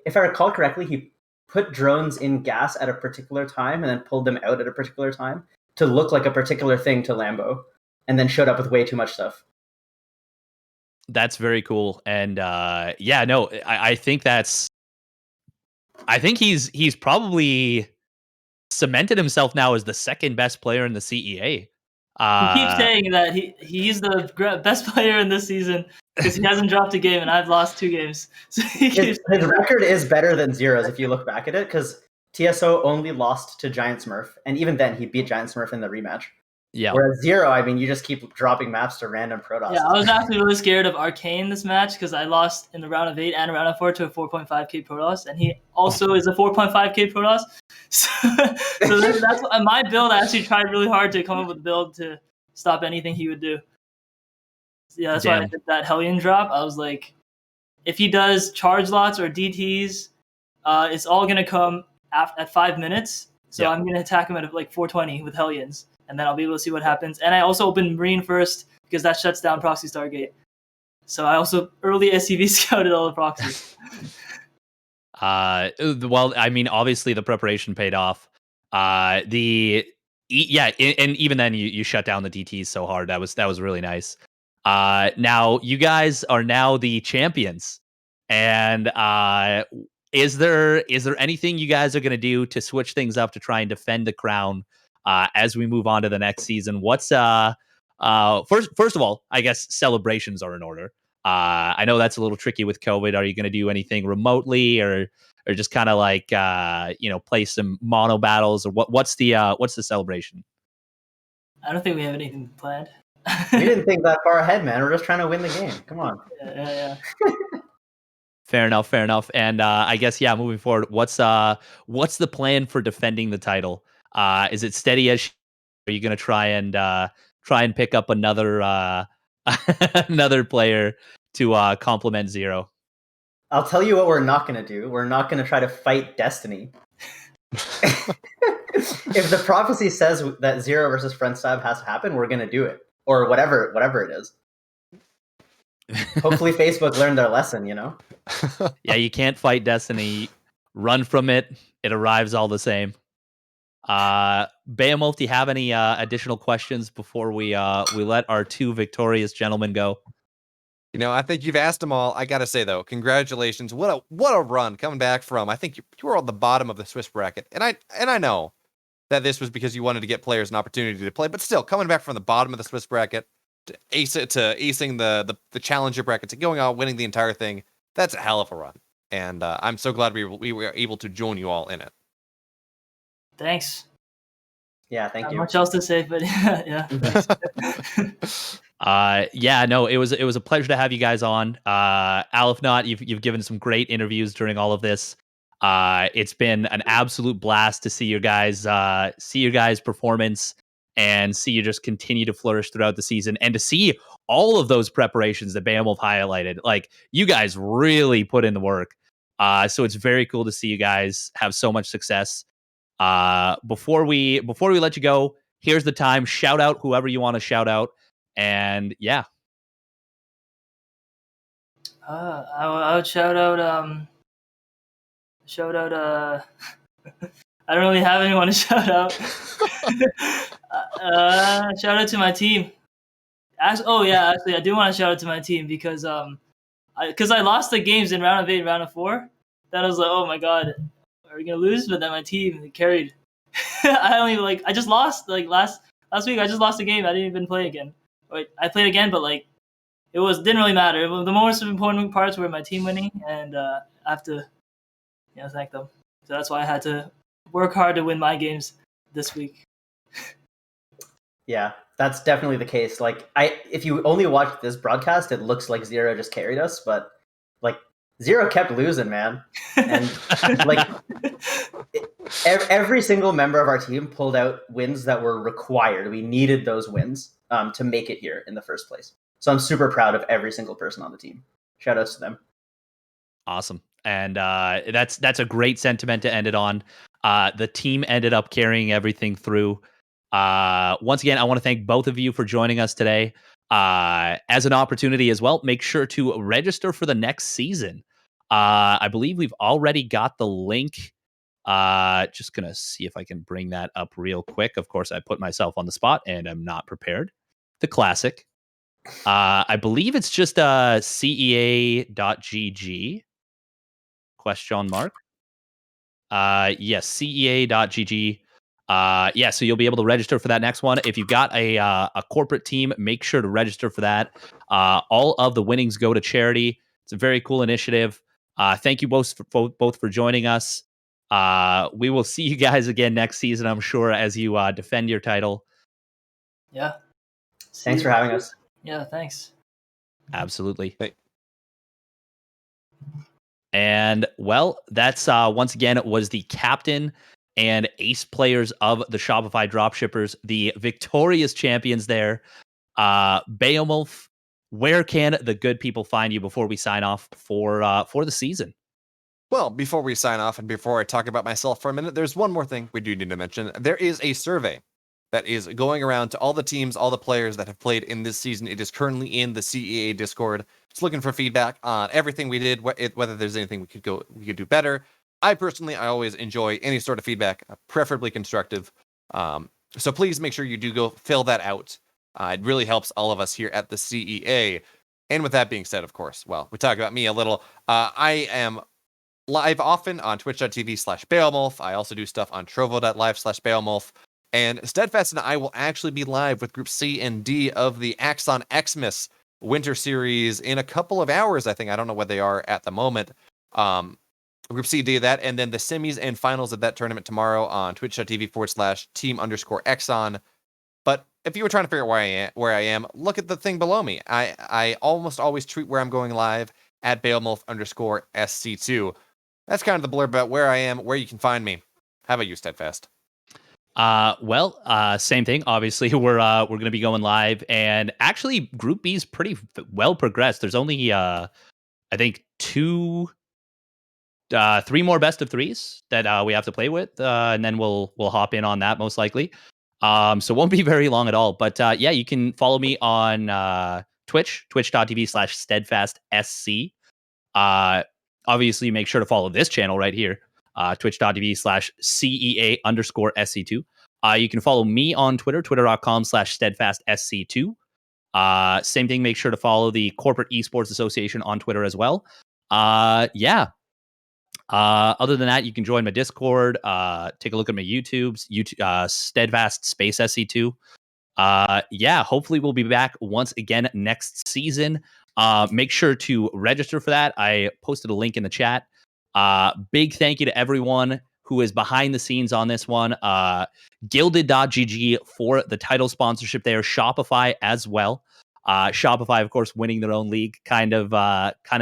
Speaker 3: if I recall correctly, he put drones in gas at a particular time and then pulled them out at a particular time to look like a particular thing to Lambo, and then showed up with way too much stuff.
Speaker 1: That's very cool. And I think he's probably cemented himself now as the second best player in the CEA.
Speaker 5: He keeps saying that he's the best player in this season because he hasn't dropped a game and I've lost 2 games. So
Speaker 3: his record is better than Zero's if you look back at it, because TSO only lost to Giant Smurf, and even then he beat Giant Smurf in the rematch.
Speaker 1: Yeah.
Speaker 3: Whereas Zero, I mean, you just keep dropping maps to random Protoss.
Speaker 5: Yeah, I was actually really scared of Arcane this match because I lost in the round of 8 and round of 4 to a 4.5k Protoss, and he also is a 4.5k Protoss. So that's my build. I actually tried really hard to come up with a build to stop anything he would do. Yeah, that's why I did that Hellion drop. I was like, if he does charge lots or DTs, it's all going to come at 5 minutes. So I'm going to attack him at like 420 with Hellions, and then I'll be able to see what happens. And I also open Marine first because that shuts down Proxy Stargate. So I also early SCV scouted all the proxies.
Speaker 1: Well, I mean, obviously the preparation paid off. And even then you shut down the DTs so hard. That was really nice. Now you guys are now the champions, and is there anything you guys are going to do to switch things up to try and defend the crown as we move on to the next season? What's first of all, I guess celebrations are in order. I know that's a little tricky with COVID. Are you going to do anything remotely, or just kind of like play some mono battles, or what's the celebration?
Speaker 5: I don't think we have anything planned.
Speaker 3: We didn't think that far ahead, man. We're just trying to win the game. Come on.
Speaker 5: Yeah.
Speaker 1: Fair enough. And I guess moving forward, what's the plan for defending the title? Is it steady as? Are you going to try and pick up another another player to complement Zero?
Speaker 3: I'll tell you what we're not going to do. We're not going to try to fight Destiny. If the prophecy says that Zero versus front stab has to happen, we're going to do it, or whatever it is. Hopefully Facebook learned their lesson,
Speaker 1: Yeah, you can't fight Destiny. Run from it. It arrives all the same. BeoMulf, do you have any additional questions before we let our 2 victorious gentlemen go?
Speaker 2: I think you've asked them all. I gotta say though, congratulations! What a run coming back from. I think you were on the bottom of the Swiss bracket, and I know that this was because you wanted to get players an opportunity to play, but still coming back from the bottom of the Swiss bracket to acing the challenger bracket to going out winning the entire thing. That's a hell of a run, and I'm so glad we were able to join you all in it.
Speaker 5: Thanks.
Speaker 3: Yeah, thank you.
Speaker 5: Not much else to say, but yeah.
Speaker 1: No, it was a pleasure to have you guys on. Al, if not, you've given some great interviews during all of this. It's been an absolute blast to see your guys' performance and see you just continue to flourish throughout the season, and to see all of those preparations that BeoMulf highlighted. Like, you guys really put in the work. So it's very cool to see you guys have so much success. Before we let you go, here's the time. Shout out whoever you want to shout out, and yeah.
Speaker 5: I would shout out I don't really have anyone to shout out. Shout out to my team. Actually, I do want to shout out to my team because I lost the games in round of 8 and round of 4. That I was like, oh my god, are we gonna lose? But then my team carried. I just lost last week. I just lost a game. I didn't even play again. Wait, I played again, but didn't really matter. The most important parts were my team winning, and I have to thank them. So that's why I had to work hard to win my games this week.
Speaker 3: Yeah, that's definitely the case. If you only watch this broadcast, it looks like Zero just carried us, but Zero kept losing, man. And every single member of our team pulled out wins that were required. We needed those wins to make it here in the first place. So I'm super proud of every single person on the team. Shout outs to them.
Speaker 1: Awesome. And that's a great sentiment to end it on. The team ended up carrying everything through. Once again, I want to thank both of you for joining us today. As an opportunity as well, make sure to register for the next season. I believe we've already got the link. Just going to see if I can bring that up real quick. Of course, I put myself on the spot and I'm not prepared. The classic. I believe it's just CEA.gg. Question mark. Yes, CEA.gg. So you'll be able to register for that next one. If you've got a corporate team, make sure to register for that. All of the winnings go to charity. It's a very cool initiative. Thank you both for joining us. We will see you guys again next season, I'm sure, as you defend your title.
Speaker 5: Yeah.
Speaker 3: Thanks for having us.
Speaker 5: Yeah, thanks.
Speaker 1: Absolutely.
Speaker 2: Hey.
Speaker 1: And well, that's once again was the captain and ace players of the Shopify Dropshippers, the victorious champions there. BeoMulf, where can the good people find you before we sign off for the season?
Speaker 2: Well, before we sign off and before I talk about myself for a minute, there's one more thing we do need to mention. There is a survey that is going around to all the teams, all the players that have played in this season. It is currently in the CEA Discord. It's looking for feedback on everything we did, whether there's anything we could do better. I always enjoy any sort of feedback, preferably constructive. So please make sure you do go fill that out. It really helps all of us here at the CEA. And with that being said, of course, well, we talk about me a little. I am live often on twitch.tv/BeoMulf. I also do stuff on trovo.live/BeoMulf. And Steadfast and I will actually be live with Group C and D of the Axon Xmas Winter Series in a couple of hours, I think. I don't know what they are at the moment. Group C, D of that, and then the semis and finals of that tournament tomorrow on twitch.tv/team_Exxon. But if you were trying to figure out where I am, look at the thing below me. I almost always tweet where I'm going live at BeoMulf_SC2. That's kind of the blurb about where I am, where you can find me. How about you, Steadfast?
Speaker 1: Same thing. Obviously, we're going to be going live, and actually, Group B is pretty well progressed. There's only I think 3 more best of 3s that we have to play with, and then we'll hop in on that most likely. So it won't be very long at all. But yeah, you can follow me on twitch.tv/steadfastsc. Obviously, make sure to follow this channel right here, twitch.tv/CEA_SC2. You can follow me on Twitter, twitter.com/steadfastsc2. Same thing, make sure to follow the Corporate Esports Association on Twitter as well. Yeah. Other than that, you can join my Discord, take a look at my YouTube's, Steadfast Space SC2. Yeah, hopefully we'll be back once again next season. Make sure to register for that. I posted a link in the chat. Big thank you to everyone who is behind the scenes on this one. Gilded.gg for the title sponsorship there. Shopify as well. Shopify, of course, winning their own league. Kind of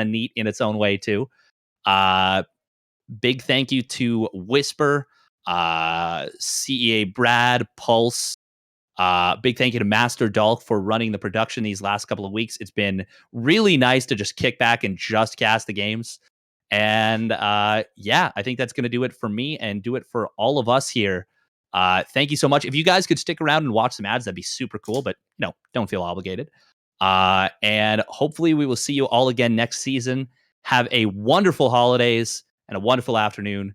Speaker 1: neat in its own way too. Big thank you to Whisper, CEA Brad, Pulse. Big thank you to Master Dolk for running the production these last couple of weeks. It's been really nice to just kick back and just cast the games. And yeah, I think that's going to do it for me and do it for all of us here. Thank you so much. If you guys could stick around and watch some ads, that'd be super cool. But no, don't feel obligated. And hopefully we will see you all again next season. Have a wonderful holidays and a wonderful afternoon.